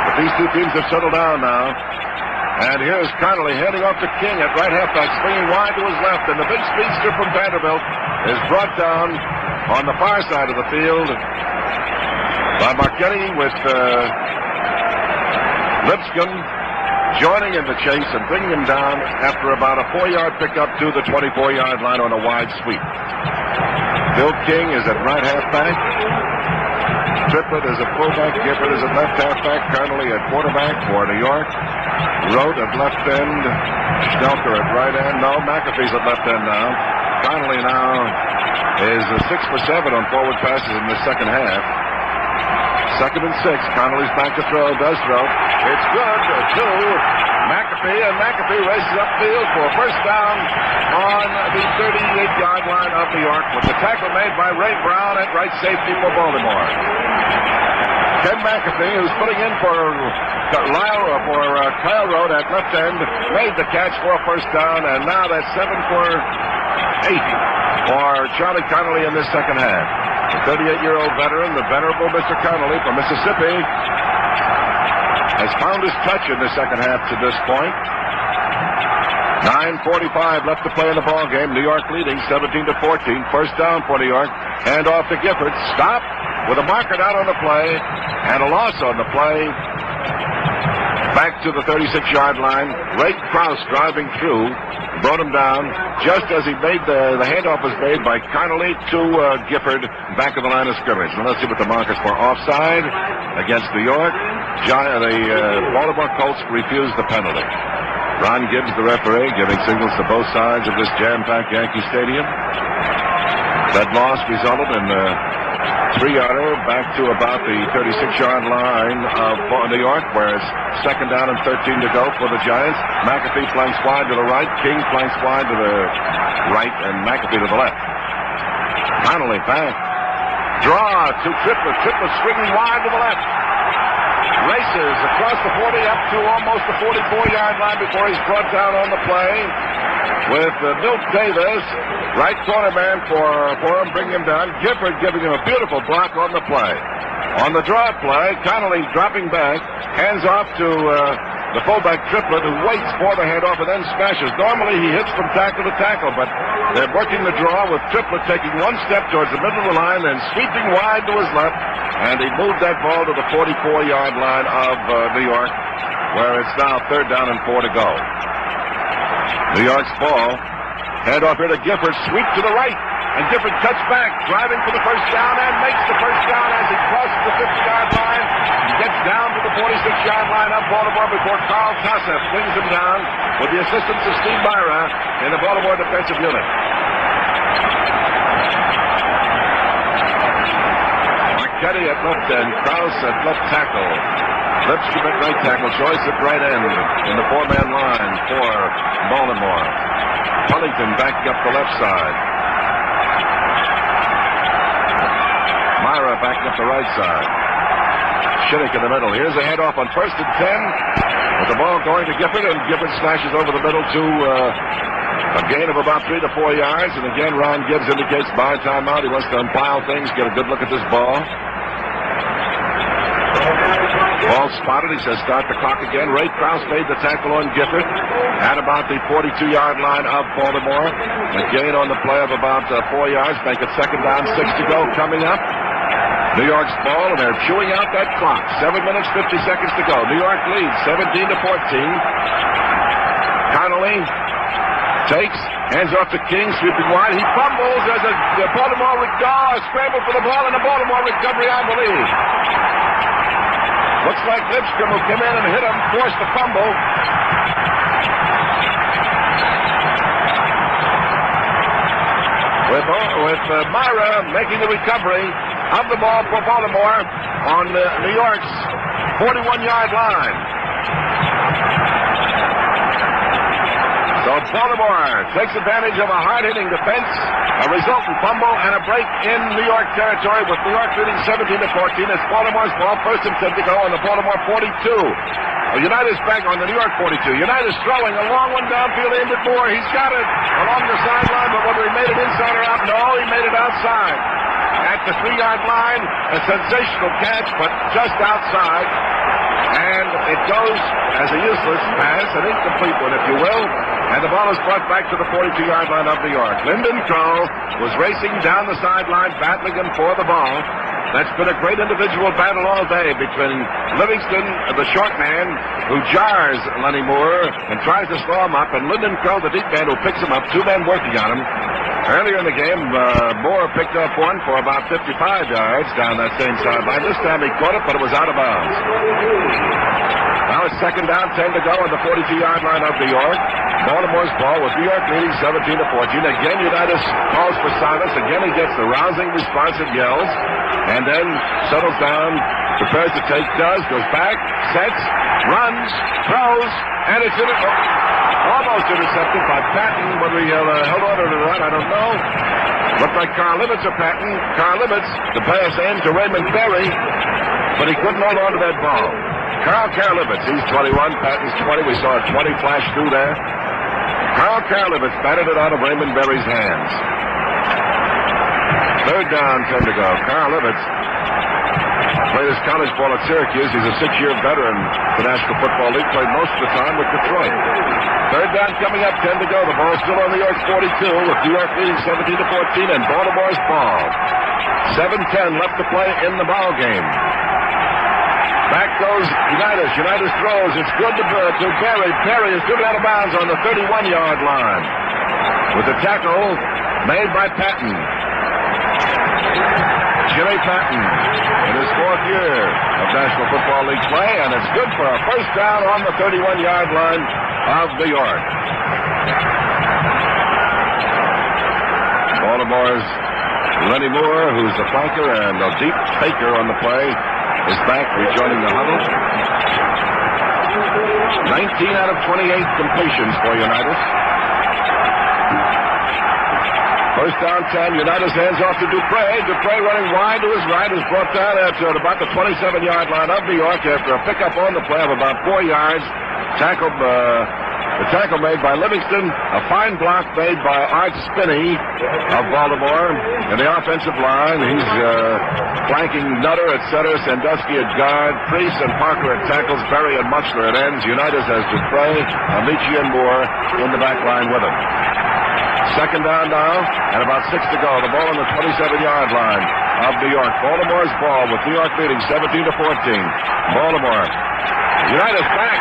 But these two teams have settled down now. And here's Connolly handing off to King at right halfback, swinging wide to his left. And the big speedster from Vanderbilt is brought down on the far side of the field by Marchetti with Lipscomb joining in the chase and bringing him down after about a 4-yard pickup to the 24-yard line on a wide sweep. Bill King is at right halfback. Triplett is at fullback. Gifford is at left halfback. Connolly at quarterback for New York. Rote at left end. Stelker at right end. No, McAfee's at left end now. Connolly now is 6 for 7 on forward passes in the second half. 2nd and 6. Connolly's back to throw. Does throw. It's good to McAfee, and McAfee races upfield for a first down on the 38-yard line of New York with the tackle made by Ray Brown at right safety for Baltimore. Ken McAfee, who's putting in for Kyle Rote at left end, made the catch for a first down, and now that's 7 for 8 for Charlie Connolly in this second half. The 38-year-old veteran, the venerable Mr. Connolly from Mississippi, has found his touch in the second half to this point. 9:45 left to play in the ball game. New York leading 17-14. First down for New York. Hand off to Gifford. Stop with a marker down on the play and a loss on the play. Back to the 36-yard line. Ray Krause driving through. Brought him down just as he made the handoff was made by Connolly to Gifford back of the line of scrimmage. Now let's see what the markers for offside against New York. The Baltimore Colts refused the penalty. Ron Gibbs, the referee, giving signals to both sides of this jam-packed Yankee Stadium. That loss resulted in a 3-yarder back to about the 36-yard line of New York, where it's 2nd down and 13 to go for the Giants. McAfee flanks wide to the right. King flanks wide to the right, and McAfee to the left. Connolly back. Draw to Triplett. Triplett swinging wide to the left. Races across the 40 up to almost the 44-yard line before he's brought down on the play with Milt Davis, right corner man for him, bringing him down. Gifford giving him a beautiful block on the play. On the draw play, Connolly dropping back, hands off to the fullback Triplett, who waits for the handoff and then smashes. Normally he hits from tackle to tackle, but they're working the draw with Triplett taking one step towards the middle of the line and sweeping wide to his left. And he moved that ball to the 44-yard line of New York, where it's now 3rd down and 4 to go. New York's ball. Hand off here to Gifford. Sweep to the right. And Gifford cuts back, driving for the first down, and makes the first down as he crosses the 50-yard line. He gets down to the 46-yard line of Baltimore before Carl Tassef brings him down with the assistance of Steve Myra in the Baltimore defensive unit. Marchetti at left end, Krause at left tackle, Lipscomb at right tackle, Joyce at right end in the 4-man line for Baltimore. Pullington backing up the left side. Myra backing up the right side. Shinnick in the middle. Here's a handoff on 1st and 10 with the ball going to Gifford, and Gifford slashes over the middle to a gain of about 3 to 4 yards. And again, Ron Gibbs indicates by timeout. He wants to umpile things, get a good look at this ball. Ball spotted. He says start the clock again. Ray Krause made the tackle on Gifford at about the 42-yard line of Baltimore. A gain on the play of about 4 yards. Make it 2nd down, 6 to go. Coming up, New York's ball, and they're chewing out that clock. 7 minutes, 50 seconds to go. New York leads 17 to 14. Connolly takes, hands off to King, sweeping wide. He fumbles as a Baltimore scramble for the ball, and a Baltimore recovery, I believe. Looks like Lipscomb, who came in and hit him, forced the fumble. With Myra making the recovery of the ball for Baltimore on New York's 41-yard line. So Baltimore takes advantage of a hard-hitting defense, a resultant fumble, and a break in New York territory with New York leading 17 to 14. It's Baltimore's ball, 1st and 10 to go on the Baltimore 42. United's back on the New York 42. United's throwing a long one downfield aimed at Moore. He's got it along the sideline, but whether he made it inside or out, no, he made it outside. At the 3-yard line, a sensational catch, but just outside. And it goes as a useless pass, an incomplete one, if you will. And And the ball is brought back to the 42-yard line of New York. Lyndon Crow was racing down the sideline, battling him for the ball. That's been a great individual battle all day between Livingston, the short man, who jars Lenny Moore and tries to slow him up, and Lyndon Crow, the deep man, who picks him up, two men working on him. Earlier in the game, Moore picked up one for about 55 yards down that same sideline. This time he caught it, but it was out of bounds. Now it's second down, 10 to go on the 42-yard line of New York. Baltimore's ball with New York leading 17-14. Again, Unitas calls for silence. Again, he gets the rousing responsive yells. And then settles down, prepares to take, goes back, sets, runs, throws, and it's almost intercepted by Patton. Whether he held on to the run, I don't know. Looked like Carl Libbets or Patton. Carl Libbets, the pass in to Raymond Berry, but he couldn't hold on to that ball. Carl Libbets, he's 21, Patton's 20. We saw a 20 flash through there. Carl Libbets batted it out of Raymond Berry's hands. Third down, 10 to go. Carl Libbets played his college ball at Syracuse. He's a 6-year veteran of the National Football League. Played most of the time with Detroit. Third down coming up, 10 to go. The ball still on New York's 42 with New York leading 17-14 and Baltimore's ball. 7:10 left to play in the ball game. Back goes Unitas. Unitas throws. It's good to Berry. Berry is driven out of bounds on the 31-yard line with the tackle made by Patton. Jimmy Patton in his 4th year of National Football League play, and it's good for a first down on the 31-yard line of New York. Baltimore's Lenny Moore, who's the flanker, and a deep faker on the play, is back rejoining the huddle. 19 out of 28 completions for Unitas. First down 10, Unitas hands off to Dupre. Dupre running wide to his right is brought down at about the 27-yard line of New York after a pickup on the play of about 4 yards. The tackle made by Livingston, a fine block made by Art Spinney of Baltimore. In the offensive line, he's flanking Nutter at center, Sandusky at guard, Priest and Parker at tackles, Berry and Muchler at ends. Unitas has Dupre, Amici and Moore in the back line with him. Second down now, and about 6 to go. The ball on the 27-yard line of New York. Baltimore's ball with New York leading 17-14. Baltimore. Unitas back.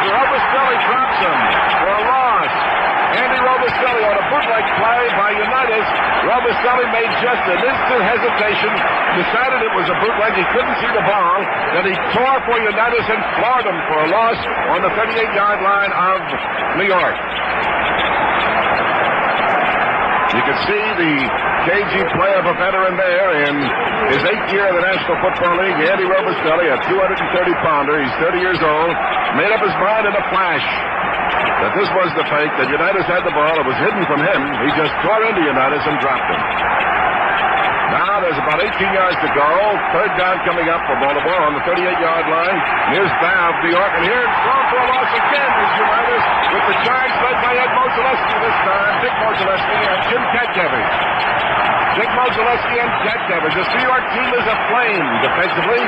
Robustelli drops him for a loss. Andy Robustelli on a bootleg play by Unitas. Robustelli made just an instant hesitation, decided it was a bootleg. He couldn't see the ball. Then he tore for Unitas and floored him for a loss on the 38-yard line of New York. You can see the cagey play of a veteran there in his 8th year in the National Football League. Andy Robustelli, a 230-pounder. He's 30 years old. Made up his mind in a flash that this was the fake, that Unitas had the ball. It was hidden from him. He just tore into Unitas and dropped him. Now there's about 18 yards to go. Third down coming up for Baltimore on the 38-yard line. Here's Bav, New York, and here's thrown for a loss again is Unitas with the charge led by Ed Mozileski this time. Dick Mozileski and Jim Katkevic. Dick Mozileski and Katkevic. This New York team is aflame defensively.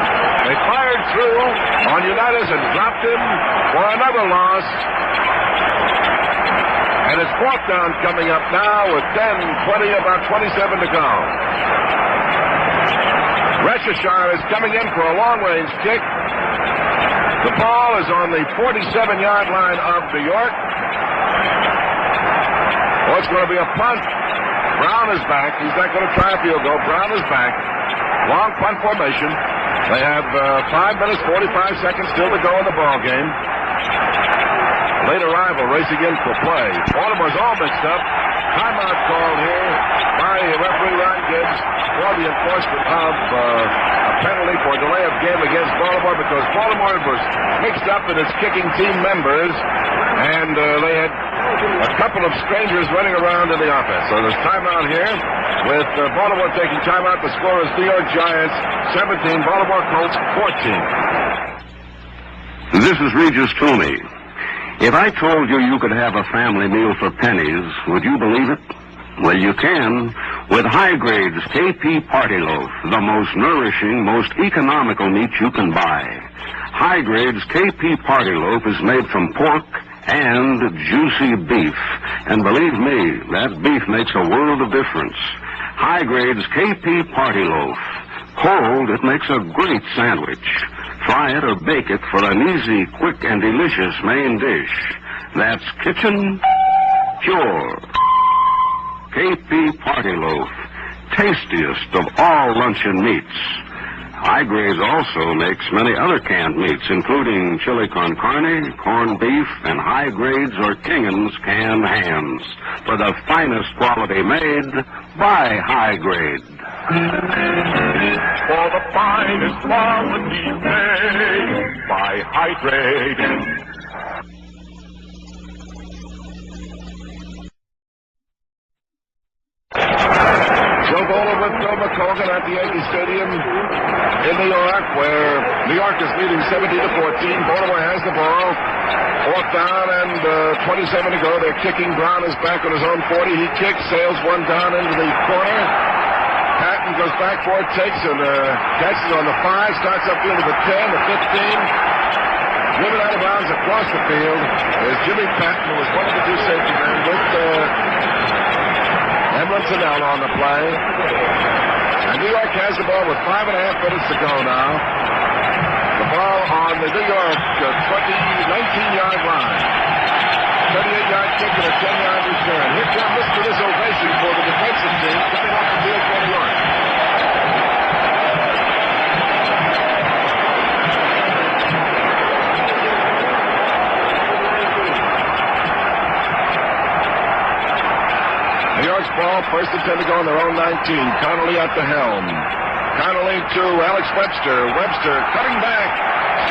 They fired through on Unitas and dropped him for another loss. And it's fourth down coming up now with 10-20, about 27 to go. Reschishar is coming in for a long-range kick. The ball is on the 47-yard line of New York. Oh, it's going to be a punt. Brown is back. He's not going to try a field goal. Brown is back. Long punt formation. They have 5 minutes, 45 seconds still to go in the ball game. Late arrival racing in for play. Baltimore's all mixed up. Timeout called here by referee Ron Gibbs for the enforcement of a penalty for delay of game against Baltimore because Baltimore was mixed up in its kicking team members, and they had a couple of strangers running around in the offense. So there's timeout here with Baltimore taking timeout. The score is New York Giants 17, Baltimore Colts 14. This is Regis Toomey. If I told you you could have a family meal for pennies, would you believe it? Well, you can with High Grade's KP Party Loaf, the most nourishing, most economical meat you can buy. High Grade's KP Party Loaf is made from pork and juicy beef, And believe me, that beef makes a world of difference. High Grade's KP Party Loaf. Cold, it makes a great sandwich. Fry it or bake it for an easy, quick, and delicious main dish. That's kitchen pure. KP Party Loaf. Tastiest of all luncheon meats. High Grades also makes many other canned meats, including chili con carne, corned beef, and High Grades or Kingan's canned hams. For the finest quality made by High Grade. For the finest quality made by High Grade. Joe Bowler with Bill McColgan at the Yankee Stadium in New York, where New York is leading 17-14. Baltimore has the ball. Fourth down and 27 to go. They're kicking. Brown is back on his own 40. He kicks, sails one down into the corner. Patton goes back for it, takes and catches on the 5, starts upfield to the 10, the 15. Driven out of bounds across the field is Jimmy Patton, who was one of the two safety men with Emlenson on the play. And New York has the ball with 5.5 minutes to go now. The ball on the New York 19-yard line. 38-yard kick and a 10-yard return. Here comes Mr. This ovation for the defensive team coming off the field for New York. New York's ball, first and 10 to go on their own 19. Connolly at the helm. Connolly to Alex Webster. Webster cutting back.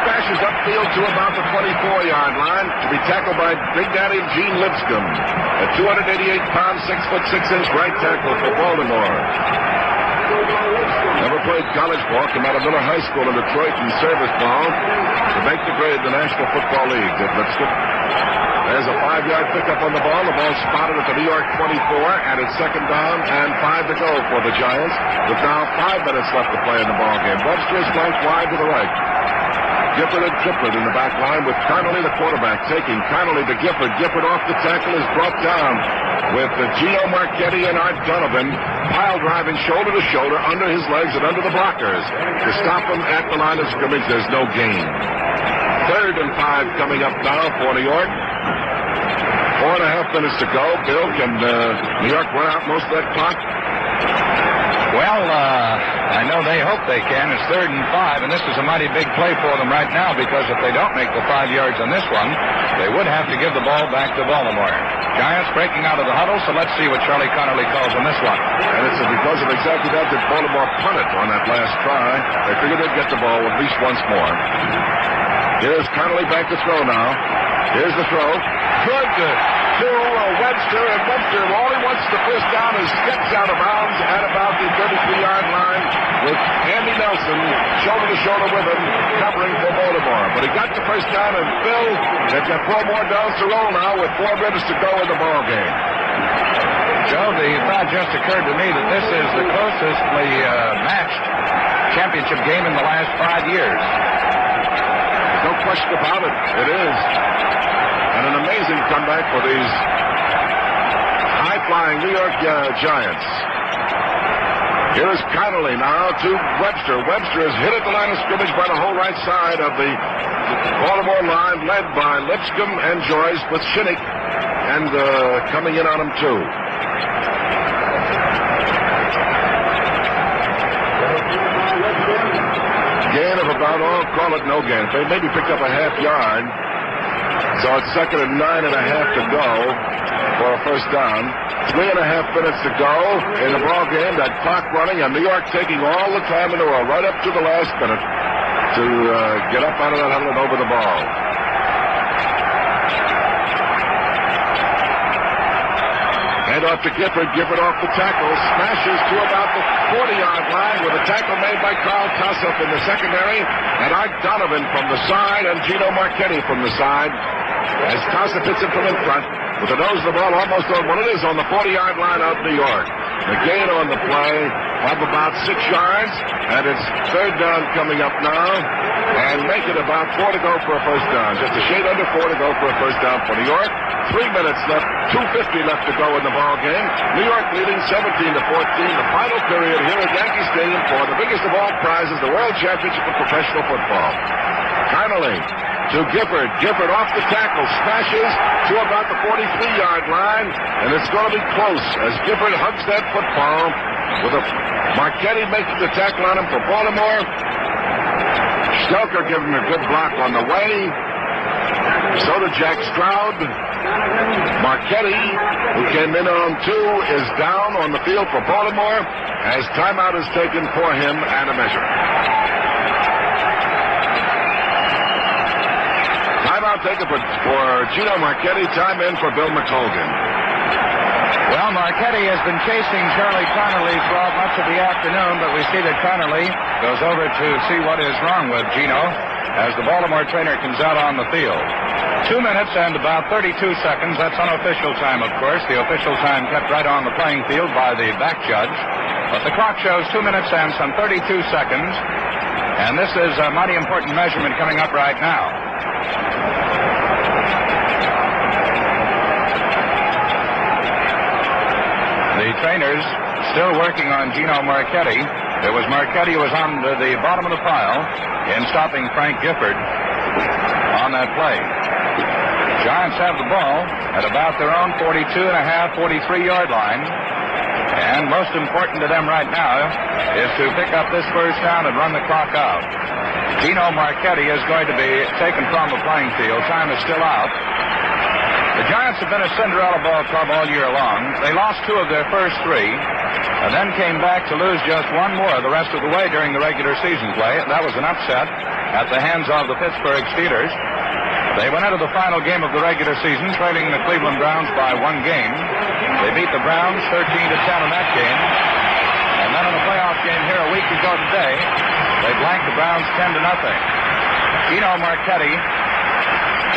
Smashes upfield to about the 24-yard line to be tackled by Big Daddy Gene Lipscomb. A 288-pound, 6'6" right tackle for Baltimore. Never played college ball, came out of Miller High School in Detroit and service ball to make the grade in the National Football League. Did Lipscomb. There's a 5-yard pickup on the ball. The ball spotted at the New York 24, and it's second down and 5 to go for the Giants. With now 5 minutes left to play in the ball game. Webster is flanked wide to the right. Gifford and Gifford in the back line with Connolly, the quarterback, taking Connolly to Gifford. Gifford off the tackle is brought down with Gio Marchetti and Art Donovan pile driving shoulder to shoulder under his legs and under the blockers. To stop him at the line of scrimmage, there's no gain. 3rd and 5 coming up now for New York. 4.5 minutes to go. Bill, can New York run out most of that clock? Well, I know they hope they can. It's 3rd and 5, and this is a mighty big play for them right now because if they don't make the 5 yards on this one, they would have to give the ball back to Baltimore. Giants breaking out of the huddle, so let's see what Charlie Connolly calls on this one. And it's because of exactly that Baltimore punted on that last try. They figured they'd get the ball at least once more. Here's Connolly back to throw now. Here's the throw. Good to Webster, and Webster, all he wants the first down is steps out of bounds at about the 33-yard line with Andy Nelson shoulder to shoulder with him, covering for Baltimore. But he got the first down, and Phil, they've got 4 more downs to roll now with 4 minutes to go in the ball game. Joe, the thought just occurred to me that this is the closestly matched championship game in the last 5 years. No question about it. It is. And an amazing comeback for these high-flying New York Giants. Here is Connolly now to Webster. Webster is hit at the line of scrimmage by the whole right side of the Baltimore line, led by Lipscomb and Joyce with Shinnick and coming in on him too. Gain of about, call it no gain. They maybe picked up a half yard. So it's 2nd and 9.5 to go for a first down. 3.5 minutes to go in the ball game. That clock running, and New York taking all the time in the world, right up to the last minute, to get up out of that huddle and over the ball. Hand off to Gifford. Gifford off the tackle. Smashes to about the 40-yard line with a tackle made by Carl Tossup in the secondary. And Art Donovan from the side and Gino Marchetti from the side. As Tossup hits him from in front with the nose of the ball almost on what it is on the 40-yard line of New York. The gain on the play of about 6 yards. And it's 3rd down coming up now. and make it about 4 to go for a first down. Just a shade under 4 to go for a first down for New York. 3 minutes left, 2:50 left to go in the ball game. New York leading 17 to 14. The final period here at Yankee Stadium for the biggest of all prizes, the World Championship of Professional Football. Connolly to Gifford. Gifford off the tackle, smashes to about the 43-yard line, and it's going to be close as Gifford hugs that football with a Marchetti making the tackle on him for Baltimore. Stelker giving him a good block on the way. So did Jack Stroud. Marchetti, who came in on 2, is down on the field for Baltimore as timeout is taken for him and a measure. Timeout taken for Gino Marchetti. Time in for Bill McColgan. Well, Marchetti has been chasing Charlie Connerly throughout much of the afternoon, but we see that Connerly goes over to see what is wrong with Gino as the Baltimore trainer comes out on the field. 2 minutes and about 32 seconds. That's unofficial time, of course. The official time kept right on the playing field by the back judge. But the clock shows 2 minutes and some 32 seconds. And this is a mighty important measurement coming up right now. The trainers still working on Gino Marchetti. It was Marchetti who was on the bottom of the pile in stopping Frank Gifford on that play. Giants have the ball at about their own 42.5, 43-yard line. And most important to them right now is to pick up this first down and run the clock out. Gino Marchetti is going to be taken from the playing field. Time is still out. The Giants have been a Cinderella ball club all year long. They lost 2 of their first 3, and then came back to lose just 1 more the rest of the way during the regular season play. That was an upset at the hands of the Pittsburgh Steelers. They went into the final game of the regular season trailing the Cleveland Browns by 1 game. They beat the Browns 13-10 in that game. And then in a playoff game here a week ago today, they blanked the Browns 10-0. Gino Marchetti,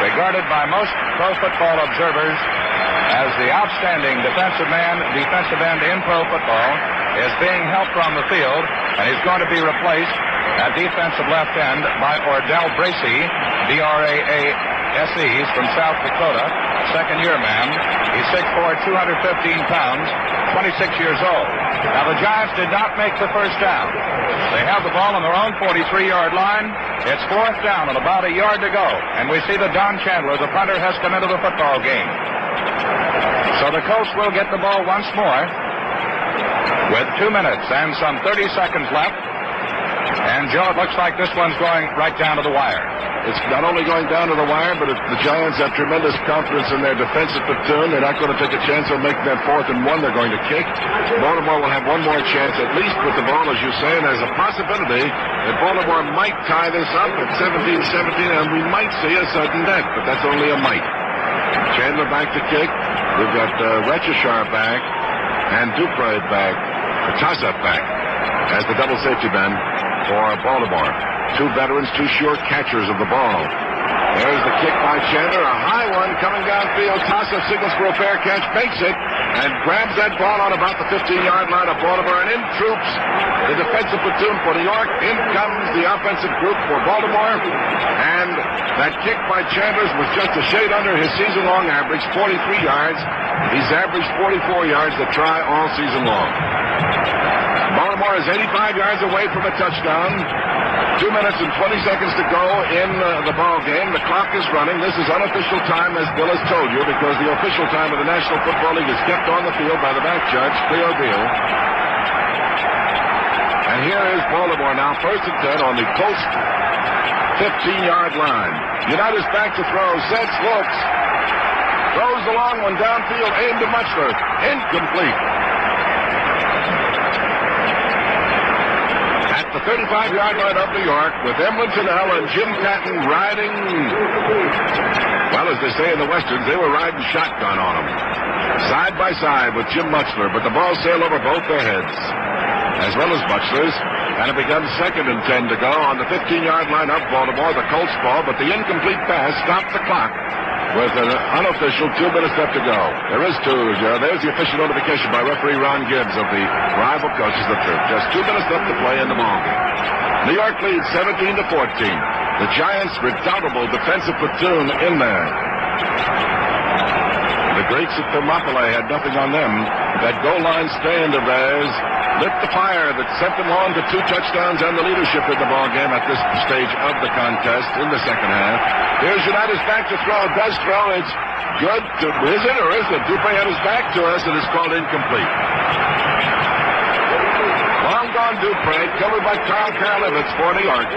regarded by most pro football observers as the outstanding defensive end in pro football, is being helped from the field, and he's going to be replaced at defensive left end by Ordell Bracey, B-R-A-A-S-E, from South Dakota, second-year man. He's 6'4", 215 pounds, 26 years old. Now, the Giants did not make the first down. They have the ball on their own 43-yard line. It's 4th down and about a yard to go. And we see that Don Chandler, the punter, has come into the football game. So the Colts will get the ball once more with 2 minutes and some 30 seconds left. And, Joe, it looks like this one's going right down to the wire. It's not only going down to the wire, but the Giants have tremendous confidence in their defensive platoon. They're not going to take a chance on making that 4th and 1 they're going to kick. Baltimore will have one more chance at least with the ball, as you say, and there's a possibility that Baltimore might tie this up at 17-17, and we might see a sudden death, but that's only a might. Chandler back to kick. We've got Retchishar back and Dupre back, the toss-up back, as the double safety man for Baltimore. 2 veterans, 2 sure catchers of the ball. There's the kick by Chandler, a high one coming downfield. Toss-up signals for a fair catch, makes it, and grabs that ball on about the 15-yard line of Baltimore. And in troops the defensive platoon for New York. In comes the offensive group for Baltimore. And that kick by Chandler was just a shade under his season-long average, 43 yards. He's averaged 44 yards to try all season long. Baltimore is 85 yards away from a touchdown. 2 minutes and 20 seconds to go in the ball game. The clock is running. This is unofficial time, as Bill has told you, because the official time of the National Football League is kept on the field by the back judge, Cleo Deal. And here is Baltimore now, 1st and 10 on the Colts 15-yard line. Unitas back to throw. Sets, looks. Throws the long one downfield, aimed to Mutchler. Incomplete. The 35-yard line of New York with Emlyn Tunnell and Jim Patton riding, well, as they say in the Westerns, they were riding shotgun on them. Side by side with Jim Mutchler, but the ball sailed over both their heads, as well as Mutchler's, and it becomes 2nd and 10 to go on the 15-yard line of Baltimore, the Colts ball, but the incomplete pass stopped the clock with an unofficial 2 minutes left to go. There is two. There's the official notification by referee Ron Gibbs of the rival coaches that there just 2 minutes left to play in the ball game. New York leads 17-14. The Giants' redoubtable defensive platoon in there. The Greeks at Thermopylae had nothing on them. That goal line stand of theirs lit the fire that sent them on to 2 touchdowns and the leadership in the ball game at this stage of the contest in the second half. Here's Unitas back to throw. Does throw. It's good. Is it or isn't it? Dupre had his back to us and it's called incomplete. Long gone Dupre, covered by Carl Karlevitz for New York.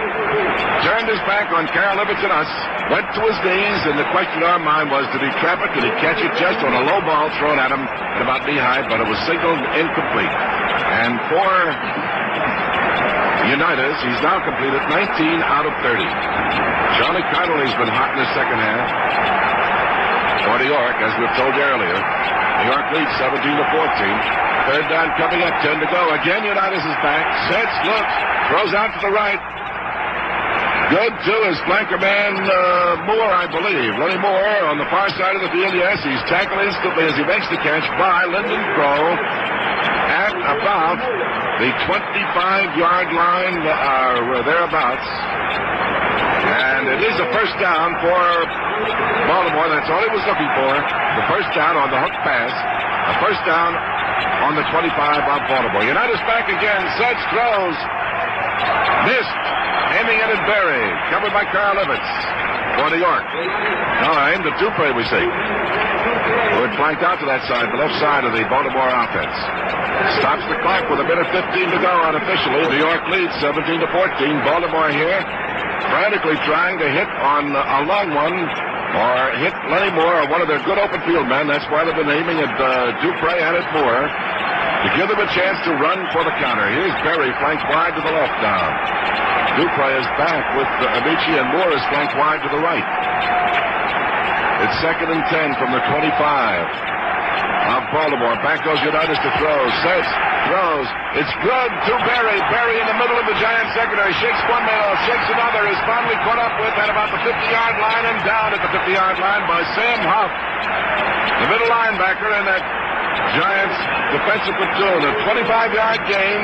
Turned his back on Karlevitz and us. Went to his knees, and the question in our mind was, did he trap it? Did he catch it just on a low ball thrown at him at about knee-high? But it was signaled incomplete. And for Unitas, he's now completed 19 out of 30. Charlie Connolly's been hot in the second half for New York, as we've told you earlier. New York leads 17-14. Third down coming up, 10 to go. Again, Unitas is back. Sets, looks, throws out to the right. Good, too, is flanker man Moore, I believe. Lenny Moore on the far side of the field, yes. He's tackled instantly as he makes the catch by Lyndon Crow at about the 25-yard line, or thereabouts. And it is a first down for Baltimore. That's all he was looking for. The first down on the hook pass. A first down on the 25 of Baltimore. Unitas back again. Sets, throws. Missed. Aiming it at Berry. Covered by Karlevitz for New York. Now aimed at Dupre, we see. Who had flanked out to that side, the left side of the Baltimore offense. Stops the clock with 1:15 to go unofficially. New York leads 17-14. Baltimore here frantically trying to hit on a long one or hit Lenny Moore or one of their good open field men. That's why they've been aiming at Dupre and at Moore to give them a chance to run for the counter. Here's Berry flanked wide to the left now. Dupre is back with Amici, and Moore is flanked wide to the right. It's 2nd and 10 from the 25 of Baltimore. Back goes Unitas to throw. Sets, throws. It's good to Berry. Berry in the middle of the Giant secondary. Shakes one man off, shakes another. Is finally caught up with at about the 50-yard line and down at the 50-yard line by Sam Huff, the middle linebacker, and that Giants defensive platoon. A 25-yard gain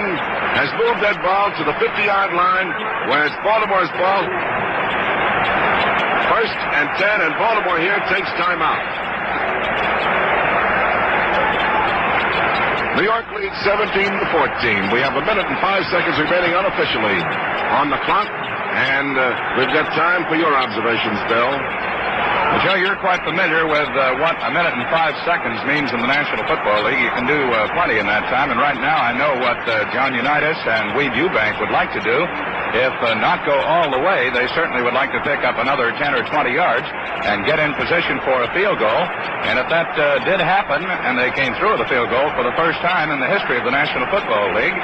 has moved that ball to the 50-yard line where it's Baltimore's ball. 1st and 10, and Baltimore here takes timeout. New York leads 17-14. We have 1 minute and 5 seconds remaining unofficially on the clock, and we've got time for your observations, Bill. Well, Joe, you're quite familiar with what 1 minute and 5 seconds means in the National Football League. You can do plenty in that time, and right now I know what John Unitas and Weed Eubank would like to do. If not go all the way, they certainly would like to pick up another 10 or 20 yards and get in position for a field goal. And if that did happen, and they came through with a field goal for the first time in the history of the National Football League,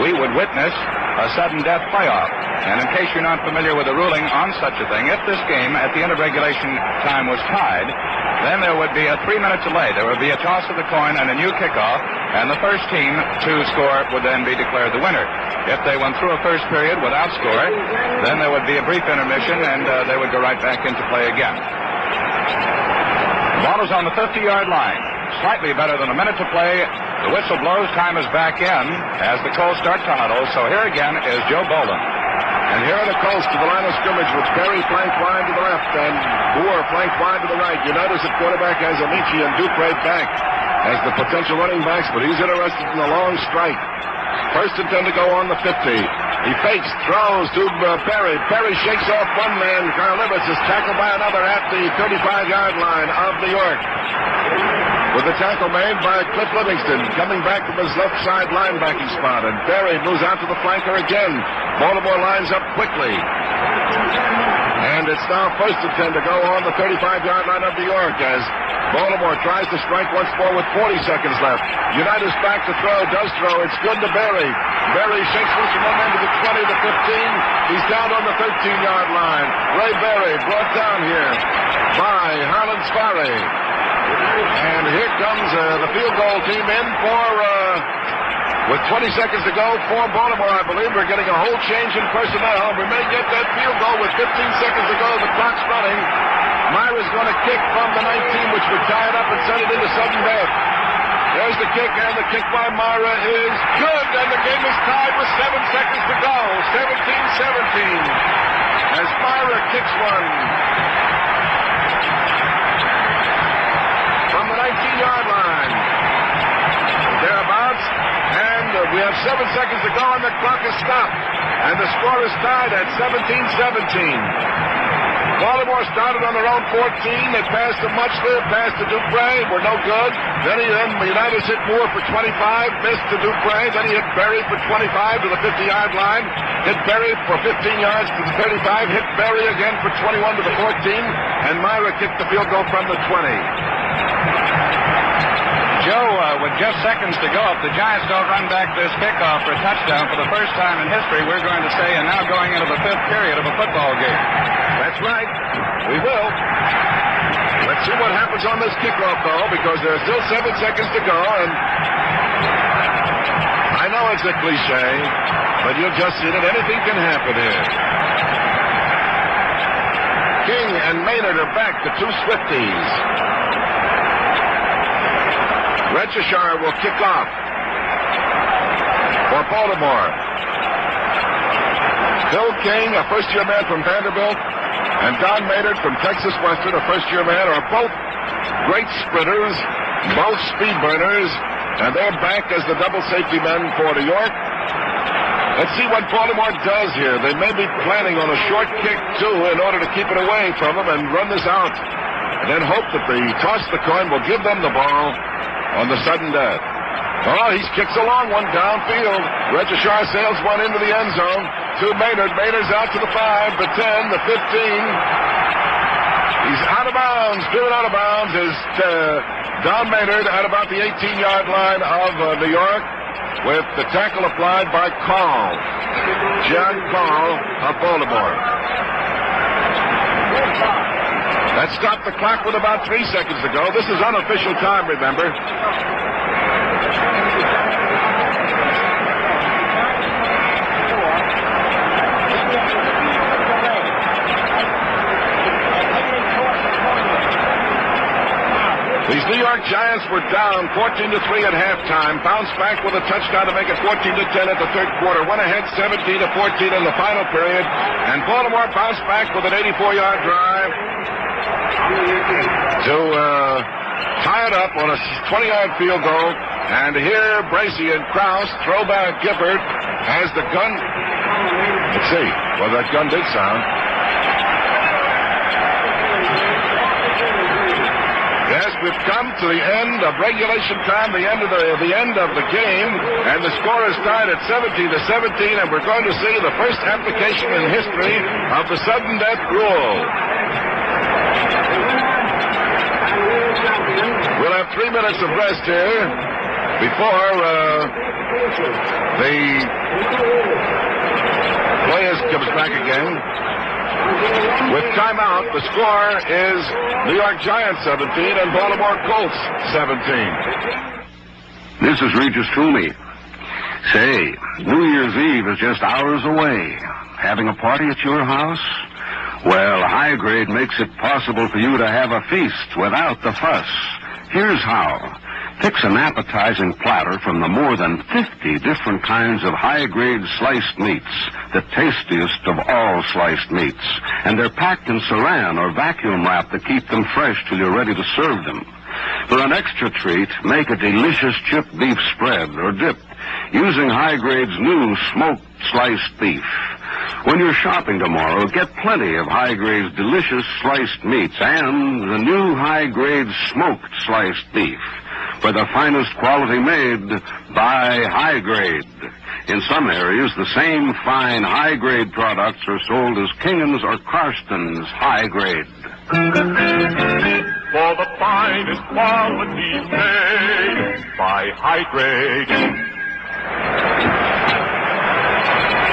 we would witness a sudden death playoff. And in case you're not familiar with the ruling on such a thing, if this game at the end of regulation time was tied, then there would be a 3-minute delay. There would be a toss of the coin and a new kickoff, and the first team to score would then be declared the winner. If they went through a first period without scoring, then there would be a brief intermission, and they would go right back into play again. The ball is on the 50-yard line. Slightly better than a minute to play. The whistle blows. Time is back in as the Colts start to huddle. So here again is Joe Bolden. And here are the Colts to the line of scrimmage with Berry flanked wide to the left and Moore flanked wide to the right. You notice the quarterback has Amici and Dupre back as the potential running backs, but he's interested in the long strike. 1st and 10 to go on the 50. He fakes, throws to Berry. Berry shakes off one man. Karlevitz is tackled by another at the 35-yard line of New York. With the tackle made by Cliff Livingston, coming back from his left side linebacking spot. And Berry moves out to the flanker again. Baltimore lines up quickly. And it's now 1st and 10 to go on the 35-yard line of New York as Baltimore tries to strike once more with 40 seconds left. Unitas back to throw, does throw. It's good to Berry. Berry shakes loose from one end to the 20 to 15. He's down on the 13-yard line. Ray Berry brought down here by Harlan Sparry. And here comes the field goal team in for, with 20 seconds to go for Baltimore, I believe. We're getting a whole change in personnel. We may get that field goal with 15 seconds to go. The clock's running. Myra's going to kick from the 19, which would tie it up and send it into sudden death. There's the kick, and the kick by Myra is good, and the game is tied with 7 seconds to go. 17-17 as Myra kicks one from the 19-yard line. Thereabouts, and we have 7 seconds to go, and the clock is stopped. And the score is tied at 17-17. Baltimore started on their own 14. They passed to Muchler, passed to Dupre, were no good. Then Unitas hit Moore for 25, missed to Dupre. Then he hit Berry for 25 to the 50-yard line. Hit Berry for 15 yards to the 35. Hit Berry again for 21 to the 14. And Myra kicked the field goal from the 20. Joe, with just seconds to go, if the Giants don't run back this kickoff for a touchdown for the first time in history, we're going to say, and now going into the 5th period of a football game. That's right. We will. Let's see what happens on this kickoff, though, because there are still 7 seconds to go, and I know it's a cliche, but you've just seen it. Anything can happen here. King and Maynard are back, the two Swifties. Regishar will kick off for Baltimore. Bill King, a first-year man from Vanderbilt, and Don Maynard from Texas Western, a first-year man, are both great sprinters, both speed burners, and they're back as the double safety men for New York. Let's see what Baltimore does here. They may be planning on a short kick, too, in order to keep it away from them and run this out, and then hope that the toss the coin will give them the ball on the sudden death. Oh, he kicks a long one downfield. Regishar sails one into the end zone to Maynard. Maynard's out to the 5, the 10, the 15. He's out of bounds. Driven out of bounds is Don Maynard at about the 18-yard line of New York with the tackle applied by Call. John Call of Baltimore. That stopped the clock with about 3 seconds to go. This is unofficial time, remember. These New York Giants were down 14-3 at halftime, bounced back with a touchdown to make it 14-10 at the third quarter, went ahead 17-14 in the final period, and Baltimore bounced back with an 84-yard drive to tie it up on a 20-yard field goal. And here Bracey and Krause throw back. Gifford has the gun. Let's see. Well, that gun did sound. Yes, we've come to the end of regulation time, the end of the game, and the score is tied at 17-17, and we're going to see the first application in history of the sudden death rule. We'll have 3 minutes of rest here before the players comes back again. With timeout, the score is New York Giants 17 and Baltimore Colts 17. This is Regis Toomey. Say, New Year's Eve is just hours away. Having a party at your house? Well, High Grade makes it possible for you to have a feast without the fuss. Here's how. Fix an appetizing platter from the more than 50 different kinds of high-grade sliced meats, the tastiest of all sliced meats. And they're packed in saran or vacuum wrap to keep them fresh till you're ready to serve them. For an extra treat, make a delicious chipped beef spread or dip using High Grade's new smoked sliced beef. When you're shopping tomorrow, get plenty of High Grade's delicious sliced meats and the new High Grade smoked sliced beef, for the finest quality made by High Grade. In some areas, the same fine High Grade products are sold as Kingan's or Carston's High Grade. For the finest quality made by High Grade.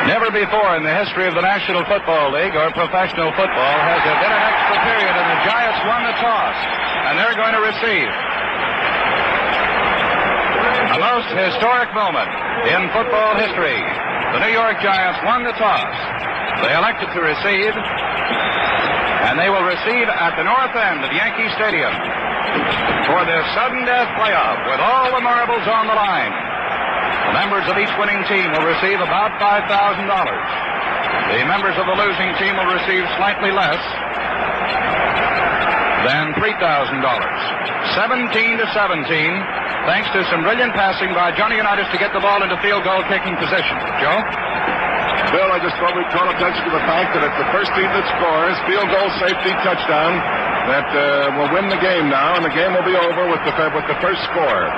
Never before in the history of the National Football League or professional football has there been an extra period and the Giants won the toss, and they're going to receive. A most historic moment in football history. The New York Giants won the toss. They elected to receive, And they will receive at the north end of Yankee Stadium for this sudden death playoff with all the marbles on the line. The members of each winning team will receive about $5,000. The members of the losing team will receive slightly less than $3,000. 17-17, thanks to some brilliant passing by Johnny Unitas to get the ball into field goal kicking position. Joe? Bill, I just thought we'd call attention to the fact that it's the first team that scores, field goal, safety, touchdown, that will win the game now, and the game will be over with the first score.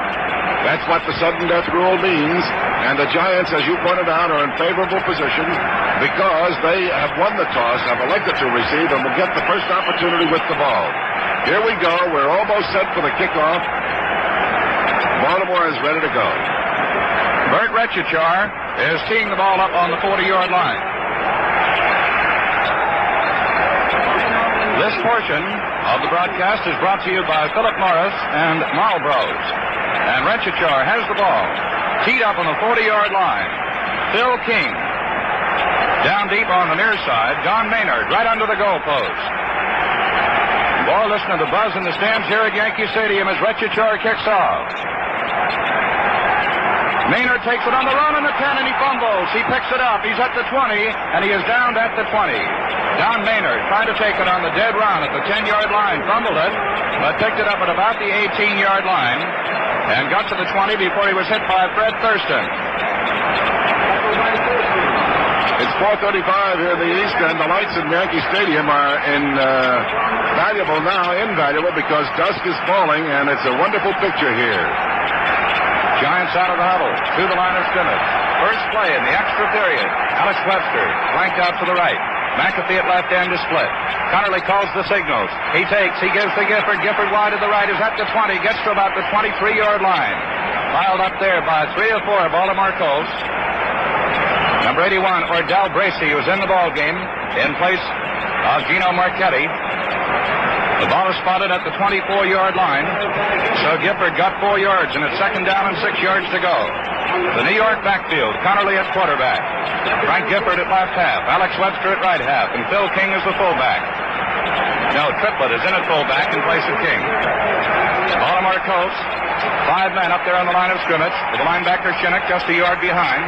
That's what the sudden death rule means, and the Giants, as you pointed out, are in favorable position because they have won the toss, have elected to receive, and will get the first opportunity with the ball. Here we go. We're almost set for the kickoff. Baltimore is ready to go. Bert Retchichar is teeing the ball up on the 40-yard line. This portion of the broadcast is brought to you by Philip Morris and Marlboro's. And Retchichar has the ball teed up on the 40-yard line. Phil King down deep on the near side. Don Maynard right under the goalpost. Boy, listen to the buzz in the stands here at Yankee Stadium as Retchichar kicks off. Maynard takes it on the run in the 10, and he fumbles. He picks it up. He's at the 20, and he is down at the 20. Don Maynard tried to take it on the dead run at the 10-yard line, fumbled it, but picked it up at about the 18-yard line and got to the 20 before he was hit by Fred Thurston. It's 4:35 here in the East, and the lights in Yankee Stadium are invaluable because dusk is falling, and it's a wonderful picture here. Giants out of the huddle, to the line of scrimmage. First play in the extra period. Alex Webster flanked out to the right. McAfee at left end to split. Connerly calls the signals. He takes, he gives to Gifford. Gifford wide to the right, is at the 20, gets to about the 23-yard line. Piled up there by 3 or 4 Baltimore Colts. Number 81, Ordell Bracey, was in the ball game in place of Gino Marchetti. The ball is spotted at the 24-yard line. So Gifford got 4 yards, and it's second down and 6 yards to go. The New York backfield, Connerly at quarterback. Frank Gifford at left half. Alex Webster at right half. And Phil King is the fullback. No, Triplett is in at fullback in place of King. Baltimore Colts, 5 men up there on the line of scrimmage, with the linebacker Shinnick just a yard behind.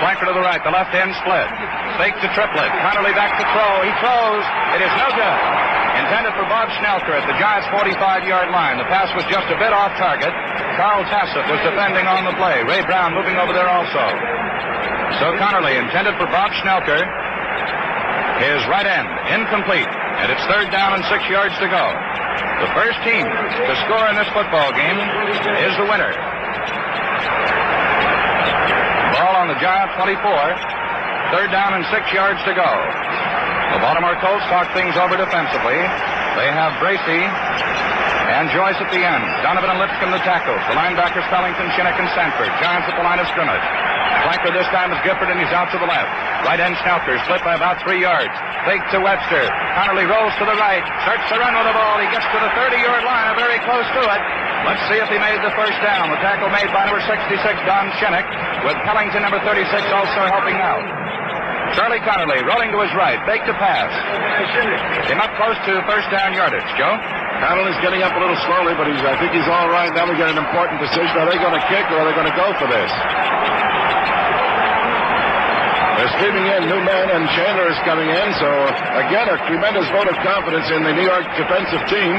Flanker to the right, the left end split. Fake to Triplett. Connerly back to throw. He throws. It is no good. Intended for Bob Schnelker at the Giants' 45-yard line. The pass was just a bit off target. Carl Tassett was defending on the play. Ray Brown moving over there also. So Connerly, intended for Bob Schnelker, his right end, incomplete. And it's third down and 6 yards to go. The first team to score in this football game is the winner. Ball on the Giants' 24. Third down and 6 yards to go. The Baltimore Colts talk things over defensively. They have Bracey and Joyce at the end. Donovan and Lipscomb the tackles. The linebackers Pellington, Shinnick, and Sanford. Giants at the line of scrimmage. Flanker this time is Gifford, and he's out to the left. Right end Schnelker, split by about 3 yards. Fake to Webster. Connerly rolls to the right. Starts to run with the ball. He gets to the 30-yard line, very close to it. Let's see if he made the first down. The tackle made by number 66, Don Shinnick, with Pellington, number 36, also helping out. Charlie Connerly rolling to his right. Fake to pass. Came up close to first down yardage. Joe? Connerly's getting up a little slowly, but I think he's all right. Now we get an important decision. Are they going to kick or are they going to go for this? They're streaming in. New man and Chandler is coming in. So, again, a tremendous vote of confidence in the New York defensive team.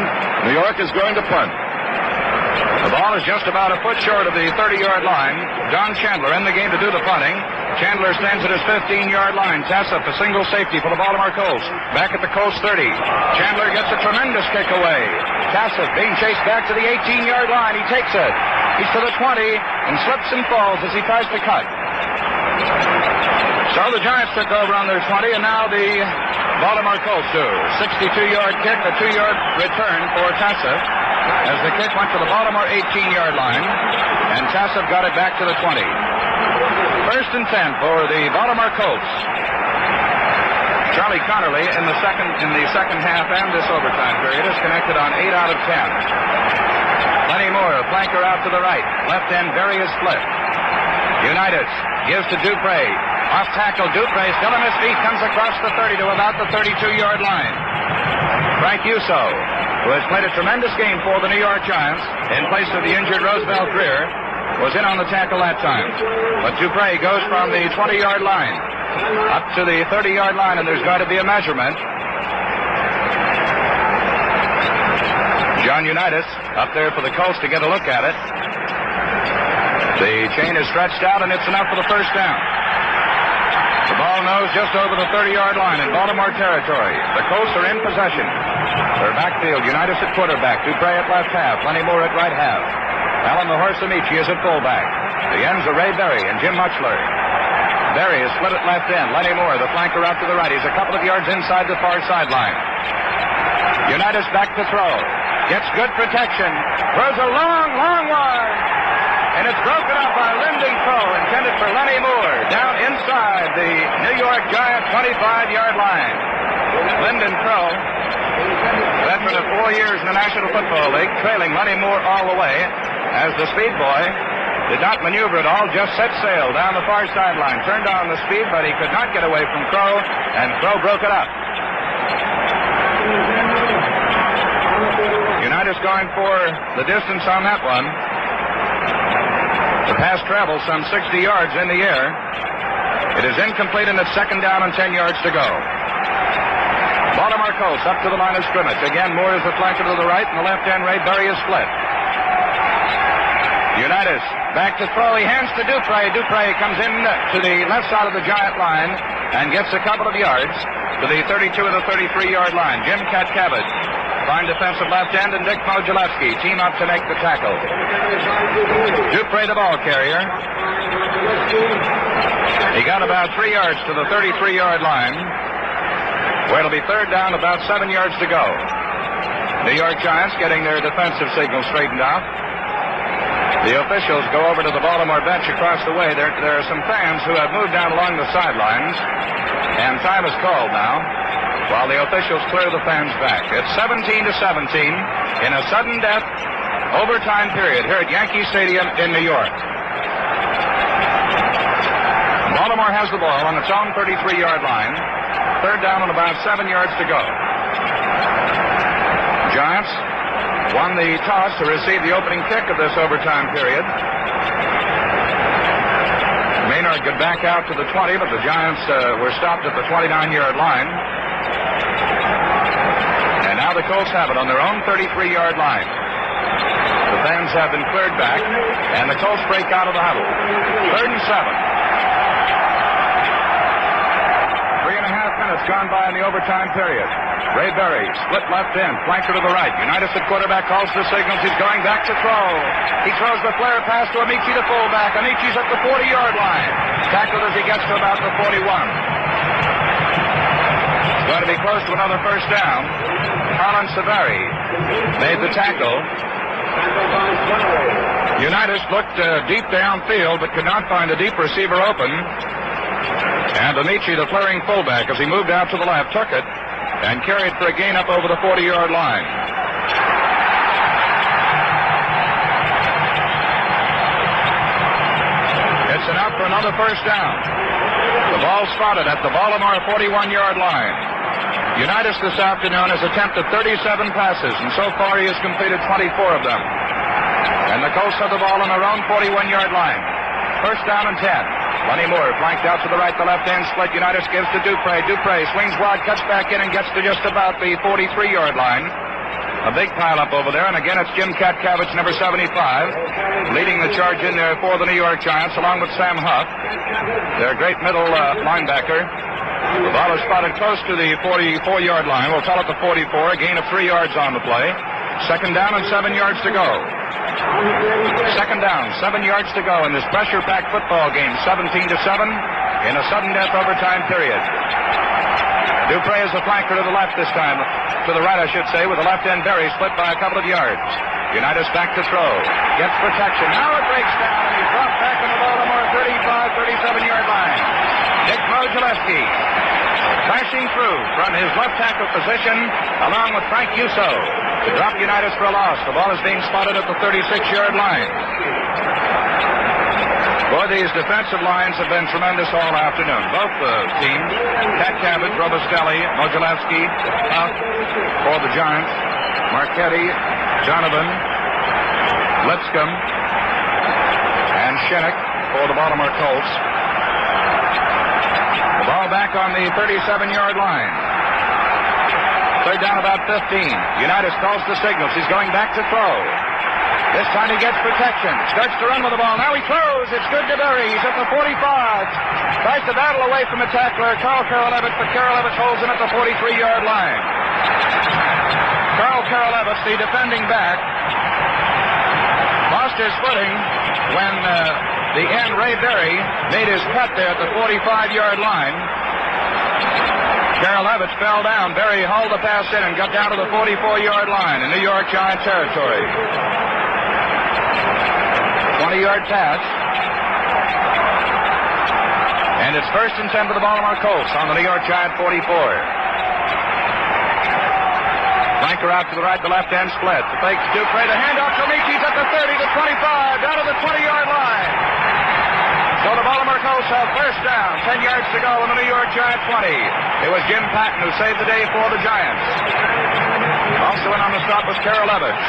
New York is going to punt. The ball is just about a foot short of the 30-yard line. Don Chandler in the game to do the punting. Chandler stands at his 15-yard line. Tassett, a single safety for the Baltimore Colts. Back at the Colts 30. Chandler gets a tremendous kick away. Tassett being chased back to the 18-yard line. He takes it. He's to the 20 and slips and falls as he tries to cut. So the Giants took over on their 20, and now the Baltimore Colts do. 62-yard kick, a 2-yard return for Tassett, as the kick went to the Baltimore 18-yard line, and Tassett got it back to the 20. First and 10 for the Baltimore Colts. Charlie Connerly in the second half and this overtime period is connected on 8 out of 10. Lenny Moore, flanker out to the right. Left end, very is split. Unitas gives to Dupre. Off tackle, Dupre still on his feet, comes across the 30 to about the 32-yard line. Frank Uso, who has played a tremendous game for the New York Giants in place of the injured Roosevelt Greer, was in on the tackle that time. But Dupre goes from the 20-yard line up to the 30-yard line, and there's going to be a measurement. John Unitas up there for the Colts to get a look at it. The chain is stretched out, and it's enough for the first down. The ball nose just over the 30-yard line in Baltimore territory. The Colts are in possession. Their backfield, Unitas at quarterback, Dupre at left half, Lenny Moore at right half. Alan the Horse Amici is at fullback. The ends are Ray Berry and Jim Mutchler. Berry is split at left end. Lenny Moore, the flanker, out to the right. He's a couple of yards inside the far sideline. Unitas back to throw. Gets good protection. Throws a long, long one. And it's broken up by Lyndon Crow, intended for Lenny Moore, down inside the New York Giant 25-yard line. Lyndon Crow, veteran of 4 years in the National Football League, trailing Lenny Moore all the way, as the speed boy did not maneuver at all, just set sail down the far sideline. Turned on the speed, but he could not get away from Crow, and Crow broke it up. Unitas going for the distance on that one. The pass travels some 60 yards in the air. It is incomplete, and it's second down and 10 yards to go. Baltimore Colts up to the line of scrimmage. Again, Moore is the flanker to the right, and the left end, Ray Berry, is split. Unitas back to throw. He hands to Dupre. Dupre comes in to the left side of the Giant line and gets a couple of yards to the 32 or the 33-yard line. Jim Katcavage, fine defensive left end, and Dick Modulewski team up to make the tackle. Dupre, the ball carrier. He got about 3 yards to the 33-yard line, where it'll be third down, about 7 yards to go. New York Giants getting their defensive signal straightened out. The officials go over to the Baltimore bench across the way. There are some fans who have moved down along the sidelines, and time is called now while the officials clear the fans back. It's 17-17 in a sudden death overtime period here at Yankee Stadium in New York. Baltimore has the ball on its own 33-yard line. Third down and about 7 yards to go. Giants won the toss to receive the opening kick of this overtime period. Maynard got back out to the 20, but the Giants were stopped at the 29-yard line. And now the Colts have it on their own 33-yard line. The fans have been cleared back, and the Colts break out of the huddle. 3rd and 7. 3.5 minutes gone by in the overtime period. Ray Berry, split left end, flanker to the right. Unitas at quarterback calls the signals. He's going back to throw. He throws the flare pass to Amici, the fullback. Amici's at the 40-yard line. Tackled as he gets to about the 41. It's going to be close to another first down. Colin Savary made the tackle. Unitas looked deep downfield, but could not find a deep receiver open. And Amici, the flaring fullback, as he moved out to the left, took it and carried for a gain up over the 40-yard line. It's enough for another first down. The ball spotted at the Baltimore 41-yard line. Unitas this afternoon has attempted 37 passes, and so far he has completed 24 of them. And the Colts have the ball on their own 41-yard line. First down and 10. Lenny Moore flanked out to the right, the left end split. Unitas gives to Dupre. Dupre swings wide, cuts back in, and gets to just about the 43-yard line. A big pile-up over there, and again it's Jim Katcavage, number 75, leading the charge in there for the New York Giants, along with Sam Huff, their great middle linebacker. The ball is spotted close to the 44-yard line. We'll call it the 44, a gain of 3 yards on the play. Second down and 7 yards to go. Second down, 7 yards to go in this pressure-packed football game, 17-7 in a sudden death overtime period. Dupre is the flanker to the left this time, to the right I should say, with the left end Berry split by a couple of yards. Unitas back to throw, gets protection. Now it breaks down and he's dropped back in the Baltimore 37-yard line. Dick Modulewski crashing through from his left tackle position along with Frank Uso to drop Unitas for a loss. The ball is being spotted at the 36-yard line. Boy, these defensive lines have been tremendous all afternoon. Both teams, Pat Cabot, Robustelli, Mogilevsky, Huff for the Giants, Marchetti, Donovan, Lipscomb, and Shinnick for the Baltimore Colts. The ball back on the 37-yard line. Third down about 15. Unitas calls the signals. He's going back to throw. This time he gets protection. Starts to run with the ball. Now he throws. It's good to Berry. He's at the 45. Tries to battle away from the tackler, Carl Karolevich, but Karolevich holds him at the 43-yard line. Carl Karolevich, the defending back, lost his footing when the end, Ray Berry, made his cut there at the 45-yard line. Karolevich fell down. Berry hauled the pass in and got down to the 44-yard line in New York Giant territory. 20-yard pass. And it's 1st and 10 for the Baltimore Colts on the New York Giant 44. Flanker out to the right, the left end split. The fake to Dupre, the handoff to Leachy's at the 30, the 25, down to the 20-yard line. So the Baltimore Colts have first down, 10 yards to go in the New York Giant 20. It was Jim Patton who saved the day for the Giants. Also in on the stop was Karolevich.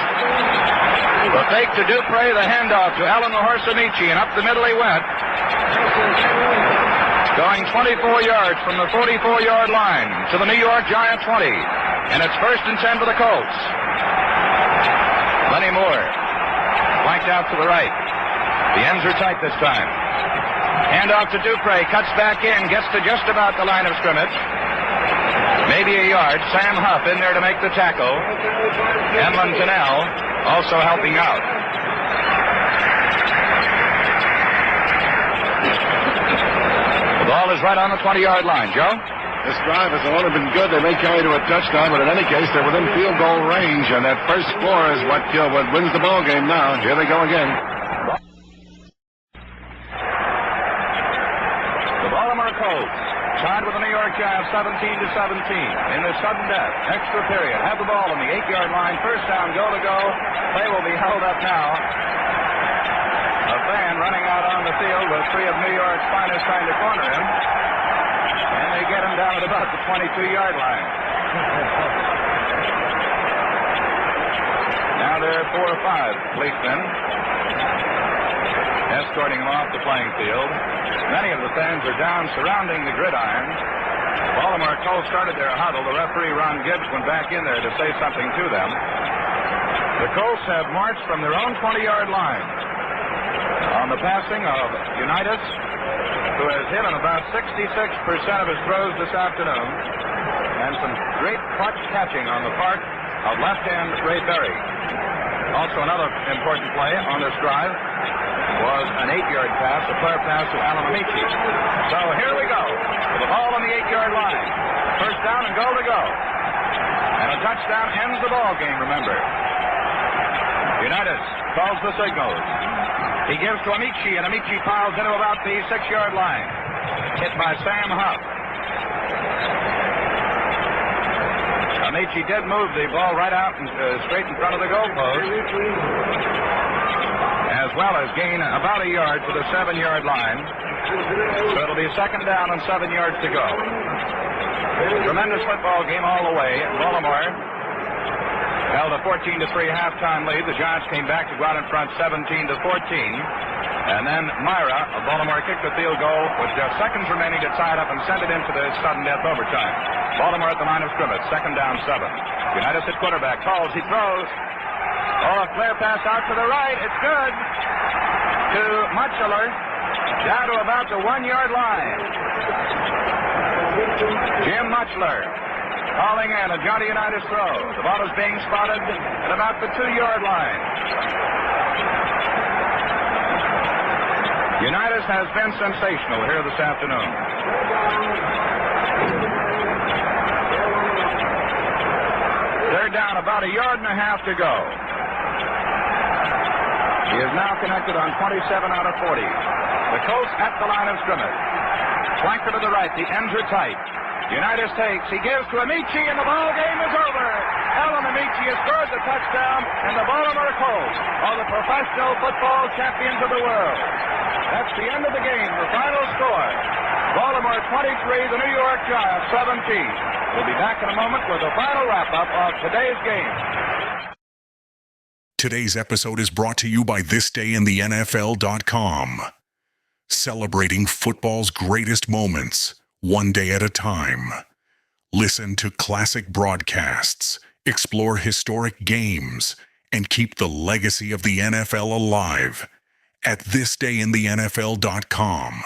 The fake to Dupre, the handoff to Alan Mahorsa-Michi, and up the middle he went. Going 24 yards from the 44-yard line to the New York Giant 20. And it's 1st and 10 for the Colts. Lenny Moore flanked out to the right. The ends are tight this time. Handoff to Dupre, cuts back in, gets to just about the line of scrimmage. Maybe a yard. Sam Huff in there to make the tackle. Emlyn Tunnell also helping out. The ball is right on the 20-yard line. Joe? This drive has only been good. They may carry to a touchdown, but in any case, they're within field goal range, and that first score is what wins the ball game now. Here they go again. The Baltimore Colts tied with the New York Giants 17-17 in the sudden death. Extra period. Have the ball on the 8-yard line. First down, goal to go. Play will be held up now. A fan running out on the field with 3 of New York's finest trying to corner him. And they get him down at about the 22-yard line. Now there are 4 or 5 policemen escorting him off the playing field. Many of the fans are down surrounding the gridiron. Baltimore Colts started their huddle. The referee, Ron Gibbs, went back in there to say something to them. The Colts have marched from their own 20-yard line on the passing of Unitas, who has hit on about 66% of his throws this afternoon, and some great clutch catching on the part of left-hand Ray Berry. Also another important play on this drive was an 8-yard pass, a flare pass to Alan Amici. So here we go, with the ball on the 8-yard line. First down and goal to go. And a touchdown ends the ball game, remember. Unitas calls the signals. He gives to Amici, and Amici piles into about the 6-yard line. Hit by Sam Huff. Amici did move the ball right out and straight in front of the goalpost, as well as gain about a yard to the 7-yard line. So it'll be second down and 7 yards to go. Tremendous football game all the way. Baltimore held a 14-3 halftime lead. The Giants came back to go out in front 17-14. And then Myra of Baltimore kicked the field goal with just seconds remaining to tie it up and send it into the sudden death overtime. Baltimore at the line of scrimmage, second down 7. Unitas at quarterback calls, he throws. Oh, a flare pass out to the right. It's good to Mutchler, down to about the 1-yard line. Jim Mutchler calling in a Johnny Unitas throw. The ball is being spotted at about the 2-yard line. Unitas has been sensational here this afternoon. They're down about a yard and a half to go. He is now connected on 27 out of 40. The Colts at the line of scrimmage. Flanker to the right. The ends are tight. Unitas takes. He gives to Amici, and the ball game is over. Alan Amici has scored the touchdown, and the Baltimore Colts are the professional football champions of the world. That's the end of the game. The final score. Baltimore 23, the New York Giants 17. We'll be back in a moment with the final wrap-up of today's game. Today's episode is brought to you by thisdayinthenfl.com. Celebrating football's greatest moments, one day at a time. Listen to classic broadcasts, explore historic games, and keep the legacy of the NFL alive at thisdayinthenfl.com.